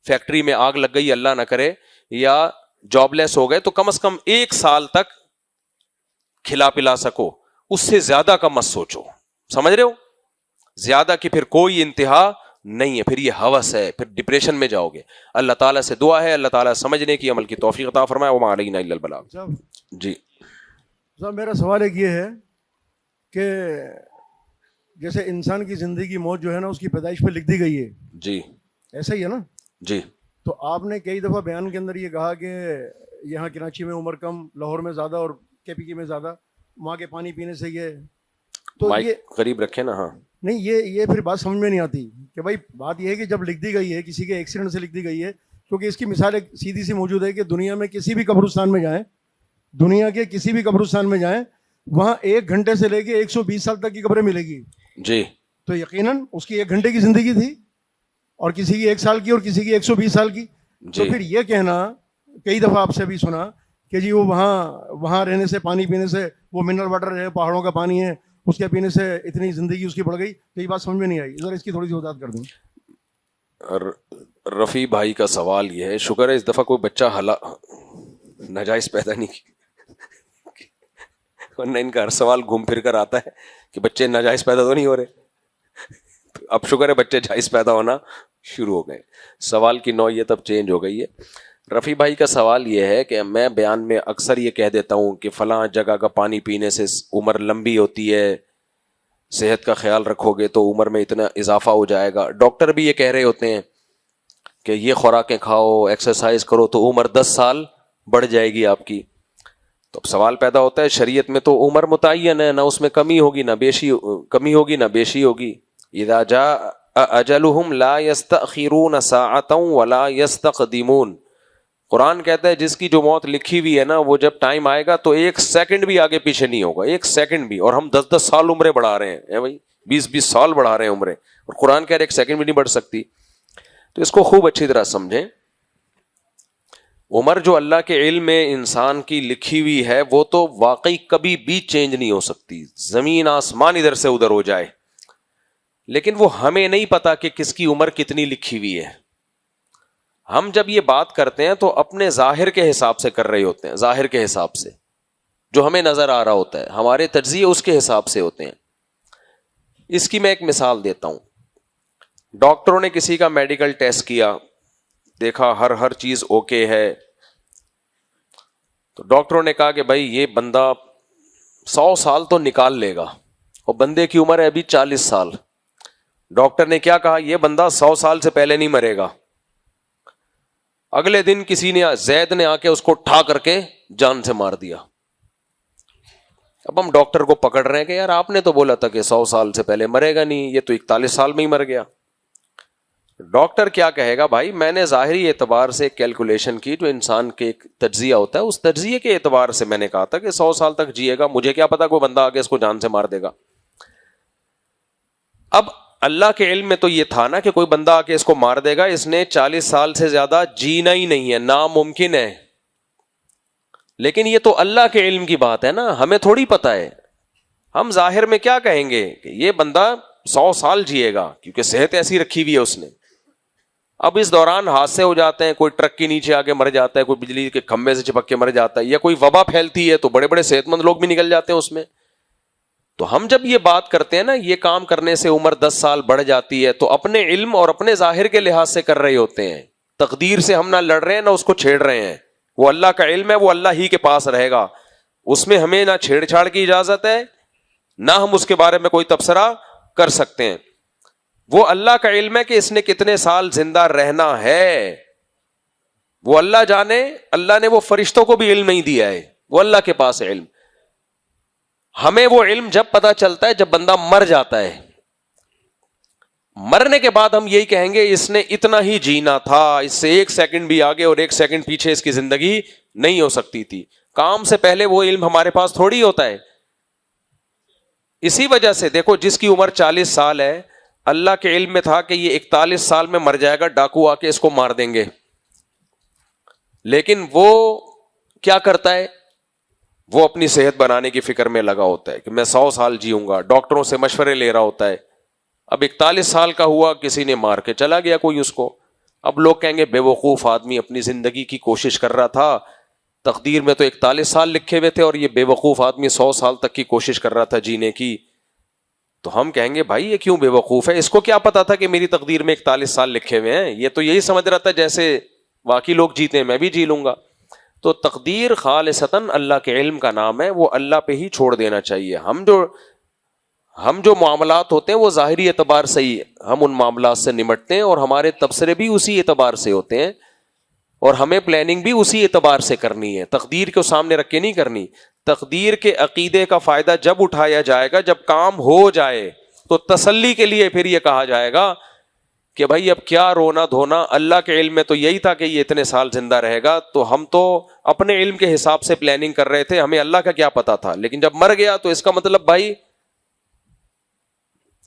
فیکٹری میں آگ لگ گئی اللہ نہ کرے یا جاب لیس ہو گئے, تو کم از کم 1 سال تک کھلا پلا سکو, اس سے زیادہ کا مت سوچو. سمجھ رہے ہو؟ زیادہ کی پھر کوئی انتہا نہیں ہے, پھر یہ ہوس ہے, پھر ڈپریشن میں جاؤ گے. اللہ تعالیٰ سے دعا ہے اللہ تعالیٰ سمجھنے کی, عمل کی توفیق عطا فرمائے. وما علینا الا البلاغ. جی صاحب میرا سوال ایک یہ ہے کہ جیسے انسان کی زندگی موت جو ہے نا اس کی پیدائش پہ لکھ دی گئی ہے, جی ایسا ہی ہے نا؟ جی. تو آپ نے کئی دفعہ بیان کے اندر یہ کہا کہ یہاں کراچی میں عمر کم, لاہور میں زیادہ اور KPK میں زیادہ, وہاں کے پانی پینے سے یہ, تو یہ قریب رکھے نا. ہاں نہیں, یہ پھر بات سمجھ میں نہیں آتی کہ بھائی بات یہ ہے کہ جب لکھ دی گئی ہے کسی کے ایکسیڈنٹ سے لکھ دی گئی ہے, کیونکہ اس کی مثال ایک سیدھی سی موجود ہے کہ دنیا میں کسی بھی قبرستان میں جائیں, دنیا کے کسی بھی قبرستان میں جائیں, وہاں 1 گھنٹے سے لے کے 120 سال تک کی قبریں ملے گی. جی. تو یقیناً اس کی 1 گھنٹے کی زندگی تھی, اور کسی کی 1 سال کی, اور کسی کی 120 سال کی. تو پھر یہ کہنا, کئی دفعہ آپ سے بھی سنا کہ جی وہ وہاں رہنے سے, پانی پینے سے, وہ منرل واٹر ہے, پہاڑوں کا پانی ہے, اس کے پینے سے اتنی زندگی اس کی بڑھ گئی. تو یہ بات سمجھ میں نہیں آئی, ذرا اس کی تھوڑی سی وضاحت کر دیں. رفیع بھائی کا سوال یہ ہے, شکر ہے اس دفعہ کوئی بچہ ناجائز پیدا نہیں کی, ورنہ ان کا ہر سوال گھوم پھر کر آتا ہے کہ بچے ناجائز پیدا تو نہیں ہو رہے. اب شکر ہے بچے جائز پیدا ہونا شروع ہو گئے, سوال کی نوعیت اب چینج ہو گئی ہے. رفیع بھائی کا سوال یہ ہے کہ میں بیان میں اکثر یہ کہہ دیتا ہوں کہ فلاں جگہ کا پانی پینے سے عمر لمبی ہوتی ہے, صحت کا خیال رکھو گے تو عمر میں اتنا اضافہ ہو جائے گا. ڈاکٹر بھی یہ کہہ رہے ہوتے ہیں کہ یہ خوراکیں کھاؤ, ایکسرسائز کرو تو عمر 10 سال بڑھ جائے گی آپ کی. تو اب سوال پیدا ہوتا ہے, شریعت میں تو عمر متعین ہے, نہ اس میں کمی ہوگی نہ بیشی, کمی ہوگی نہ بیشی ہوگی. اذا جاء اجلهم لا يستأخرون ساعة ولا يستقدمون. قرآن کہتا ہے جس کی جو موت لکھی ہوئی ہے نا, وہ جب ٹائم آئے گا تو 1 سیکنڈ بھی آگے پیچھے نہیں ہوگا, 1 سیکنڈ بھی. اور ہم 10 سال عمریں بڑھا رہے ہیں بھائی, 20 سال بڑھا رہے ہیں عمریں, اور قرآن کہہ رہے 1 سیکنڈ بھی نہیں بڑھ سکتی. تو اس کو خوب اچھی طرح سمجھیں. عمر جو اللہ کے علم میں انسان کی لکھی ہوئی ہے وہ تو واقعی کبھی بھی چینج نہیں ہو سکتی, زمین آسمان ادھر سے ادھر ہو جائے, لیکن وہ ہمیں نہیں پتا کہ کس کی عمر کتنی لکھی ہوئی ہے. ہم جب یہ بات کرتے ہیں تو اپنے ظاہر کے حساب سے کر رہے ہوتے ہیں, ظاہر کے حساب سے جو ہمیں نظر آ رہا ہوتا ہے, ہمارے تجزیے اس کے حساب سے ہوتے ہیں. اس کی میں ایک مثال دیتا ہوں. ڈاکٹروں نے کسی کا میڈیکل ٹیسٹ کیا, دیکھا ہر چیز اوکے ہے, تو ڈاکٹروں نے کہا کہ بھائی یہ بندہ 100 سال تو نکال لے گا, اور بندے کی عمر ہے ابھی 40 سال. ڈاکٹر نے کیا کہا, یہ بندہ 100 سال سے پہلے نہیں مرے گا. اگلے دن کسی نے, زید نے آ کے اس کو ٹھا کر کے جان سے مار دیا. اب ہم ڈاکٹر کو پکڑ رہے ہیں کہ یار آپ نے تو بولا تھا کہ 100 سال سے پہلے مرے گا نہیں, یہ تو 41 سال میں ہی مر گیا. ڈاکٹر کیا کہے گا, بھائی میں نے ظاہری اعتبار سے کیلکولیشن کی, جو انسان کے ایک تجزیہ ہوتا ہے, اس تجزیے کے اعتبار سے میں نے کہا تھا کہ 100 سال تک جیے گا, مجھے کیا پتا کوئی بندہ آگے اس کو جان سے مار دے گا. اب اللہ کے علم میں تو یہ تھا نا کہ کوئی بندہ آ کے اس کو مار دے گا, اس نے 40 سال سے زیادہ جینا ہی نہیں ہے, ناممکن ہے. لیکن یہ تو اللہ کے علم کی بات ہے نا, ہمیں تھوڑی پتا ہے. ہم ظاہر میں کیا کہیں گے کہ یہ بندہ 100 سال جیے گا کیونکہ صحت ایسی رکھی ہوئی ہے اس نے. اب اس دوران حادثے ہو جاتے ہیں, کوئی ٹرک کے نیچے آ کے مر جاتا ہے, کوئی بجلی کے کھمبے سے چپک کے مر جاتا ہے, یا کوئی وبا پھیلتی ہے تو بڑے بڑے صحت مند لوگ بھی نکل جاتے ہیں اس میں. تو ہم جب یہ بات کرتے ہیں نا, یہ کام کرنے سے عمر 10 سال بڑھ جاتی ہے, تو اپنے علم اور اپنے ظاہر کے لحاظ سے کر رہے ہوتے ہیں. تقدیر سے ہم نہ لڑ رہے ہیں نہ اس کو چھیڑ رہے ہیں. وہ اللہ کا علم ہے, وہ اللہ ہی کے پاس رہے گا, اس میں ہمیں نہ چھیڑ چھاڑ کی اجازت ہے, نہ ہم اس کے بارے میں کوئی تبصرہ کر سکتے ہیں. وہ اللہ کا علم ہے کہ اس نے کتنے سال زندہ رہنا ہے, وہ اللہ جانے. اللہ نے وہ فرشتوں کو بھی علم نہیں دیا ہے, وہ اللہ کے پاس ہے علم. ہمیں وہ علم جب پتا چلتا ہے جب بندہ مر جاتا ہے. مرنے کے بعد ہم یہی کہیں گے اس نے اتنا ہی جینا تھا, اس سے 1 سیکنڈ بھی آگے اور 1 سیکنڈ پیچھے اس کی زندگی نہیں ہو سکتی تھی. کام سے پہلے وہ علم ہمارے پاس تھوڑی ہوتا ہے. اسی وجہ سے دیکھو, جس کی عمر 40 سال ہے, اللہ کے علم میں تھا کہ یہ 41 سال میں مر جائے گا, ڈاکو آ کے اس کو مار دیں گے. لیکن وہ کیا کرتا ہے, وہ اپنی صحت بنانے کی فکر میں لگا ہوتا ہے کہ میں 100 سال جیوں گا, ڈاکٹروں سے مشورے لے رہا ہوتا ہے. اب 41 سال کا ہوا, کسی نے مار کے چلا گیا کوئی اس کو. اب لوگ کہیں گے بے وقوف آدمی اپنی زندگی کی کوشش کر رہا تھا, تقدیر میں تو 41 سال لکھے ہوئے تھے, اور یہ بے وقوف آدمی 100 سال تک کی کوشش کر رہا تھا جینے کی. تو ہم کہیں گے بھائی یہ کیوں بے وقوف ہے, اس کو کیا پتا تھا کہ میری تقدیر میں 41 سال لکھے ہوئے ہیں, یہ تو یہی سمجھ رہا تھا جیسے باقی لوگ جیتے ہیں میں بھی جی لوں گا. تو تقدیر خالصتاً اللہ کے علم کا نام ہے, وہ اللہ پہ ہی چھوڑ دینا چاہیے. ہم جو معاملات ہوتے ہیں وہ ظاہری اعتبار سے ہی ہم ان معاملات سے نمٹتے ہیں, اور ہمارے تبصرے بھی اسی اعتبار سے ہوتے ہیں, اور ہمیں پلاننگ بھی اسی اعتبار سے کرنی ہے, تقدیر کو سامنے رکھ کے نہیں کرنی. تقدیر کے عقیدے کا فائدہ جب اٹھایا جائے گا جب کام ہو جائے, تو تسلی کے لیے پھر یہ کہا جائے گا کہ بھائی اب کیا رونا دھونا, اللہ کے علم میں تو یہی تھا کہ یہ اتنے سال زندہ رہے گا, تو ہم تو اپنے علم کے حساب سے پلاننگ کر رہے تھے, ہمیں اللہ کا کیا پتا تھا. لیکن جب مر گیا تو اس کا مطلب بھائی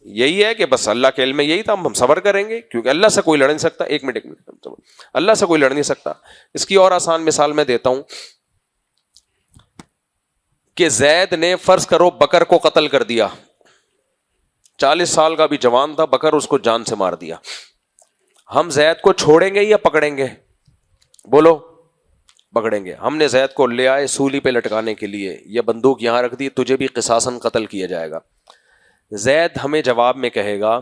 یہی ہے کہ بس اللہ کے علم میں یہی تھا, ہم صبر کریں گے, کیونکہ اللہ سے کوئی لڑ نہیں سکتا. ایک منٹ, اللہ سے کوئی لڑ نہیں سکتا. اس کی اور آسان مثال میں دیتا ہوں کہ زید نے فرض کرو بکر کو قتل کر دیا, 40 سال کا بھی جوان تھا, بکر اس کو جان سے مار دیا. ہم زید کو چھوڑیں گے یا پکڑیں گے؟ بولو. پکڑیں گے. ہم نے زید کو لے آئے سولی پہ لٹکانے کے لیے, یہ بندوق یہاں رکھ دی, تجھے بھی قصاصاً قتل کیا جائے گا. زید ہمیں جواب میں کہے گا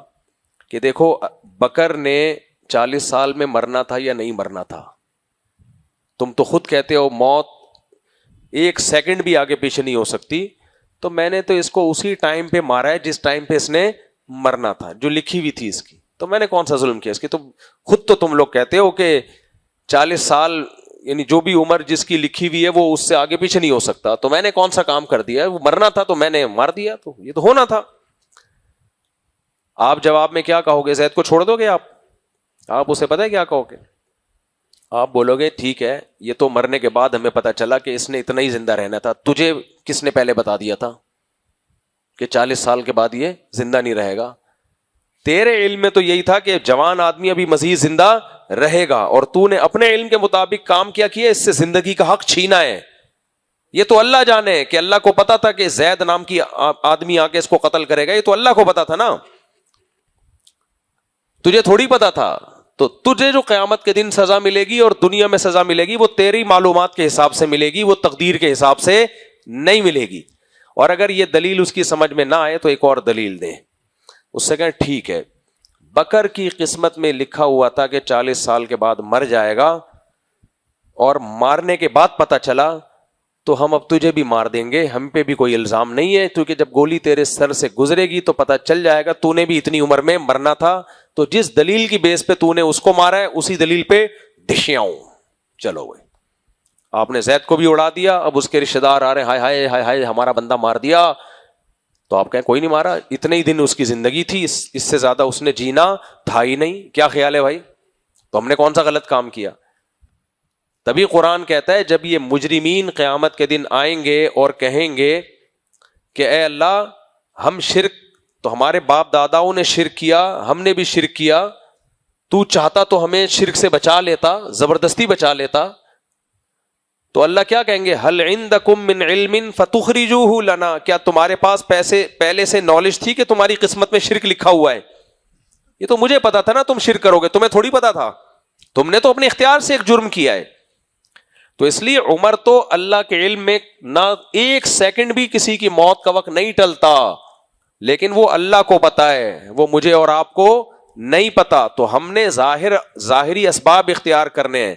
کہ دیکھو بکر نے 40 سال میں مرنا تھا یا نہیں مرنا تھا, تم تو خود کہتے ہو موت 1 سیکنڈ بھی آگے پیچھے نہیں ہو سکتی, تو میں نے تو اس کو اسی ٹائم پہ مارا ہے جس ٹائم پہ اس نے مرنا تھا, جو لکھی ہوئی تھی اس کی. تو میں نے کون سا ظلم کیا اس کی؟ تو خود تو تم لوگ کہتے ہو کہ 40 سال یعنی جو بھی عمر جس کی لکھی ہوئی ہے وہ اس سے آگے پیچھے نہیں ہو سکتا, تو میں نے کون سا کام کر دیا ہے؟ وہ مرنا تھا تو میں نے مار دیا, تو یہ تو ہونا تھا. آپ جواب میں کیا کہو گے؟ زید کو چھوڑ دو گے آپ اسے پتہ ہے کیا کہو گے؟ آپ بولو گے ٹھیک ہے, یہ تو مرنے کے بعد ہمیں پتا چلا کہ اس نے اتنا ہی زندہ رہنا تھا, تجھے کس نے پہلے بتا دیا تھا کہ 40 سال کے بعد یہ زندہ نہیں رہے گا؟ تیرے علم میں تو یہی تھا کہ جوان آدمی ابھی مزید زندہ رہے گا, اور تو نے اپنے علم کے مطابق کام کیا اس سے زندگی کا حق چھینا ہے. یہ تو اللہ جانے کہ اللہ کو پتا تھا کہ زید نام کی آدمی آ کے اس کو قتل کرے گا, یہ تو اللہ کو پتا تھا نا, تجھے تھوڑی پتا تھا. تو تجھے جو قیامت کے دن سزا ملے گی اور دنیا میں سزا ملے گی وہ تیری معلومات کے حساب سے ملے گی, وہ تقدیر کے حساب سے نہیں ملے گی. اور اگر یہ دلیل اس کی سمجھ میں نہ آئے تو ایک اور دلیل دیں, اس سے کہیں ٹھیک ہے بکر کی قسمت میں لکھا ہوا تھا کہ 40 سال کے بعد مر جائے گا، اور مارنے کے بعد پتا چلا تو ہم اب تجھے بھی مار دیں گے، ہم پہ بھی کوئی الزام نہیں ہے، کیونکہ جب گولی تیرے سر سے گزرے گی تو پتا چل جائے گا تو نے بھی اتنی عمر میں مرنا تھا، تو جس دلیل کی بیس پہ تو نے اس کو مارا ہے اسی دلیل پہ دشیاؤں۔ چلو بھائی، آپ نے زید کو بھی اڑا دیا، اب اس کے رشتہ دار آ رہے ہیں، ہائے ہائے ہائے ہائے ہمارا بندہ مار دیا، تو آپ کہیں کوئی نہیں مارا، اتنے ہی دن اس کی زندگی تھی، اس سے زیادہ اس نے جینا تھا ہی نہیں، کیا خیال ہے بھائی؟ تو ہم نے کون سا غلط کام کیا؟ تبھی قرآن کہتا ہے جب یہ مجرمین قیامت کے دن آئیں گے اور کہیں گے کہ اے اللہ ہم شرک، تو ہمارے باپ داداؤں نے شرک کیا، ہم نے بھی شرک کیا، تو چاہتا تو ہمیں شرک سے بچا لیتا، زبردستی بچا لیتا، تو اللہ کیا کہیں گے؟ حل عندکم من علم فتخرجوہ لنا، کیا تمہارے پاس پہلے سے نالج تھی کہ تمہاری قسمت میں شرک لکھا ہوا ہے؟ یہ تو مجھے پتا تھا نا تم شرک کرو گے، تمہیں تھوڑی پتا تھا، تم نے تو اپنے اختیار سے ایک جرم کیا ہے۔ تو اس لیے عمر تو اللہ کے علم میں نہ ایک سیکنڈ بھی کسی کی موت کا وقت نہیں ٹلتا، لیکن وہ اللہ کو پتا ہے، وہ مجھے اور آپ کو نہیں پتا، تو ہم نے ظاہری اسباب اختیار کرنے ہیں۔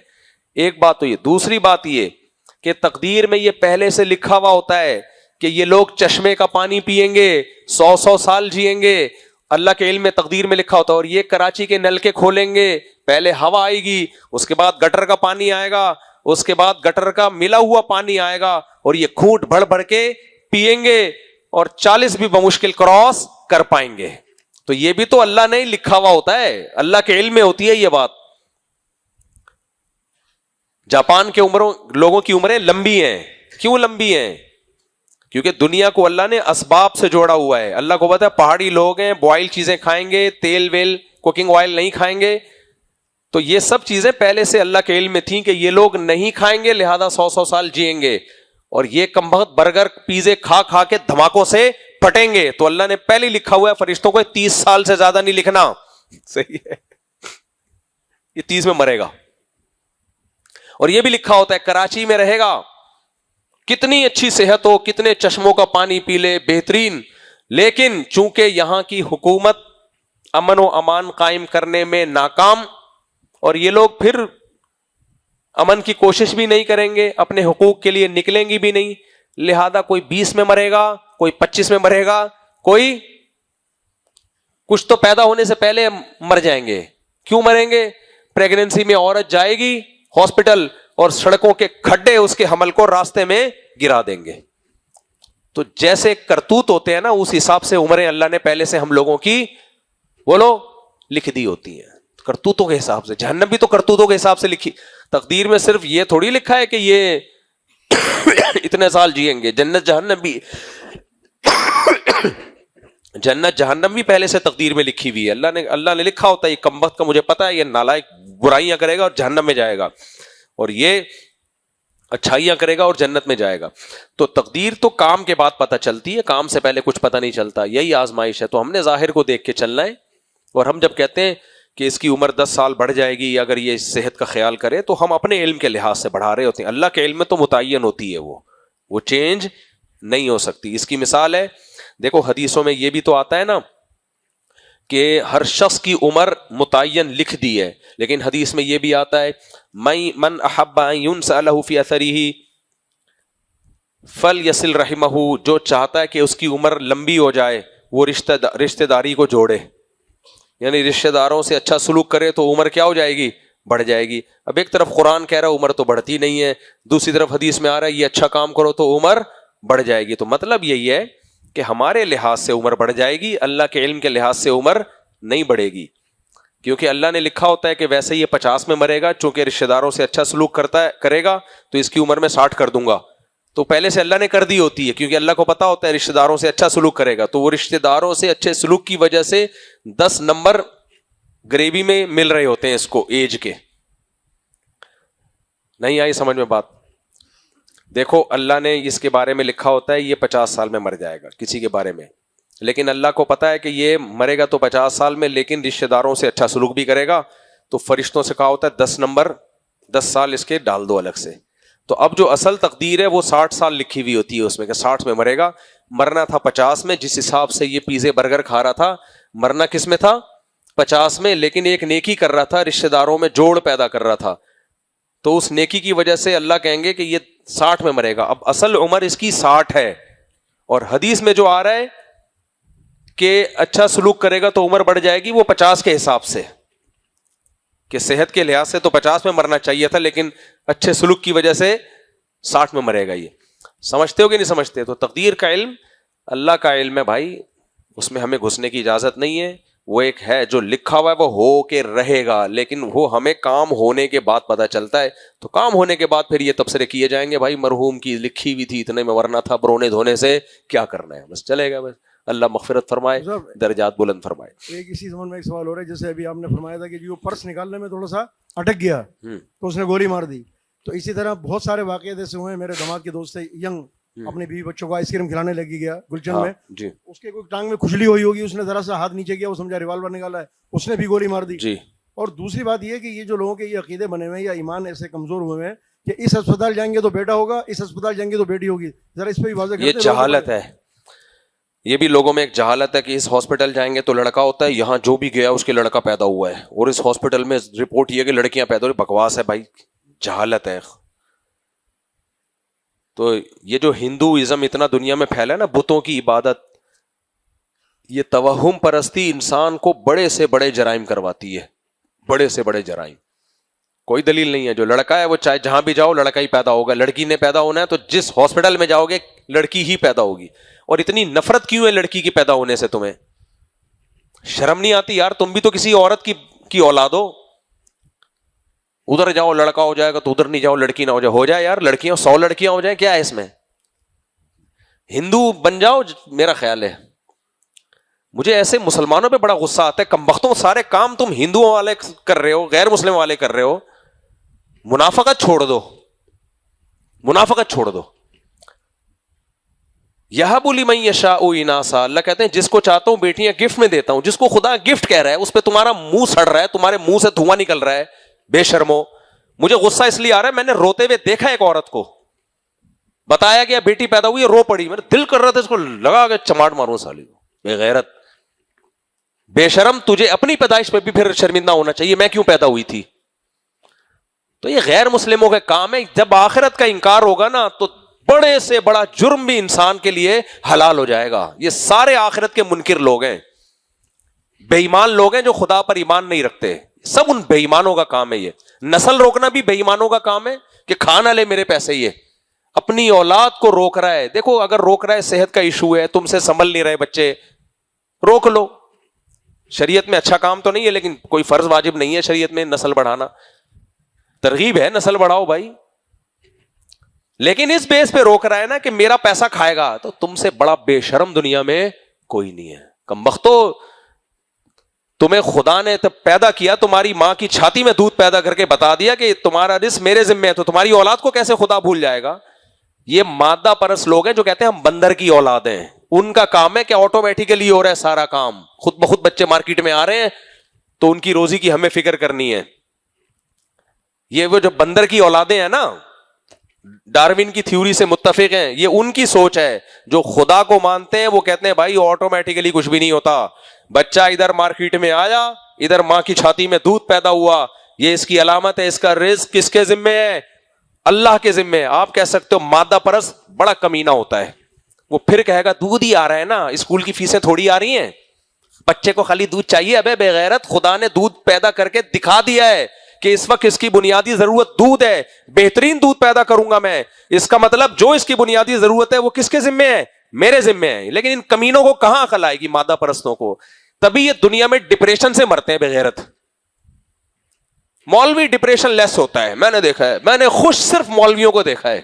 ایک بات تو یہ، دوسری بات یہ کہ تقدیر میں یہ پہلے سے لکھا ہوا ہوتا ہے کہ یہ لوگ چشمے کا پانی پیئیں گے، 100 سال جئیں گے، اللہ کے علم میں تقدیر میں لکھا ہوتا ہے، اور یہ کراچی کے نل کے کھولیں گے، پہلے ہوا آئے گی، اس کے بعد گٹر کا پانی آئے گا، اس کے بعد گٹر کا ملا ہوا پانی آئے گا، اور یہ گھونٹ بھر بھر کے پیئیں گے، اور 40 بھی بمشکل کراس کر پائیں گے۔ تو یہ بھی تو اللہ نے لکھا ہوا ہوتا ہے، اللہ کے علم میں ہوتی ہے یہ بات۔ جاپان کے لوگوں کی عمریں لمبی ہیں، کیوں لمبی ہیں؟ کیونکہ دنیا کو اللہ نے اسباب سے جوڑا ہوا ہے۔ اللہ کو پتا ہے پہاڑی لوگ ہیں، بوائل چیزیں کھائیں گے، تیل ویل کوکنگ آئل نہیں کھائیں گے، تو یہ سب چیزیں پہلے سے اللہ کے علم میں تھیں کہ یہ لوگ نہیں کھائیں گے، لہذا 100 سال جئیں گے، اور یہ کمبخت برگر پیزے کھا کھا کے دھماکوں سے پھٹیں گے، تو اللہ نے پہلے لکھا ہوا ہے فرشتوں کو 30 سال سے زیادہ نہیں لکھنا، صحیح ہے، یہ 30 میں مرے گا۔ اور یہ بھی لکھا ہوتا ہے کراچی میں رہے گا، کتنی اچھی صحت ہو، کتنے چشموں کا پانی پی لے، بہترین، لیکن چونکہ یہاں کی حکومت امن و امان قائم کرنے میں ناکام، اور یہ لوگ پھر امن کی کوشش بھی نہیں کریں گے، اپنے حقوق کے لیے نکلیں گی بھی نہیں، لہذا کوئی 20 میں مرے گا، کوئی 25 میں مرے گا، کوئی کچھ تو پیدا ہونے سے پہلے مر جائیں گے۔ کیوں مریں گے؟ پریگننسی میں عورت جائے گی ہاسپٹل، اور سڑکوں کے کھڈے اس کے حمل کو راستے میں گرا دیں گے۔ تو جیسے کرتوت ہوتے ہیں نا، اس حساب سے عمریں اللہ نے پہلے سے ہم لوگوں کی بولو لکھ دی ہوتی ہیں، کرتوتوں کے حساب سے۔ جہنم بھی تو کرتوتوں کے حساب سے لکھی، تقدیر میں صرف یہ تھوڑی لکھا ہے کہ یہ اتنے سال جئیں گے۔ جنت جہنم بھی پہلے سے تقدیر میں لکھی ہوئی ہے، اللہ نے لکھا ہوتا ہے یہ کمبخت کا مجھے پتا ہے یہ نالائق برائیاں کرے گا اور جہنم میں جائے گا، اور یہ اچھائیاں کرے گا اور جنت میں جائے گا۔ تو تقدیر تو کام کے بعد پتہ چلتی ہے، کام سے پہلے کچھ پتہ نہیں چلتا، یہی آزمائش ہے۔ تو ہم نے ظاہر کو دیکھ کے چلنا ہے، اور ہم جب کہتے ہیں کہ اس کی عمر 10 سال بڑھ جائے گی اگر یہ صحت کا خیال کرے، تو ہم اپنے علم کے لحاظ سے بڑھا رہے ہوتے ہیں، اللہ کے علم میں تو متعین ہوتی ہے، وہ چینج نہیں ہو سکتی۔ اس کی مثال ہے، دیکھو حدیثوں میں یہ بھی تو آتا ہے نا کہ ہر شخص کی عمر متعین لکھ دی ہے، لیکن حدیث میں یہ بھی آتا ہے من احب ان ينسأ له في اثره فليصل رحمه، جو چاہتا ہے کہ اس کی عمر لمبی ہو جائے وہ رشتہ داری کو جوڑے، یعنی رشتہ داروں سے اچھا سلوک کرے تو عمر کیا ہو جائے گی؟ بڑھ جائے گی۔ اب ایک طرف قرآن کہہ رہا ہے عمر تو بڑھتی نہیں ہے، دوسری طرف حدیث میں آ رہا ہے یہ اچھا کام کرو تو عمر بڑھ جائے گی۔ تو مطلب یہی ہے کہ ہمارے لحاظ سے عمر بڑھ جائے گی، اللہ کے علم کے لحاظ سے عمر نہیں بڑھے گی، کیونکہ اللہ نے لکھا ہوتا ہے کہ ویسے یہ 50 میں مرے گا، چونکہ رشتہ داروں سے اچھا سلوک کرے گا تو اس کی عمر میں 60 کر دوں گا، تو پہلے سے اللہ نے کر دی ہوتی ہے، کیونکہ اللہ کو پتا ہوتا ہے رشتہ داروں سے اچھا سلوک کرے گا، تو وہ رشتہ داروں سے اچھے سلوک کی وجہ سے 10 نمبر گریوی میں مل رہے ہوتے ہیں اس کو ایج کے۔ نہیں آئی سمجھ میں بات؟ دیکھو اللہ نے اس کے بارے میں لکھا ہوتا ہے یہ 50 سال میں مر جائے گا کسی کے بارے میں، لیکن اللہ کو پتا ہے کہ یہ مرے گا تو 50 سال میں، لیکن رشتہ داروں سے اچھا سلوک بھی کرے گا، تو فرشتوں سے کہا ہوتا ہے 10 سال اس کے ڈال دو الگ سے۔ تو اب جو اصل تقدیر ہے وہ 60 سال لکھی ہوئی ہوتی ہے اس میں، کہ 60 میں مرے گا، مرنا تھا 50 میں، جس حساب سے یہ پیزے برگر کھا رہا تھا، مرنا کس میں تھا؟ 50 میں, لیکن ایک نیکی کر رہا تھا, رشتہ داروں میں جوڑ پیدا کر رہا تھا, تو اس نیکی کی وجہ سے اللہ کہیں گے کہ یہ 60 میں مرے گا. اب اصل عمر اس کی 60 ہے, اور حدیث میں جو آ رہا ہے کہ اچھا سلوک کرے گا تو عمر بڑھ جائے گی, وہ 50 کے حساب سے, کہ صحت کے لحاظ سے تو 50 میں مرنا چاہیے تھا, لیکن اچھے سلوک کی وجہ سے 60 میں مرے گا. یہ سمجھتے ہو کہ نہیں سمجھتے؟ تو تقدیر کا علم اللہ کا علم ہے بھائی, اس میں ہمیں گھسنے کی اجازت نہیں ہے. وہ ایک ہے جو لکھا ہوا ہے وہ ہو کے رہے گا, لیکن وہ ہمیں کام ہونے کے بعد پتہ چلتا ہے. تو کام ہونے کے بعد پھر یہ تبصرے کیے جائیں گے, بھائی مرحوم کی لکھی ہوئی تھی اتنے میں ورنہ تھا, برونے دھونے سے کیا کرنا ہے, بس چلے گا. بس اللہ مغفرت فرمائے, درجات بلند فرمائے. ایک اسی زمانے میں ایک سوال ہو رہا ہے, جیسے ابھی آپ نے فرمایا تھا کہ جو پرس نکالنے میں تھوڑا سا اٹک گیا تو اس نے گولی مار دی, تو اسی طرح بہت سارے واقعات ایسے ہوئے ہیں. میرے دماغ کے دوست ہے ینگ, اپنی بیوی بچوں کو آئس کریم کھلانے لگی گیا گلچن میں, اس کے کوئی ٹانگ میں کھجلی ہوئی ہوگی, اس نے ذرا سا ہاتھ نیچے کیا, وہ سمجھا ریوالور نکالا ہے, اس نے بھی گولی مار دی. اور دوسری بات یہ کہ یہ جو لوگوں کے یہ عقیدے بنے ہوئے ہیں یا ایمان ایسے کمزور ہوئے ہیں کہ اس اسپتال جائیں گے تو بیٹا ہوگا, اس اسپتال جائیں گے تو بیٹی ہوگی, ذرا اس پہ بھی واضح کرتے ہیں. یہ جہالت ہے, یہ بھی لوگوں میں ایک جہالت ہے کہ اس ہاسپٹل جائیں گے تو لڑکا ہوتا ہے, یہاں جو بھی گیا اس کے لڑکا پیدا ہوا ہے, اور اس ہاسپٹل میں رپورٹ یہ کہ لڑکیاں پیدا ہوئی. بکواس ہے بھائی, جہالت ہے. تو یہ جو ہندوازم اتنا دنیا میں پھیلا ہے نا, بتوں کی عبادت, یہ توہم پرستی انسان کو بڑے سے بڑے جرائم کرواتی ہے, بڑے سے بڑے جرائم. کوئی دلیل نہیں ہے, جو لڑکا ہے وہ چاہے جہاں بھی جاؤ لڑکا ہی پیدا ہوگا, لڑکی نے پیدا ہونا ہے تو جس ہاسپٹل میں جاؤ گے لڑکی ہی پیدا ہوگی. اور اتنی نفرت کیوں ہے لڑکی کی پیدا ہونے سے؟ تمہیں شرم نہیں آتی یار؟ تم بھی تو کسی عورت کی اولاد ہو. ادھر جاؤ لڑکا ہو جائے گا تو ادھر نہیں جاؤ لڑکی نہ ہو جائے یار, لڑکیاں 100 لڑکیاں ہو جائیں, کیا ہے اس میں؟ ہندو بن جاؤ. میرا خیال ہے مجھے ایسے مسلمانوں پہ بڑا غصہ آتا ہے, کمبختوں سارے کام تم ہندوؤں والے کر رہے ہو, غیر مسلم والے کر رہے ہو. منافقت چھوڑ دو, منافقت چھوڑ دو. یہب لمن یشاء اناثا, اللہ کہتے ہیں جس کو چاہتا ہوں بیٹیاں گفٹ میں دیتا ہوں. جس کو خدا گفٹ کہہ رہا ہے اس پہ تمہارا منہ سڑ رہا ہے, تمہارے منہ سے دھواں نکل رہا ہے, بے شرمو. مجھے غصہ اس لیے آ رہا ہے, میں نے روتے ہوئے دیکھا ایک عورت کو, بتایا گیا بیٹی پیدا ہوئی, رو پڑی, میرا دل کر رہا تھا اس کو لگا کے چماٹ ماروں سالی کو. بے غیرت, بے شرم, تجھے اپنی پیدائش پہ بھی پھر شرمندہ ہونا چاہیے, میں کیوں پیدا ہوئی تھی. تو یہ غیر مسلموں کا کام ہے. جب آخرت کا انکار ہوگا نا تو بڑے سے بڑا جرم بھی انسان کے لیے حلال ہو جائے گا. یہ سارے آخرت کے منکر لوگ ہیں, بے ایمان لوگ ہیں جو خدا پر ایمان نہیں رکھتے. سب ان بے ایمانوں کا کام ہے. یہ نسل روکنا بھی بے ایمانوں کا کام ہے کہ کھانا لے میرے پیسے. یہ اپنی اولاد کو روک رہا ہے. دیکھو اگر روک رہا ہے, صحت کا ایشو ہے, تم سے سنبھل نہیں رہے بچے, روک لو. شریعت میں اچھا کام تو نہیں ہے, لیکن کوئی فرض واجب نہیں ہے شریعت میں نسل بڑھانا. ترغیب ہے نسل بڑھاؤ بھائی, لیکن اس بیس پہ روک رہا ہے نا کہ میرا پیسہ کھائے گا. تو تم سے بڑا بے شرم دنیا میں کوئی نہیں ہے. کمبختو, تمہیں خدا نے پیدا کیا, تمہاری ماں کی چھاتی میں دودھ پیدا کر کے بتا دیا کہ تمہارا رزق میرے ذمہ ہے, تو تمہاری اولاد کو کیسے خدا بھول جائے گا؟ یہ مادہ پرست لوگ ہیں جو کہتے ہیں ہم بندر کی اولاد ہیں. ان کا کام ہے کہ آٹومیٹیکلی ہو رہا ہے سارا کام, خود بخود بچے مارکیٹ میں آ رہے ہیں تو ان کی روزی کی ہمیں فکر کرنی ہے. یہ وہ جو بندر کی اولادیں ہیں نا, ڈاروین کی تھیوری سے متفق ہیں, یہ ان کی سوچ ہے. جو خدا کو مانتے ہیں وہ کہتے ہیں بھائی آٹومیٹیکلی کچھ بھی نہیں ہوتا, بچہ ادھر مارکیٹ میں آیا, ادھر ماں کی چھاتی میں دودھ پیدا ہوا, یہ اس کی علامت ہے, اس کا رزق کس کے ذمہ ہے؟ اللہ کے ذمہ ہے. آپ کہہ سکتے ہو مادہ پرست بڑا کمینہ ہوتا ہے. وہ پھر کہے گا دودھ ہی آ رہا ہے نا, اسکول کی فیسیں تھوڑی آ رہی ہیں, بچے کو خالی دودھ چاہیے. ابے بے غیرت, خدا نے دودھ پیدا کر کے دکھا دیا ہے کہ اس وقت اس کی بنیادی ضرورت دودھ ہے, بہترین دودھ پیدا کروں گا میں. اس کا مطلب جو اس کی بنیادی ضرورت ہے وہ کس کے ذمہ ہے؟ میرے ذمہ ہے. لیکن ان کمینوں کو کہاں عقل آئے گی, مادہ پرستوں کو. تبھی یہ دنیا میں ڈپریشن سے مرتے ہیں بے غیرت. مولوی ڈپریشن لیس ہوتا ہے, میں نے دیکھا ہے, میں نے خوش صرف مولویوں کو دیکھا ہے,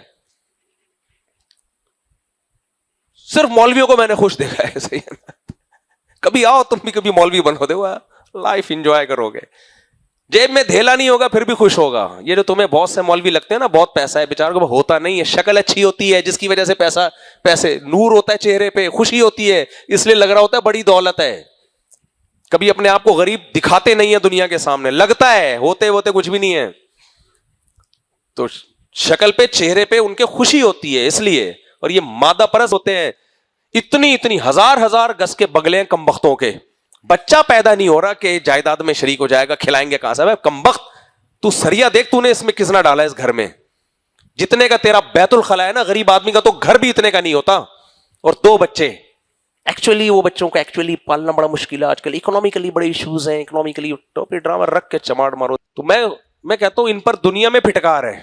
صرف مولویوں کو میں نے خوش دیکھا ہے. صحیح ہے نا؟ کبھی آؤ تم بھی, کبھی مولوی بنو, دے لائف انجوائے کرو گے. جیب میں دھیلا نہیں ہوگا پھر بھی خوش ہوگا. یہ جو تمہیں بہت سے مولوی لگتے ہیں نا, بہت پیسہ ہے, بیچاروں کو ہوتا نہیں ہے. شکل اچھی ہوتی ہے جس کی وجہ سے پیسے نور ہوتا ہے چہرے پہ, خوشی ہوتی ہے اس لیے لگ رہا ہوتا ہے بڑی دولت ہے. کبھی اپنے آپ کو غریب دکھاتے نہیں ہیں دنیا کے سامنے, لگتا ہے ہوتے کچھ بھی نہیں ہے. تو شکل پہ چہرے پہ ان کے خوشی ہوتی ہے اس لیے. اور یہ مادہ پرست ہوتے ہیں, اتنی ہزار گز کے بگلے ہیں کم بختوں کے, بچہ پیدا نہیں ہو رہا کہ جائیداد میں شریک ہو جائے گا, کھلائیں گے کہاں سے؟ کمبخت, تو سریا دیکھ تو نے اس میں کتنا ڈالا ہے اس گھر میں. جتنے کا تیرا بیت الخلا ہے نا غریب آدمی کا, تو گھر بھی اتنے کا نہیں ہوتا. اور 2 بچے, ایکچولی وہ بچوں کو ایکچولی پالنا بڑا مشکل ہے آج کل, اکنامیکلی بڑے ایشوز ہیں, اکنامیکلی ٹوپی ڈرامہ رکھ کے چماٹ مارو. تو میں کہتا ہوں ان پر دنیا میں پھٹکار ہے.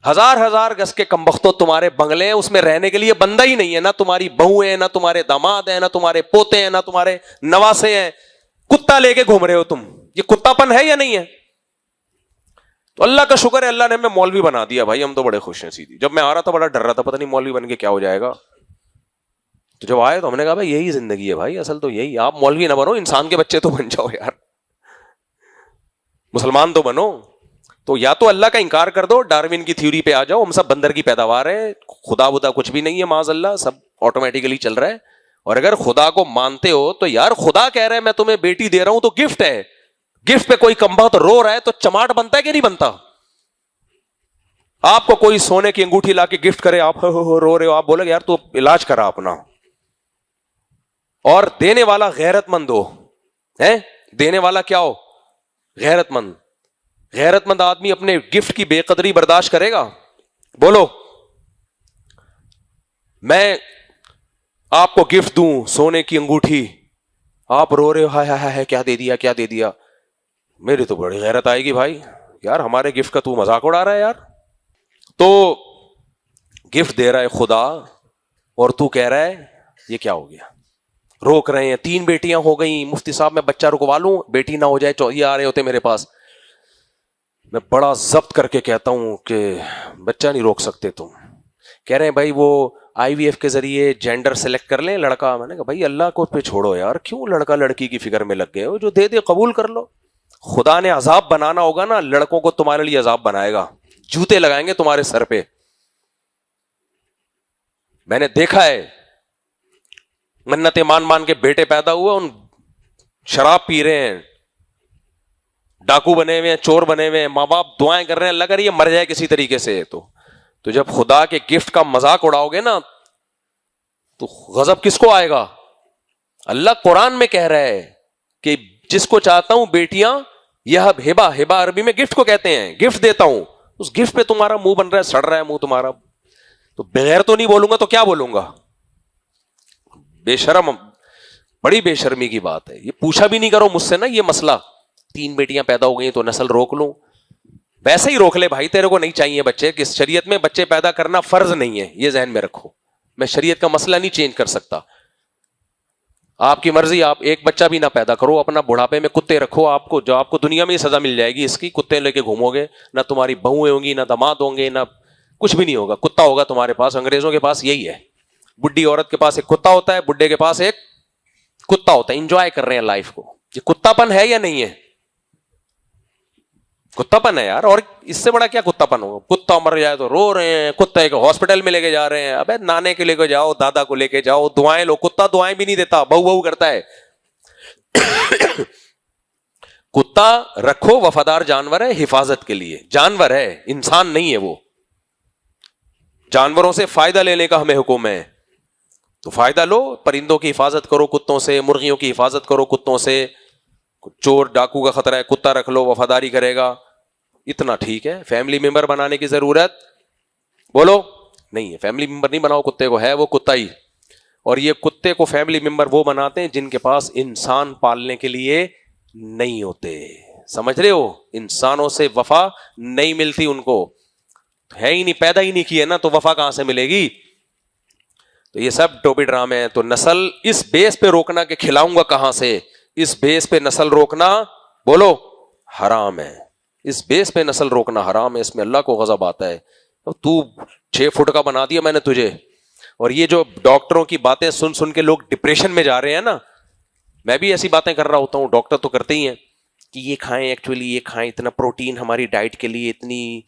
1000 گز کے کمبختوں تمہارے بنگلے ہیں, اس میں رہنے کے لیے بندہ ہی نہیں ہے, نہ تمہاری بہو ہے, نہ تمہارے داماد ہیں, نہ تمہارے پوتے ہیں, نہ تمہارے نواسے ہیں. کتا لے کے گھوم رہے ہو تم. یہ کتا پن ہے یا نہیں ہے؟ تو اللہ کا شکر ہے, اللہ نے ہمیں مولوی بنا دیا بھائی, ہم تو بڑے خوش ہیں. سیدھی جب میں آ رہا تھا بڑا ڈر رہا تھا, پتہ نہیں مولوی بن کے کیا ہو جائے گا. تو جب آئے تو ہم نے کہا بھائی یہی زندگی ہے بھائی, اصل تو یہی. آپ مولوی نہ بنو, انسان کے بچے تو بن جاؤ یار, مسلمان تو بنو. تو یا تو اللہ کا انکار کر دو, ڈاروین کی تھیوری پہ آ جاؤ, ہم سب بندر کی پیداوار ہے, خدا بدا کچھ بھی نہیں ہے معاذ اللہ, سب آٹومیٹیکلی چل رہا ہے. اور اگر خدا کو مانتے ہو تو یار خدا کہہ رہا ہے میں تمہیں بیٹی دے رہا ہوں تو گفٹ ہے. گفٹ پہ کوئی کمبخت رو رہا ہے تو چماٹ بنتا ہے کہ نہیں بنتا؟ آپ کو کوئی سونے کی انگوٹھی لا کے گفٹ کرے, آپ رو رہے ہو, آپ بولے گے یار تو علاج کرا اپنا. اور دینے والا غیرت مند ہو, دینے والا کیا ہو؟ غیرت مند. غیرت مند آدمی اپنے گفٹ کی بے قدری برداشت کرے گا؟ بولو. میں آپ کو گفٹ دوں سونے کی انگوٹھی, آپ رو رہے ہو ہائے ہائے ہائے کیا دے دیا کیا دے دیا, میری تو بڑی غیرت آئے گی بھائی, یار ہمارے گفٹ کا تو مذاق اڑا رہا ہے یار. تو گفٹ دے رہا ہے خدا اور تو کہہ رہا ہے یہ کیا ہو گیا؟ روک رہے ہیں. 3 بیٹیاں ہو گئیں, مفتی صاحب میں بچہ رکوا لوں, بیٹی نہ ہو جائے, یہ آ رہے ہوتے میرے پاس, میں بڑا ضبط کر کے کہتا ہوں کہ بچہ نہیں روک سکتے تم. کہہ رہے ہیں بھائی وہ IVF کے ذریعے جینڈر سلیکٹ کر لیں لڑکا. میں نے کہا بھائی اللہ کو پہ چھوڑو یار, کیوں لڑکا لڑکی کی فکر میں لگ گئے ہو, جو دے دے قبول کر لو. خدا نے عذاب بنانا ہوگا نا, لڑکوں کو تمہارے لیے عذاب بنائے گا, جوتے لگائیں گے تمہارے سر پہ. میں نے دیکھا ہے منتیں مان کے بیٹے پیدا ہوئے, ان شراب پی رہے ہیں, ڈاکو بنے ہوئے ہیں, چور بنے ہوئے ہیں, ماں باپ دعائیں کر رہے ہیں اللہ کر یہ مر جائے کسی طریقے سے. تو جب خدا کے گفٹ کا مذاق اڑاؤ گے نا تو غضب کس کو آئے گا؟ اللہ قرآن میں کہہ رہا ہے کہ جس کو چاہتا ہوں بیٹیاں, یہ ہبا, ہبا عربی میں گفٹ کو کہتے ہیں, گفٹ دیتا ہوں. اس گفٹ پہ تمہارا منہ بن رہا ہے, سڑ رہا ہے منہ تمہارا, تو بغیر تو نہیں بولوں گا تو کیا بولوں گا؟ بے شرم, بڑی بے شرمی کی بات ہے. یہ پوچھا بھی نہیں کرو مجھ سے نا یہ مسئلہ, 3 بیٹیاں پیدا ہو گئی تو نسل روک لوں. ویسے ہی روک لے بھائی, تیرے کو نہیں چاہیے بچے, کہ شریعت میں بچے پیدا کرنا فرض نہیں ہے, یہ ذہن میں رکھو. میں شریعت کا مسئلہ نہیں چینج کر سکتا, آپ کی مرضی, آپ ایک بچہ بھی نہ پیدا کرو, اپنا بڑھاپے میں کتے رکھو. آپ کو جو آپ کو دنیا میں ہی سزا مل جائے گی اس کی, کتے لے کے گھومو گے, نہ تمہاری بہویں ہوں گی, نہ داماد ہوں گے, نہ کچھ بھی نہیں ہوگا, کتا ہوگا تمہارے پاس. انگریزوں کے پاس یہی ہے, بڈھی عورت کے پاس ایک کتا ہوتا ہے, بڈھے کے پاس ایک کتا ہوتا ہے. انجوائے کر رہے ہیں لائف کو. یہ کتا پن ہے یا نہیں ہے؟ کتا پن ہے یار, اور اس سے بڑا کیا کتا پن ہوگا؟ کتا مر جائے تو رو رہے ہیں, کتے کو ہاسپٹل میں لے کے جا رہے ہیں. ابے نانے کے لے کے جاؤ, دادا کو لے کے جاؤ, دعائیں لو. کتا دعائیں بھی نہیں دیتا, بہو بہو کرتا ہے. کتا رکھو, وفادار جانور ہے, حفاظت کے لیے جانور ہے, انسان نہیں ہے وہ. جانوروں سے فائدہ لینے کا ہمیں حکم ہے, تو فائدہ لو, پرندوں کی حفاظت کرو کتوں سے, مرغیوں کی حفاظت کرو کتوں سے. چور ڈاکو کا خطرہ ہے, کتا رکھ لو, وفاداری کرے گا, اتنا ٹھیک ہے. فیملی ممبر بنانے کی ضرورت بولو نہیں ہے. فیملی ممبر نہیں بناؤ کتے کو, ہے وہ کتا ہی. اور یہ کتے کو فیملی ممبر وہ بناتے ہیں جن کے پاس انسان پالنے کے لیے نہیں ہوتے. سمجھ رہے ہو؟ انسانوں سے وفا نہیں ملتی ان کو, ہے ہی نہیں, پیدا ہی نہیں کیے نا, تو وفا کہاں سے ملے گی؟ تو یہ سب ٹوپی ڈرامے ہیں. تو نسل اس بیس پہ روکنا کہ کھلاؤں گا کہاں سے, اس بیس پہ نسل روکنا بولو حرام ہے. اس بیس پہ نسل روکنا حرام ہے, اس میں اللہ کو غضب آتا ہے. تو 6 فٹ کا بنا دیا میں نے تجھے. اور یہ جو ڈاکٹروں کی باتیں سن سن کے لوگ ڈپریشن میں جا رہے ہیں نا, میں بھی ایسی باتیں کر رہا ہوتا ہوں, ڈاکٹر تو کرتے ہی ہیں کہ یہ کھائیں, ایکچولی یہ کھائیں, اتنا پروٹین ہماری ڈائٹ کے لیے, اتنی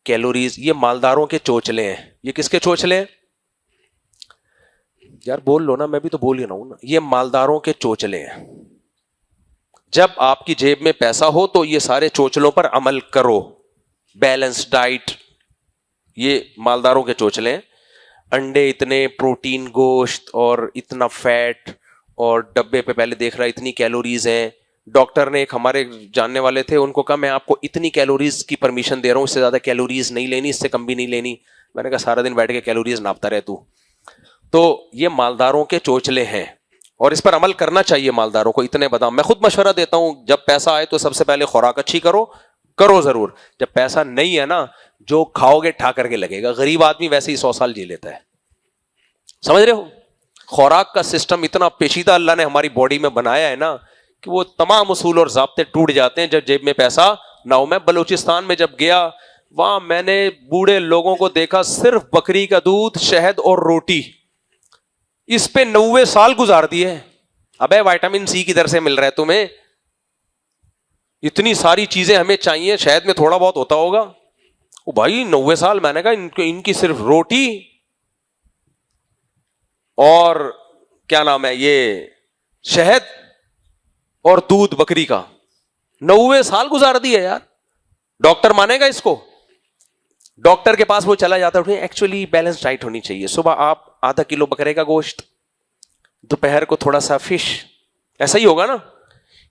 کیلوریز. یہ مالداروں کے چوچلے ہیں. یہ کس کے چوچلے ہیں یار؟ بول لو نا, میں بھی تو بول ہی رہا ہوں نا. یہ مالداروں کے چوچلے ہیں. جب آپ کی جیب میں پیسہ ہو تو یہ سارے چوچلوں پر عمل کرو. بیلنس ڈائٹ, یہ مالداروں کے چوچلے ہیں. انڈے اتنے, پروٹین گوشت, اور اتنا فیٹ, اور ڈبے پہ پہلے دیکھ رہا اتنی کیلوریز ہیں. ڈاکٹر نے ایک ہمارے جاننے والے تھے, ان کو کہا میں آپ کو اتنی کیلوریز کی پرمیشن دے رہا ہوں, اس سے زیادہ کیلوریز نہیں لینی, اس سے کم بھی نہیں لینی. میں نے کہا سارا دن بیٹھ کے کیلوریز ناپتا رہ تو. تو یہ مالداروں کے چوچلے ہیں, اور اس پر عمل کرنا چاہیے مالداروں کو. اتنے بادام, میں خود مشورہ دیتا ہوں, جب پیسہ آئے تو سب سے پہلے خوراک اچھی کرو ضرور. جب پیسہ نہیں ہے نا, جو کھاؤ گے ٹھا کر کے لگے گا. غریب آدمی ویسے ہی 100 سال جی لیتا ہے, سمجھ رہے ہو. خوراک کا سسٹم اتنا پیچیدہ اللہ نے ہماری باڈی میں بنایا ہے نا, کہ وہ تمام اصول اور ضابطے ٹوٹ جاتے ہیں جب جیب میں پیسہ نہ ہو. میں بلوچستان میں جب گیا, وہاں میں نے بوڑھے لوگوں کو دیکھا صرف بکری کا دودھ, شہد اور روٹی, اس پہ 90 سال گزار دیے. ابے وائٹامن سی کدھر سے مل رہا ہے تمہیں؟ اتنی ساری چیزیں ہمیں چاہیے, شہد میں تھوڑا بہت ہوتا ہوگا. او بھائی 90 سال, میں نے کہا ان کی صرف روٹی اور کیا نام ہے یہ شہد اور دودھ بکری کا 90 سال گزار دیے یار. ڈاکٹر مانے گا اس کو؟ ڈاکٹر کے پاس وہ چلا جاتا ہے, ایکچولی بیلنس ڈائٹ ہونی چاہیے. صبح آپ ½ کلو بکرے کا گوشت, دوپہر کو تھوڑا سا فش, ایسا ہی ہوگا نا.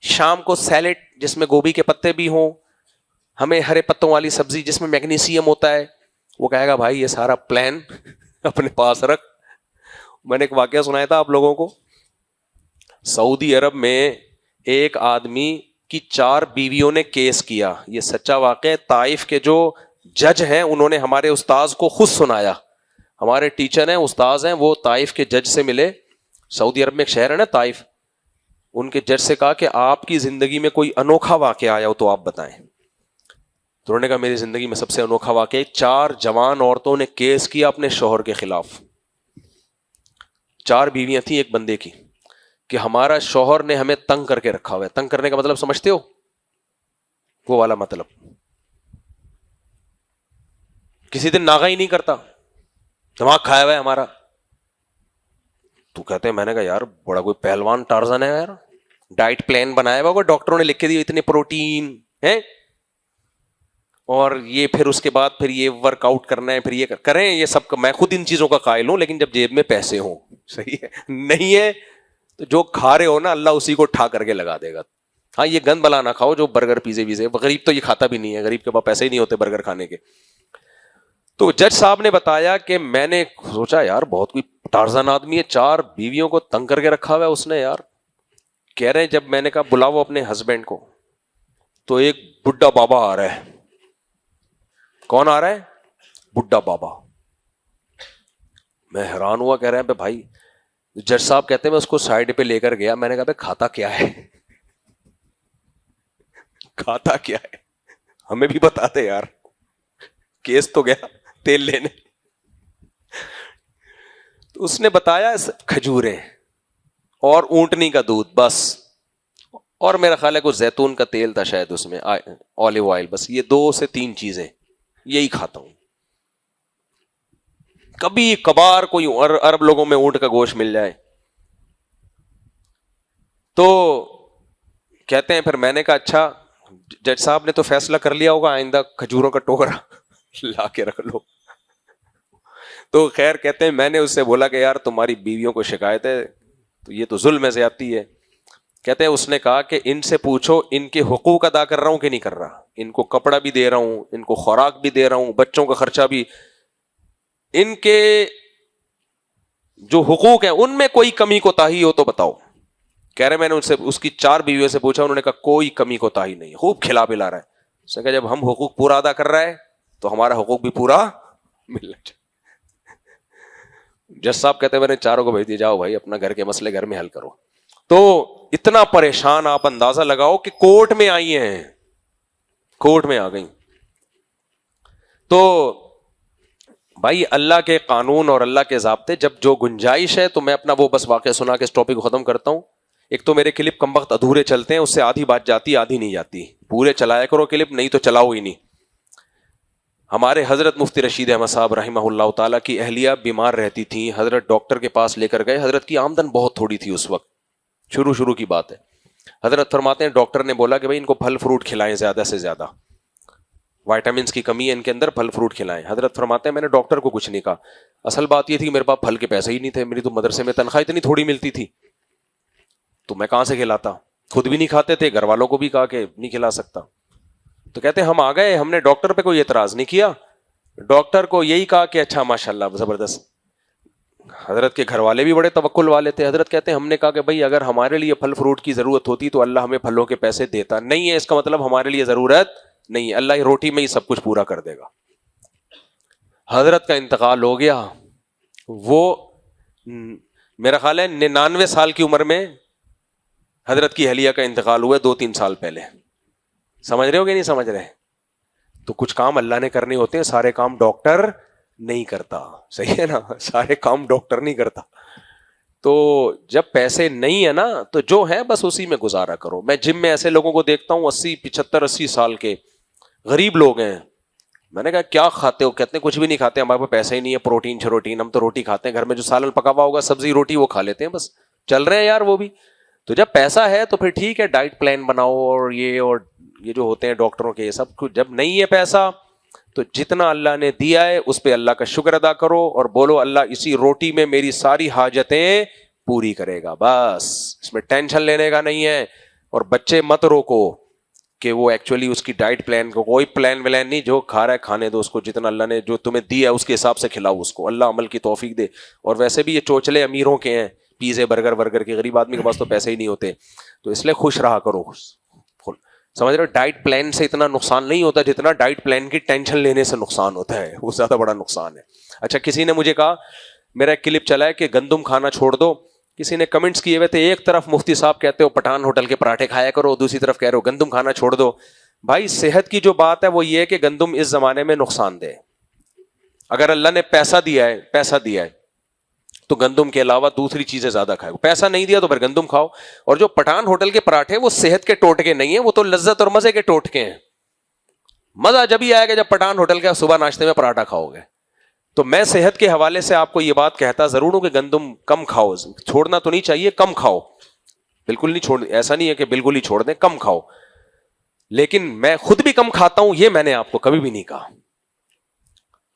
شام کو سیلیڈ جس میں گوبھی کے پتے بھی ہوں, ہمیں ہرے پتوں والی سبزی جس میں میگنیشیم ہوتا ہے. وہ کہے گا بھائی یہ سارا پلان اپنے پاس رکھ. میں نے ایک واقعہ سنایا تھا آپ لوگوں کو. سعودی عرب میں ایک آدمی کی 4 بیویوں نے کیس کیا, یہ سچا واقعہ. طائف کے جو جج ہیں انہوں نے ہمارے استاذ کو خود سنایا. ہمارے ٹیچر ہیں, استاذ ہیں, وہ طائف کے جج سے ملے. سعودی عرب میں ایک شہر ہے نا طائف, ان کے جج سے کہا کہ آپ کی زندگی میں کوئی انوکھا واقعہ آیا ہو تو آپ بتائیں. تو انہوں نے کہا میری زندگی میں سب سے انوکھا واقعہ, 4 جوان عورتوں نے کیس کیا اپنے شوہر کے خلاف. 4 بیویاں تھیں ایک بندے کی, کہ ہمارا شوہر نے ہمیں تنگ کر کے رکھا ہوا ہے. تنگ کرنے کا مطلب سمجھتے ہو؟ وہ والا مطلب, کسی دن ناغا ہی نہیں کرتا, دماغ کھایا ہوا ہے ہمارا. تو کہتے ہیں, میں نے کہا یار بڑا کوئی پہلوان ٹارزن ہے یار, ڈائٹ پلان بنایا ہوا, ڈاکٹروں نے لکھ کے دیا اتنے پروٹین ہیں, اور یہ پھر اس کے بعد پھر یہ ورک آؤٹ کرنا ہے, پھر یہ کریں یہ سب. میں خود ان چیزوں کا قائل ہوں, لیکن جب جیب میں پیسے ہوں. صحیح ہے, نہیں ہے تو جو کھا رہے ہو نا اللہ اسی کو ٹھا کر کے لگا دے گا. ہاں یہ گند بلا نہ کھاؤ جو برگر پیزے ویزے, غریب تو یہ کھاتا بھی نہیں ہے, غریب کے پاس پیسے ہی نہیں ہوتے برگر کھانے کے. تو جج صاحب نے بتایا کہ میں نے سوچا یار بہت کوئی ٹارزن آدمی ہے, 4 بیویوں کو تنگ کر کے رکھا ہوا ہے اس نے یار. کہہ رہے ہیں جب میں نے کہا بلاؤ اپنے ہسبینڈ کو, تو ایک بڈھا بابا آ رہا ہے. کون آ رہا ہے؟ بڈھا بابا. میں حیران ہوا, کہہ رہے ہیں بھائی. جج صاحب کہتے ہیں میں اس کو سائڈ پہ لے کر گیا, میں نے کہا بھائی کھاتا کیا ہے, کھاتا کیا ہے, ہمیں بھی بتاتے یار, کیس تو گیا تیل لینے. تو اس نے بتایا کھجوریں اور اونٹنی کا دودھ بس, اور میرا خیال ہے کوئی زیتون کا تیل تھا شاید اس میں, آلیو آئل, بس یہ 2 سے 3 چیزیں یہی کھاتا ہوں. کبھی کبھار کوئی عرب لوگوں میں اونٹ کا گوشت مل جائے تو کہتے ہیں. پھر میں نے کہا اچھا جج صاحب نے تو فیصلہ کر لیا ہوگا, آئندہ کھجوروں کا ٹوکرا لا کے رکھ لو. تو خیر کہتے ہیں میں نے اس سے بولا کہ یار تمہاری بیویوں کو شکایت ہے تو یہ تو ظلم ہے, زیادتی ہے. کہتے ہیں اس نے کہا کہ ان سے پوچھو ان کے حقوق ادا کر رہا ہوں کہ نہیں کر رہا, ان کو کپڑا بھی دے رہا ہوں, ان کو خوراک بھی دے رہا ہوں, بچوں کا خرچہ بھی, ان کے جو حقوق ہیں ان میں کوئی کمی کوتاہی ہو تو بتاؤ. کہہ رہے میں نے ان سے اس کی 4 بیویوں سے پوچھا, انہوں نے کہا کوئی کمی کوتاہی نہیں, خوب کھلا پلا رہا ہے. اس نے کہا جب ہم حقوق پورا ادا کر رہا ہے تو ہمارا حقوق بھی پورا ملنا چاہیے. جج صاحب کہتے ہیں میں نے 4 کو بھیج دیا, جاؤ بھائی اپنا گھر کے مسئلے گھر میں حل کرو. تو اتنا پریشان, آپ اندازہ لگاؤ کہ کورٹ میں آئی ہیں, کورٹ میں آ گئی. تو بھائی اللہ کے قانون اور اللہ کے ضابطے, جب جو گنجائش ہے, تو میں اپنا وہ بس واقعہ سنا کے اس ٹاپک کو ختم کرتا ہوں. ایک تو میرے کلپ کم وقت ادھورے چلتے ہیں, اس سے آدھی بات جاتی آدھی نہیں جاتی, پورے چلایا کرو کلپ, نہیں تو چلاؤ ہی نہیں. ہمارے حضرت مفتی رشید احمد صاحب رحمہ اللہ تعالیٰ کی اہلیہ بیمار رہتی تھیں, حضرت ڈاکٹر کے پاس لے کر گئے. حضرت کی آمدن بہت تھوڑی تھی اس وقت, شروع کی بات ہے. حضرت فرماتے ہیں ڈاکٹر نے بولا کہ بھائی ان کو پھل فروٹ کھلائیں زیادہ سے زیادہ, وائٹامنس کی کمی ہے ان کے اندر, پھل فروٹ کھلائیں. حضرت فرماتے ہیں میں نے ڈاکٹر کو کچھ نہیں کہا, اصل بات یہ تھی کہ میرے پاس پھل کے پیسے ہی نہیں تھے, میری تو مدرسے میں تنخواہ اتنی تھوڑی ملتی تھی. تو میں کہاں سے کھلاتا, خود بھی نہیں کھاتے تھے, گھر والوں کو بھی کہا کہ نہیں کھلا سکتا. تو کہتے ہم آ گئے, ہم نے ڈاکٹر پہ کوئی اعتراض نہیں کیا, ڈاکٹر کو یہی کہا کہ اچھا ماشاء اللہ زبردست. حضرت کے گھر والے بھی بڑے توکل والے تھے. حضرت کہتے ہیں ہم نے کہا کہ بھائی اگر ہمارے لیے پھل فروٹ کی ضرورت ہوتی تو اللہ ہمیں پھلوں کے پیسے دیتا نہیں ہے, اس کا مطلب ہمارے لیے ضرورت نہیں ہے, اللہ روٹی میں ہی سب کچھ پورا کر دے گا. حضرت کا انتقال ہو گیا. وہ میرا خیال ہے 99 سال کی عمر میں حضرت کی اہلیہ کا انتقال ہوا 2-3 سال پہلے. سمجھ رہے ہو کہ نہیں سمجھ رہے؟ تو کچھ کام اللہ نے کرنے ہوتے ہیں, سارے کام ڈاکٹر نہیں کرتا, صحیح ہے نا, سارے کام ڈاکٹر نہیں کرتا. تو جب پیسے نہیں ہے نا تو جو ہے بس اسی میں گزارا کرو. میں جم میں ایسے لوگوں کو دیکھتا ہوں 80-75-80 سال کے غریب لوگ ہیں. میں نے کہا کیا کھاتے ہو؟ کہتے ہیں کچھ بھی نہیں کھاتے, ہمارے پاس پیسے ہی نہیں ہے, پروٹین شروٹین, ہم تو روٹی کھاتے ہیں, گھر میں جو سالن پکا ہوا ہوگا سبزی روٹی وہ کھا لیتے ہیں, بس چل رہے ہیں یار وہ بھی. تو جب پیسہ ہے تو پھر ٹھیک ہے ڈائٹ پلان بناؤ اور یہ جو ہوتے ہیں ڈاکٹروں کے یہ سب کچھ. جب نہیں ہے پیسہ تو جتنا اللہ نے دیا ہے اس پہ اللہ کا شکر ادا کرو اور بولو اللہ اسی روٹی میں میری ساری حاجتیں پوری کرے گا, بس اس میں ٹینشن لینے کا نہیں ہے. اور بچے مت روکو کہ وہ ایکچولی اس کی ڈائٹ پلان کو, کوئی پلان ولان نہیں, جو کھا رہا ہے کھانے دو اس کو, جتنا اللہ نے جو تمہیں دیا ہے اس کے حساب سے کھلاؤ اس کو, اللہ عمل کی توفیق دے. اور ویسے بھی یہ چوچلے امیروں کے ہیں, پیزے برگر کے, غریب آدمی کے پاس تو پیسے ہی نہیں ہوتے, تو اس لیے خوش رہا کرو. سمجھ رہے ہو, ڈائٹ پلان سے اتنا نقصان نہیں ہوتا جتنا ڈائٹ پلان کی ٹینشن لینے سے نقصان ہوتا ہے, وہ زیادہ بڑا نقصان ہے. اچھا کسی نے مجھے کہا, میرا ایک کلپ چلا ہے کہ گندم کھانا چھوڑ دو, کسی نے کمنٹس کیے ہوئے تھے, ایک طرف مفتی صاحب کہتے ہو پٹھان ہوٹل کے پراٹھے کھایا کرو, دوسری طرف کہہ رہے ہو گندم کھانا چھوڑ دو. بھائی صحت کی جو بات ہے وہ یہ ہے کہ گندم اس زمانے میں نقصان دہ. اگر اللہ نے پیسہ دیا ہے تو گندم کے علاوہ دوسری چیزیں زیادہ کھائے. پیسہ نہیں دیا تو پھر گندم کھاؤ. اور جو پٹھان ہوٹل کے پراٹھے وہ صحت کے ٹوٹکے نہیں ہیں, وہ تو لذت اور مزے کے ٹوٹکے ہیں. مزہ جب ہی آئے گا جب پٹھان ہوٹل کا صبح ناشتے میں پراٹھا کھاؤ گے. تو میں صحت کے حوالے سے آپ کو یہ بات کہتا ضرور ہوں کہ گندم کم کھاؤ, چھوڑنا تو نہیں چاہیے, کم کھاؤ, بالکل نہیں چھوڑ, ایسا نہیں ہے کہ بالکل ہی چھوڑ دیں, کم کھاؤ. لیکن میں خود بھی کم کھاتا ہوں, یہ میں نے آپ کو کبھی بھی نہیں کہا.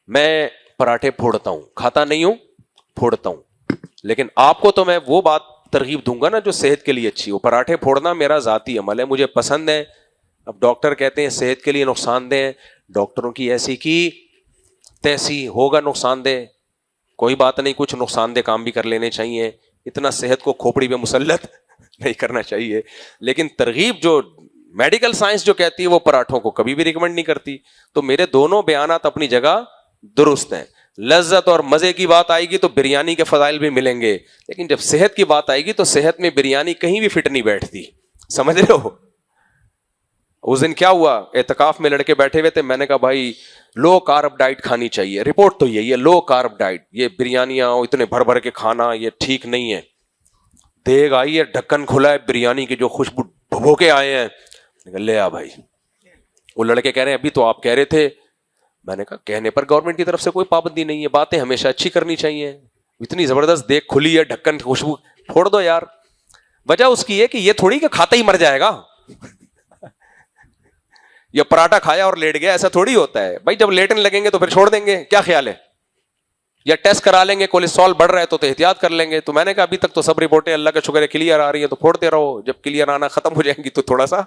میں پراٹھے پھوڑتا ہوں, کھاتا نہیں ہوں, پھوڑتا ہوں. لیکن آپ کو تو میں وہ بات ترغیب دوں گا نا جو صحت کے لیے اچھی ہو. پراٹھے پھوڑنا میرا ذاتی عمل ہے, مجھے پسند ہے. اب ڈاکٹر کہتے ہیں صحت کے لیے نقصان دہ, ڈاکٹروں کی ایسی کی تیسی, ہوگا نقصان دہ, کوئی بات نہیں, کچھ نقصان دہ کام بھی کر لینے چاہیے, اتنا صحت کو کھوپڑی پہ مسلط نہیں کرنا چاہیے. لیکن ترغیب جو میڈیکل سائنس جو کہتی ہے وہ پراٹھوں کو کبھی بھی ریکمنڈ نہیں کرتی. تو میرے دونوں بیانات اپنی جگہ درست ہیں. لذت اور مزے کی بات آئے گی تو بریانی کے فضائل بھی ملیں گے, لیکن جب صحت کی بات آئے گی تو صحت میں بریانی کہیں بھی فٹ نہیں بیٹھتی. سمجھ رہے ہو؟ اس دن کیا ہوا, اعتکاف میں لڑکے بیٹھے ہوئے تھے, میں نے کہا بھائی لو کارب ڈائٹ کھانی چاہیے, رپورٹ تو یہی ہے لو کارب ڈائٹ, یہ بریانیاں اتنے بھر بھر کے کھانا یہ ٹھیک نہیں ہے. دیگ آئی ہے, ڈھکن کھلا ہے بریانی کی, جو خوشبو بھگو کے آئے ہیں, لے آ بھائی. وہ لڑکے کہہ رہے ہیں ابھی تو آپ کہہ رہے تھے. میں نے کہا کہنے پر گورنمنٹ کی طرف سے کوئی پابندی نہیں ہے, باتیں ہمیشہ اچھی کرنی چاہیے. اتنی زبردست دیکھ کھلی ہے, ڈھکن کی خوشبو, پھوڑ دو یار. وجہ اس کی ہے کہ یہ تھوڑی کہ کھاتا ہی مر جائے گا, یا پراٹھا کھایا اور لیٹ گیا, ایسا تھوڑی ہوتا ہے بھائی. جب لیٹنے لگیں گے تو پھر چھوڑ دیں گے, کیا خیال ہے؟ یا ٹیسٹ کرا لیں گے, کولیسٹرول بڑھ رہا ہے تو احتیاط کر لیں گے. تو میں نے کہا ابھی تک تو سب رپورٹیں اللہ کا شکر ہے کلیئر آ رہی ہیں, تو پھوڑتے رہو, جب کلیئر آنا ختم ہو جائیں گی تو تھوڑا سا,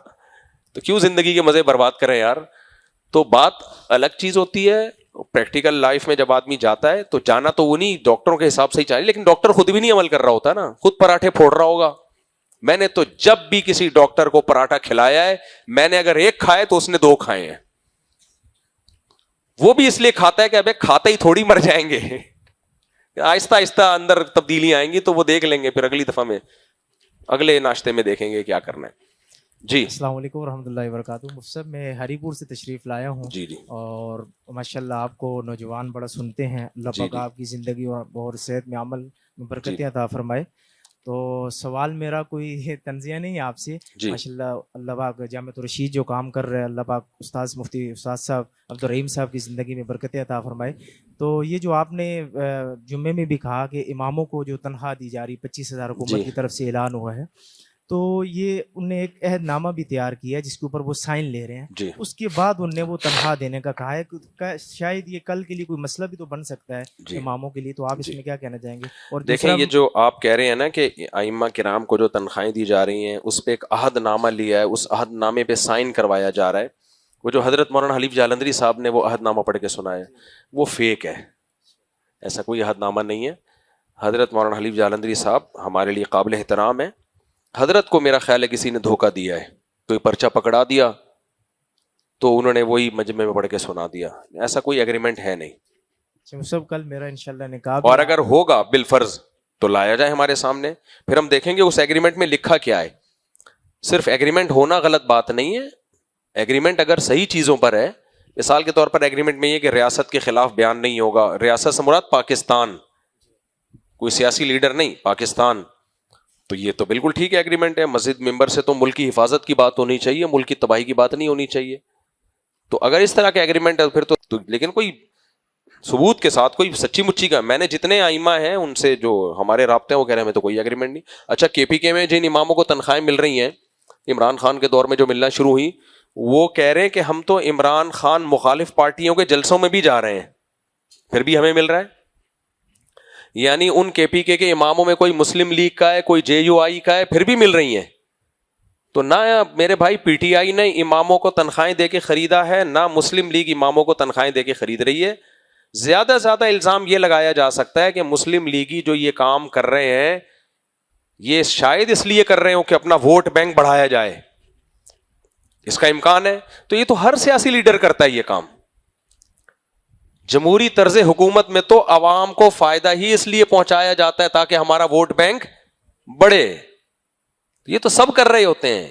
تو کیوں زندگی کے مزے برباد کریں یار. تو بات الگ چیز ہوتی ہے. پریکٹیکل لائف میں جب آدمی جاتا ہے تو جانا تو وہ نہیں ڈاکٹروں کے حساب سے ہی چاہیے, لیکن ڈاکٹر خود بھی نہیں عمل کر رہا ہوتا نا, خود پراٹھے پھوڑ رہا ہوگا. میں نے تو جب بھی کسی ڈاکٹر کو پراٹھا کھلایا ہے, میں نے اگر ایک کھائے تو اس نے 2 کھائے ہیں. وہ بھی اس لیے کھاتا ہے کہ ابے کھاتے ہی تھوڑی مر جائیں گے, آہستہ آہستہ اندر تبدیلیاں آئیں گی تو وہ دیکھ لیں گے, پھر اگلی دفعہ میں اگلے ناشتے میں دیکھیں گے کیا کرنا ہے. جی السلام علیکم ورحمۃ اللہ وبرکاتہ. مفسر میں ہری پور سے تشریف لایا ہوں. جی جی. اور ماشاء اللہ آپ کو نوجوان بڑا سنتے ہیں, اللہ پاک آپ کی زندگی اور صحت میں عمل میں برکتیں عطا فرمائے. تو سوال میرا کوئی تنزیہ نہیں ہے آپ سے. ماشاء اللہ اللہ پاک جامعۃ الرشید جو کام کر رہے ہیں, اللہ پاک استاد مفتی استاد صاحب عبدالرحیم صاحب کی زندگی میں برکتیں عطا فرمائے. تو یہ جو آپ نے جمعے میں بھی کہا کہ اماموں کو جو تنخواہ دی جا رہی 25,000 حکومت کی طرف سے اعلان ہوا ہے, تو یہ انہوں نے ایک عہد نامہ بھی تیار کیا ہے جس کے اوپر وہ سائن لے رہے ہیں جی اس کے بعد انہوں نے وہ تنخواہ دینے کا کہا ہے کہ شاید یہ کل کے لیے کوئی مسئلہ بھی تو بن سکتا ہے جی اماموں کے لیے. تو آپ اس میں کیا کہنا چاہیں گے؟ اور دیکھیں یہ جو آپ کہہ رہے ہیں نا کہ ائمہ کرام کو جو تنخواہیں دی جا رہی ہیں اس پہ ایک عہد نامہ لیا ہے, اس عہد نامے پہ سائن کروایا جا رہا ہے, وہ جو حضرت مولانا حلیف جالندری صاحب نے وہ عہد نامہ پڑھ کے سنایا وہ فیک ہے, ایسا کوئی عہد نامہ نہیں ہے. حضرت مولانا حلیف جالندری صاحب ہمارے لیے قابل احترام ہے. حضرت کو میرا خیال ہے کسی نے دھوکہ دیا ہے, کوئی پرچہ پکڑا دیا تو انہوں نے وہی مجمع میں پڑھ کے سنا دیا, ایسا کوئی ایگریمنٹ ہے نہیں. سب کل میرا انشاءاللہ نکاح, اور اگر ہوگا بالفرض تو لایا جائے ہمارے سامنے, پھر ہم دیکھیں گے اس ایگریمنٹ میں لکھا کیا ہے. صرف ایگریمنٹ ہونا غلط بات نہیں ہے, ایگریمنٹ اگر صحیح چیزوں پر ہے, مثال کے طور پر ایگریمنٹ میں یہ کہ ریاست کے خلاف بیان نہیں ہوگا, ریاست سے مراد پاکستان, کوئی سیاسی لیڈر نہیں, پاکستان, تو یہ تو بالکل ٹھیک ہے ایگریمنٹ ہے. مسجد ممبر سے تو ملک کی حفاظت کی بات ہونی چاہیے, ملک کی تباہی کی بات نہیں ہونی چاہیے. تو اگر اس طرح کا ایگریمنٹ ہے پھر تو لیکن کوئی ثبوت کے ساتھ کوئی سچی مچی کا, میں نے جتنے ائمہ ہیں ان سے جو ہمارے رابطے ہیں وہ کہہ رہے ہیں ہمیں تو کوئی ایگریمنٹ نہیں. اچھا کے پی کے میں جن اماموں کو تنخواہیں مل رہی ہیں عمران خان کے دور میں جو ملنا شروع ہوئی, وہ کہہ رہے ہیں کہ ہم تو عمران خان مخالف پارٹیوں کے جلسوں میں بھی جا رہے ہیں پھر بھی ہمیں مل رہا ہے. یعنی ان کے پی کے اماموں میں کوئی مسلم لیگ کا ہے, کوئی جے یو آئی کا ہے, پھر بھی مل رہی ہیں. تو نہ میرے بھائی پی ٹی آئی نے اماموں کو تنخواہیں دے کے خریدا ہے, نہ مسلم لیگ اماموں کو تنخواہیں دے کے خرید رہی ہے. زیادہ سے زیادہ الزام یہ لگایا جا سکتا ہے کہ مسلم لیگی جو یہ کام کر رہے ہیں یہ شاید اس لیے کر رہے ہوں کہ اپنا ووٹ بینک بڑھایا جائے, اس کا امکان ہے. تو یہ تو ہر سیاسی لیڈر کرتا ہے یہ کام. جمہوری طرز حکومت میں تو عوام کو فائدہ ہی اس لیے پہنچایا جاتا ہے تاکہ ہمارا ووٹ بینک بڑھے. یہ تو سب کر رہے ہوتے ہیں.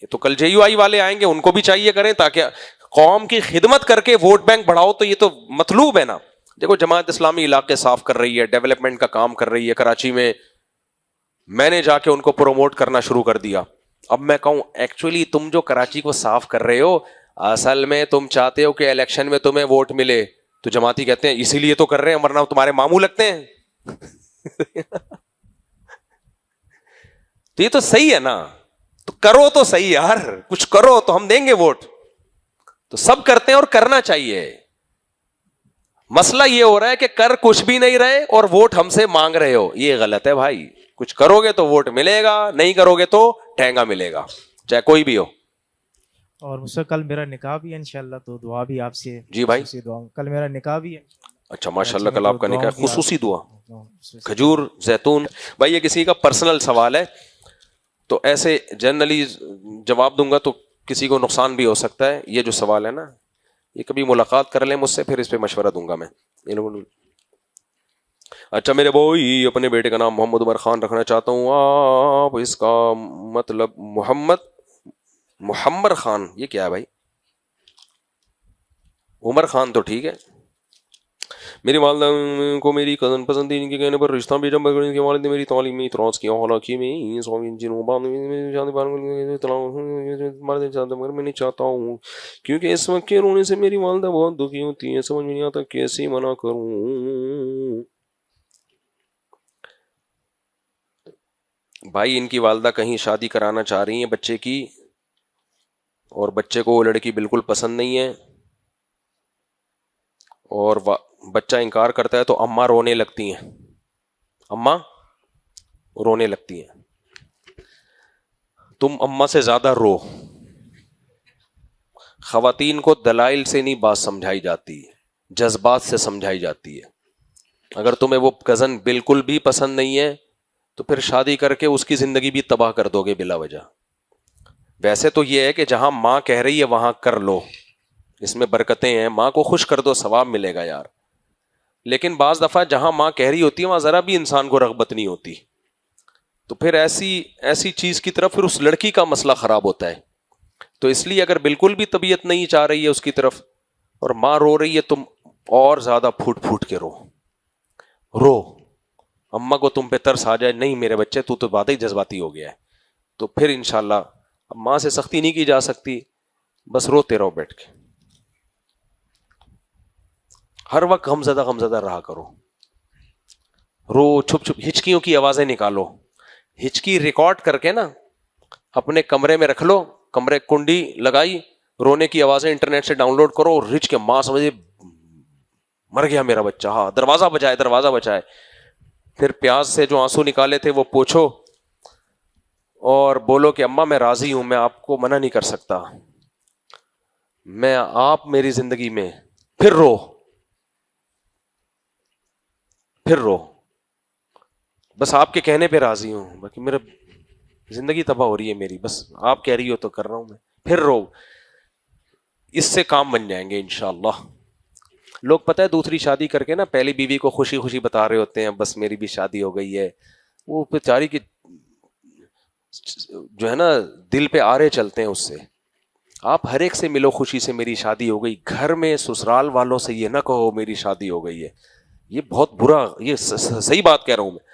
یہ تو کل جے یو آئی والے آئیں گے, ان کو بھی چاہیے کریں تاکہ قوم کی خدمت کر کے ووٹ بینک بڑھاؤ. تو یہ تو مطلوب ہے نا. دیکھو جماعت اسلامی علاقے صاف کر رہی ہے, ڈیولپمنٹ کا کام کر رہی ہے. کراچی میں نے جا کے ان کو پروموٹ کرنا شروع کر دیا. اب میں کہوں ایکچولی تم جو کراچی کو صاف کر رہے ہو اصل میں تم چاہتے ہو کہ الیکشن میں تمہیں ووٹ ملے, تو جماعتی کہتے ہیں اسی لیے تو کر رہے ہیں ورنہ تمہارے ماموں لگتے ہیں. تو یہ تو صحیح ہے نا, تو کرو تو صحیح یار, کچھ کرو تو ہم دیں گے ووٹ. تو سب کرتے ہیں اور کرنا چاہیے. مسئلہ یہ ہو رہا ہے کہ کر کچھ بھی نہیں رہے اور ووٹ ہم سے مانگ رہے ہو, یہ غلط ہے بھائی. کچھ کرو گے تو ووٹ ملے گا, نہیں کرو گے تو ٹھینگا ملے گا, چاہے کوئی بھی ہو. اور مجھ سے کل میرا نکاح بھی ہے انشاءاللہ, تو دعا بھی آپ سے. جی بھائی دعا, کل میرا نکاح بھی ہے. اچھا ماشاءاللہ, کل آپ کا نکاح, خصوصی دعا, کھجور زیتون. بھائی یہ کسی کا پرسنل سوال ہے تو ایسے جنرلی جواب دوں گا تو کسی کو نقصان بھی ہو سکتا ہے. یہ جو سوال ہے نا یہ کبھی ملاقات کر لیں مجھ سے, پھر اس پہ مشورہ دوں گا میں. اچھا میرے بھائی اپنے بیٹے کا نام محمد عمر خان رکھنا چاہتا ہوں, آپ اس کا مطلب محمد خان, یہ کیا ہے بھائی؟ عمر خان تو ٹھیک ہے. میری والدہ کو میری کزن پسند تھی, ان کے کہنے پر رشتہ بھیجا مگر ان کے والد نے میری تعلیم میں اعتراض کیا. حالانکہ میں نہیں چاہتا ہوں کیونکہ اس وقت کے رونے سے میری والدہ بہت دکھی ہوتی ہے, سمجھ میں نہیں آتا کیسے منع کروں. بھائی ان کی والدہ کہیں شادی کرانا چاہ رہی ہیں بچے کی, اور بچے کو وہ لڑکی بالکل پسند نہیں ہے, اور بچہ انکار کرتا ہے تو اماں رونے لگتی ہیں, اماں رونے لگتی ہیں. تم اماں سے زیادہ رو. خواتین کو دلائل سے نہیں بات سمجھائی جاتی, جذبات سے سمجھائی جاتی ہے. اگر تمہیں وہ کزن بالکل بھی پسند نہیں ہے تو پھر شادی کر کے اس کی زندگی بھی تباہ کر دو گے بلا وجہ. ویسے تو یہ ہے کہ جہاں ماں کہہ رہی ہے وہاں کر لو, اس میں برکتیں ہیں, ماں کو خوش کر دو ثواب ملے گا یار. لیکن بعض دفعہ جہاں ماں کہہ رہی ہوتی ہے وہاں ذرا بھی انسان کو رغبت نہیں ہوتی, تو پھر ایسی چیز کی طرف پھر اس لڑکی کا مسئلہ خراب ہوتا ہے. تو اس لیے اگر بالکل بھی طبیعت نہیں چاہ رہی ہے اس کی طرف اور ماں رو رہی ہے, تم اور زیادہ پھوٹ پھوٹ کے رو. اماں کو تم پہ ترس آ جائے, نہیں میرے بچے تو بات ہی جذباتی ہو گیا ہے, تو پھر انشاءاللہ اب ماں سے سختی نہیں کی جا سکتی, بس روتے رہو بیٹھ کے. ہر وقت غمزدہ رہا کرو, رو چھپ چھپ ہچکیوں کی آوازیں نکالو. ہچکی ریکارڈ کر کے نا اپنے کمرے میں رکھ لو, کمرے کنڈی لگائی, رونے کی آوازیں انٹرنیٹ سے ڈاؤن لوڈ کرو, رچ کے ماں سمجھے مر گیا میرا بچہ, ہاں دروازہ بچائے دروازہ بچائے. پھر پیاز سے جو آنسو نکالے تھے وہ پوچھو اور بولو کہ اماں میں راضی ہوں, میں آپ کو منع نہیں کر سکتا, میں آپ میری زندگی میں. پھر رو, پھر رو, بس آپ کے کہنے پہ راضی ہوں, باقی میرا زندگی تباہ ہو رہی ہے میری, بس آپ کہہ رہی ہو تو کر رہا ہوں میں. پھر رو, اس سے کام بن جائیں گے انشاءاللہ. لوگ پتہ ہے دوسری شادی کر کے نا پہلی بیوی کو خوشی خوشی بتا رہے ہوتے ہیں بس میری بھی شادی ہو گئی ہے, وہ بیچاری کی جو ہے نا دل پہ آرے چلتے ہیں اس سے. آپ ہر ایک سے ملو خوشی سے میری شادی ہو گئی, گھر میں سسرال والوں سے یہ نہ کہو میری شادی ہو گئی ہے, یہ بہت برا, یہ صحیح بات کہہ رہا ہوں میں.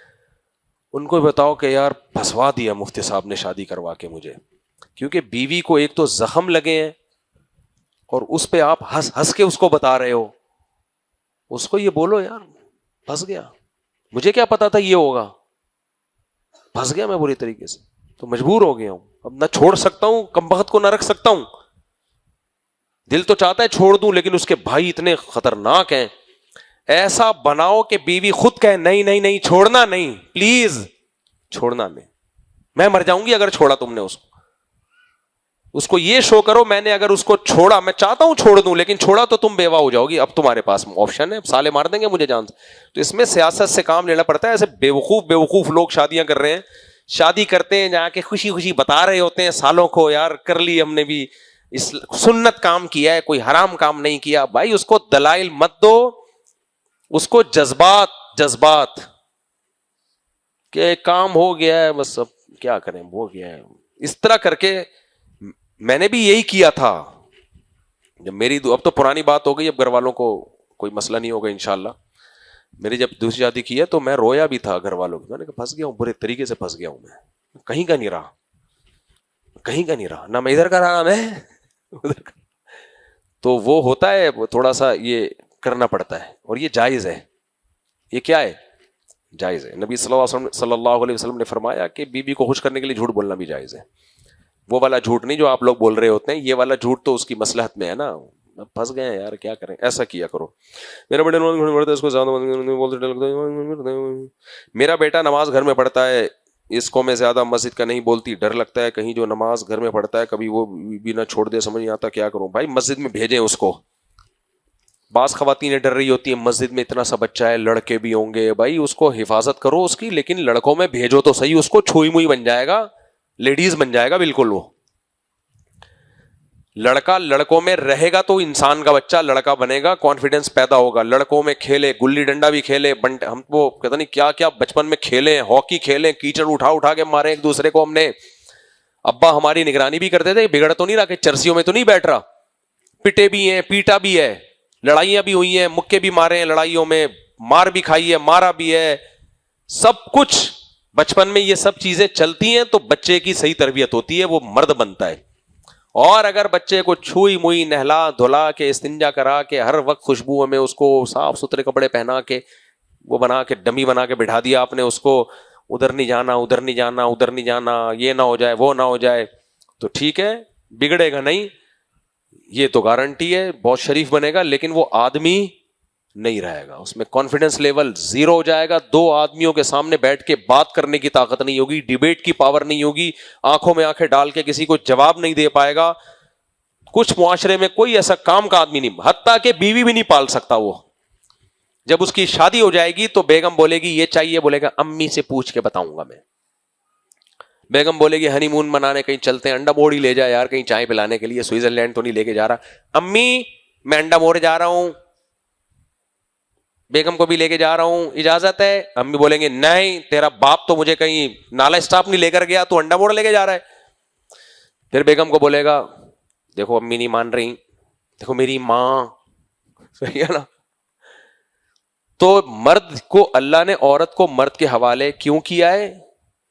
ان کو بتاؤ کہ یار پھنسوا دیا مفتی صاحب نے شادی کروا کے مجھے, کیونکہ بیوی کو ایک تو زخم لگے ہیں اور اس پہ آپ ہنس ہنس کے اس کو بتا رہے ہو. اس کو یہ بولو یار پھنس گیا, مجھے کیا پتا تھا یہ ہوگا, پھنس گیا میں بری طریقے سے, تو مجبور ہو گیا ہوں, اب نہ چھوڑ سکتا ہوں, کم بخت کو نہ رکھ سکتا ہوں. دل تو چاہتا ہے چھوڑ دوں لیکن اس کے بھائی اتنے خطرناک ہیں. ایسا بناؤ کہ بیوی خود کہے نہیں نہیں نہیں چھوڑنا نہیں, پلیز چھوڑنا نہیں, میں مر جاؤں گی اگر چھوڑا تم نے اس کو. اس کو یہ شو کرو میں نے اگر اس کو چھوڑا, میں چاہتا ہوں چھوڑ دوں لیکن چھوڑا تو تم بیوہ ہو جاؤ گی, اب تمہارے پاس آپشن ہے, سالے مار دیں گے مجھے جان سے. تو اس میں سیاست سے کام لینا پڑتا ہے. ایسے بیوقوف لوگ شادیاں کر رہے ہیں, شادی کرتے ہیں جا کے خوشی خوشی بتا رہے ہوتے ہیں سالوں کو یار کر لی ہم نے بھی, اس سنت کام کیا ہے, کوئی حرام کام نہیں کیا. بھائی اس کو دلائل مت دو, اس کو جذبات کہ کام ہو گیا ہے بس اب کیا کریں ہو گیا ہے, اس طرح کر کے. میں نے بھی یہی کیا تھا جب میری اب تو پرانی بات ہو گئی, اب گھر والوں کو کوئی مسئلہ نہیں ہوگا انشاءاللہ. میری جب دوسری شادی کی ہے تو میں رویا بھی تھا گھر والوں کی, میں نے کہا پھنس گیا ہوں, برے طریقے سے پھنس گیا ہوں, میں کہیں کا نہیں رہا, کہیں کا نہیں رہا, نہ میں ادھر کا رہا میں ادھر کا. تو وہ ہوتا ہے, وہ تھوڑا سا یہ کرنا پڑتا ہے, اور یہ جائز ہے. یہ کیا ہے؟ جائز ہے. نبی صلی اللہ علیہ وسلم نے فرمایا کہ بیوی کو خوش کرنے کے لیے جھوٹ بولنا بھی جائز ہے. وہ والا جھوٹ نہیں جو آپ لوگ بول رہے ہوتے ہیں, یہ والا جھوٹ تو اس کی مصلحت میں ہے نا, پھنس گئے ہیں یار کیا کریں, ایسا کیا کرو. میرا بیٹا اس کو زیادہ میرا بیٹا نماز گھر میں پڑھتا ہے, اس کو میں زیادہ مسجد کا نہیں بولتی, ڈر لگتا ہے کہیں جو نماز گھر میں پڑھتا ہے کبھی وہ بھی نہ چھوڑ دے, سمجھ نہیں آتا کیا کروں. بھائی مسجد میں بھیجیں اس کو. بعض خواتینیں ڈر رہی ہوتی ہیں مسجد میں اتنا سا بچہ ہے, لڑکے بھی ہوں گے, بھائی اس کو حفاظت کرو اس کی, لیکن لڑکوں میں بھیجو تو صحیح, اس کو چھوئی موئی بن جائے گا, لیڈیز بن جائے گا بالکل. وہ لڑکا لڑکوں میں رہے گا تو انسان کا بچہ لڑکا بنے گا, کانفیڈنس پیدا ہوگا, لڑکوں میں کھیلے, گلی ڈنڈا بھی کھیلے, ہم وہ کہتا نہیں کیا کیا بچپن میں کھیلے, ہاکی کھیلے, کیچڑ اٹھا کے مارے ایک دوسرے کو ہم نے. ابا ہماری نگرانی بھی کرتے تھے, بگڑ تو نہیں رہا کہ چرسیوں میں تو نہیں بیٹھ رہا, پٹے بھی ہیں, پیٹا بھی ہے, لڑائیاں بھی ہوئی ہیں, مکے بھی مارے ہیں لڑائیوں میں, مار بھی کھائی ہے, مارا بھی ہے, سب کچھ بچپن میں یہ سب چیزیں چلتی ہیں. تو بچے کی صحیح تربیت ہوتی ہے, وہ مرد بنتا ہے. اور اگر بچے کو چھوئی موئی نہلا دھلا کے استنجا کرا کے ہر وقت خوشبو میں اس کو صاف ستھرے کپڑے پہنا کے وہ بنا کے ڈمی بنا کے بٹھا دیا آپ نے اس کو, ادھر نہیں جانا ادھر نہیں جانا ادھر نہیں جانا, یہ نہ ہو جائے وہ نہ ہو جائے, تو ٹھیک ہے بگڑے گا نہیں, یہ تو گارنٹی ہے, بہت شریف بنے گا, لیکن وہ آدمی نہیں رہے گا, اس میں کانفیڈنس لیول زیرو ہو جائے گا. دو آدمیوں کے سامنے بیٹھ کے بات کرنے کی طاقت نہیں ہوگی, ڈیبیٹ کی پاور نہیں ہوگی, آنکھوں میں آنکھیں ڈال کے کسی کو جواب نہیں دے پائے گا. کچھ معاشرے میں کوئی ایسا کام کا آدمی نہیں, حتیٰ کہ بیوی بھی نہیں پال سکتا. وہ جب اس کی شادی ہو جائے گی تو بیگم بولے گی یہ چاہیے, بولے گا امی سے پوچھ کے بتاؤں گا میں. بیگم بولے گی ہنی مون منانے کہیں چلتے ہیں, انڈا موڑی لے جائے یار کہیں چائے پلانے کے لیے, سوئٹزرلینڈ تو نہیں لے کے جا رہا, امی میں انڈا موڑ جا رہا ہوں, بیگم کو بھی لے کے جا رہا ہوں, اجازت ہے؟ امی بولیں گے نہیں, تیرا باپ تو مجھے کہیں نالا اسٹاف نہیں لے کر گیا, تو انڈا موڑ لے کے جا رہا ہے. پھر بیگم کو بولے گا دیکھو امی نہیں مان رہی, دیکھو میری ماں, صحیح ہے نا. تو مرد کو اللہ نے عورت کو مرد کے حوالے کیوں کیا ہے؟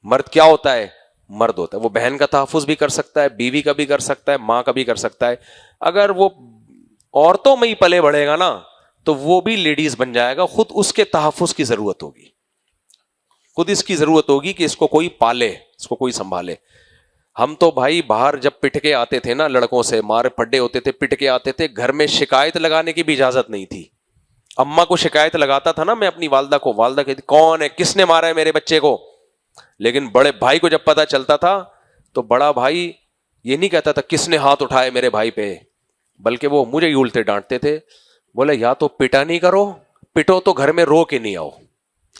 مرد کیا ہوتا ہے؟ مرد ہوتا ہے. وہ بہن کا تحفظ بھی کر سکتا ہے, بیوی کا بھی کر سکتا ہے, ماں کا بھی کر سکتا ہے. اگر وہ عورتوں میں ہی پلے بڑھے گا نا تو وہ بھی لیڈیز بن جائے گا. خود اس کے تحفظ کی ضرورت ہوگی, خود اس کی ضرورت ہوگی کہ اس کو کوئی پالے, اس کو کوئی سنبھالے. ہم تو بھائی باہر جب پٹ کے آتے تھے نا لڑکوں سے, مارے پھڈے ہوتے تھے, پٹ کے آتے تھے, گھر میں شکایت لگانے کی بھی اجازت نہیں تھی. اماں کو شکایت لگاتا تھا نا میں اپنی والدہ کو, والدہ کہتی کون ہے, کس نے مارا ہے میرے بچے کو. لیکن بڑے بھائی کو جب پتا چلتا تھا تو بڑا بھائی یہ نہیں کہتا تھا کس نے ہاتھ اٹھائے میرے بھائی پہ, بلکہ وہ مجھے ہی الٹے ڈانٹتے تھے. بولے یا تو پٹا نہیں کرو, پٹو تو گھر میں رو کے نہیں آؤ,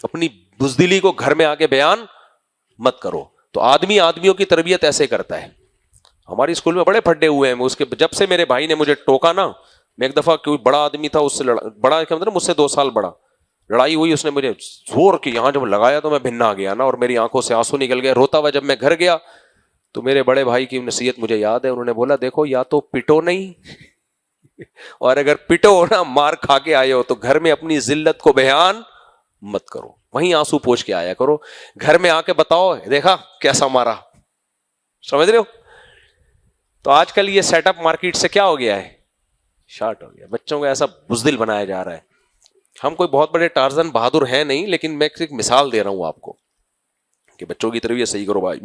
اپنی بزدلی کو گھر میں آ کے بیان مت کرو. تو آدمی آدمیوں کی تربیت ایسے کرتا ہے. ہماری اسکول میں بڑے پھڈے ہوئے ہیں, اس کے جب سے میرے بھائی نے مجھے ٹوکا نا, میں ایک دفعہ کوئی بڑا آدمی تھا, اس سے بڑا کیا مطلب مجھ سے 2 سال بڑا, لڑائی ہوئی, اس نے مجھے زور کی یہاں جب لگایا تو میں بھنا گیا نا, اور میری آنکھوں سے آنسو نکل گئے. روتا ہوا جب میں گھر گیا تو میرے بڑے بھائی کی نصیحت مجھے یاد ہے, انہوں نے بولا دیکھو یا تو پٹو نہیں, اور اگر پٹو ہو نا, مار کھا کے آئے ہو, تو گھر میں اپنی ذلت کو بیان مت کرو, وہیں آنسو پوچھ کے آیا کرو. گھر میں آ کے بتاؤ دیکھا کیسا مارا, سمجھ رہے ہو. تو آج کل یہ سیٹ اپ مارکیٹ سے کیا ہو گیا ہے, شارٹ ہو گیا. بچوں کو ایسا بزدل بنایا جا رہا ہے. ہم کوئی بہت بڑے ٹارزن بہادر ہیں نہیں, لیکن میں ایک مثال دے رہا ہوں آپ کو کہ بچوں کی تربیت صحیح کرو بھائی.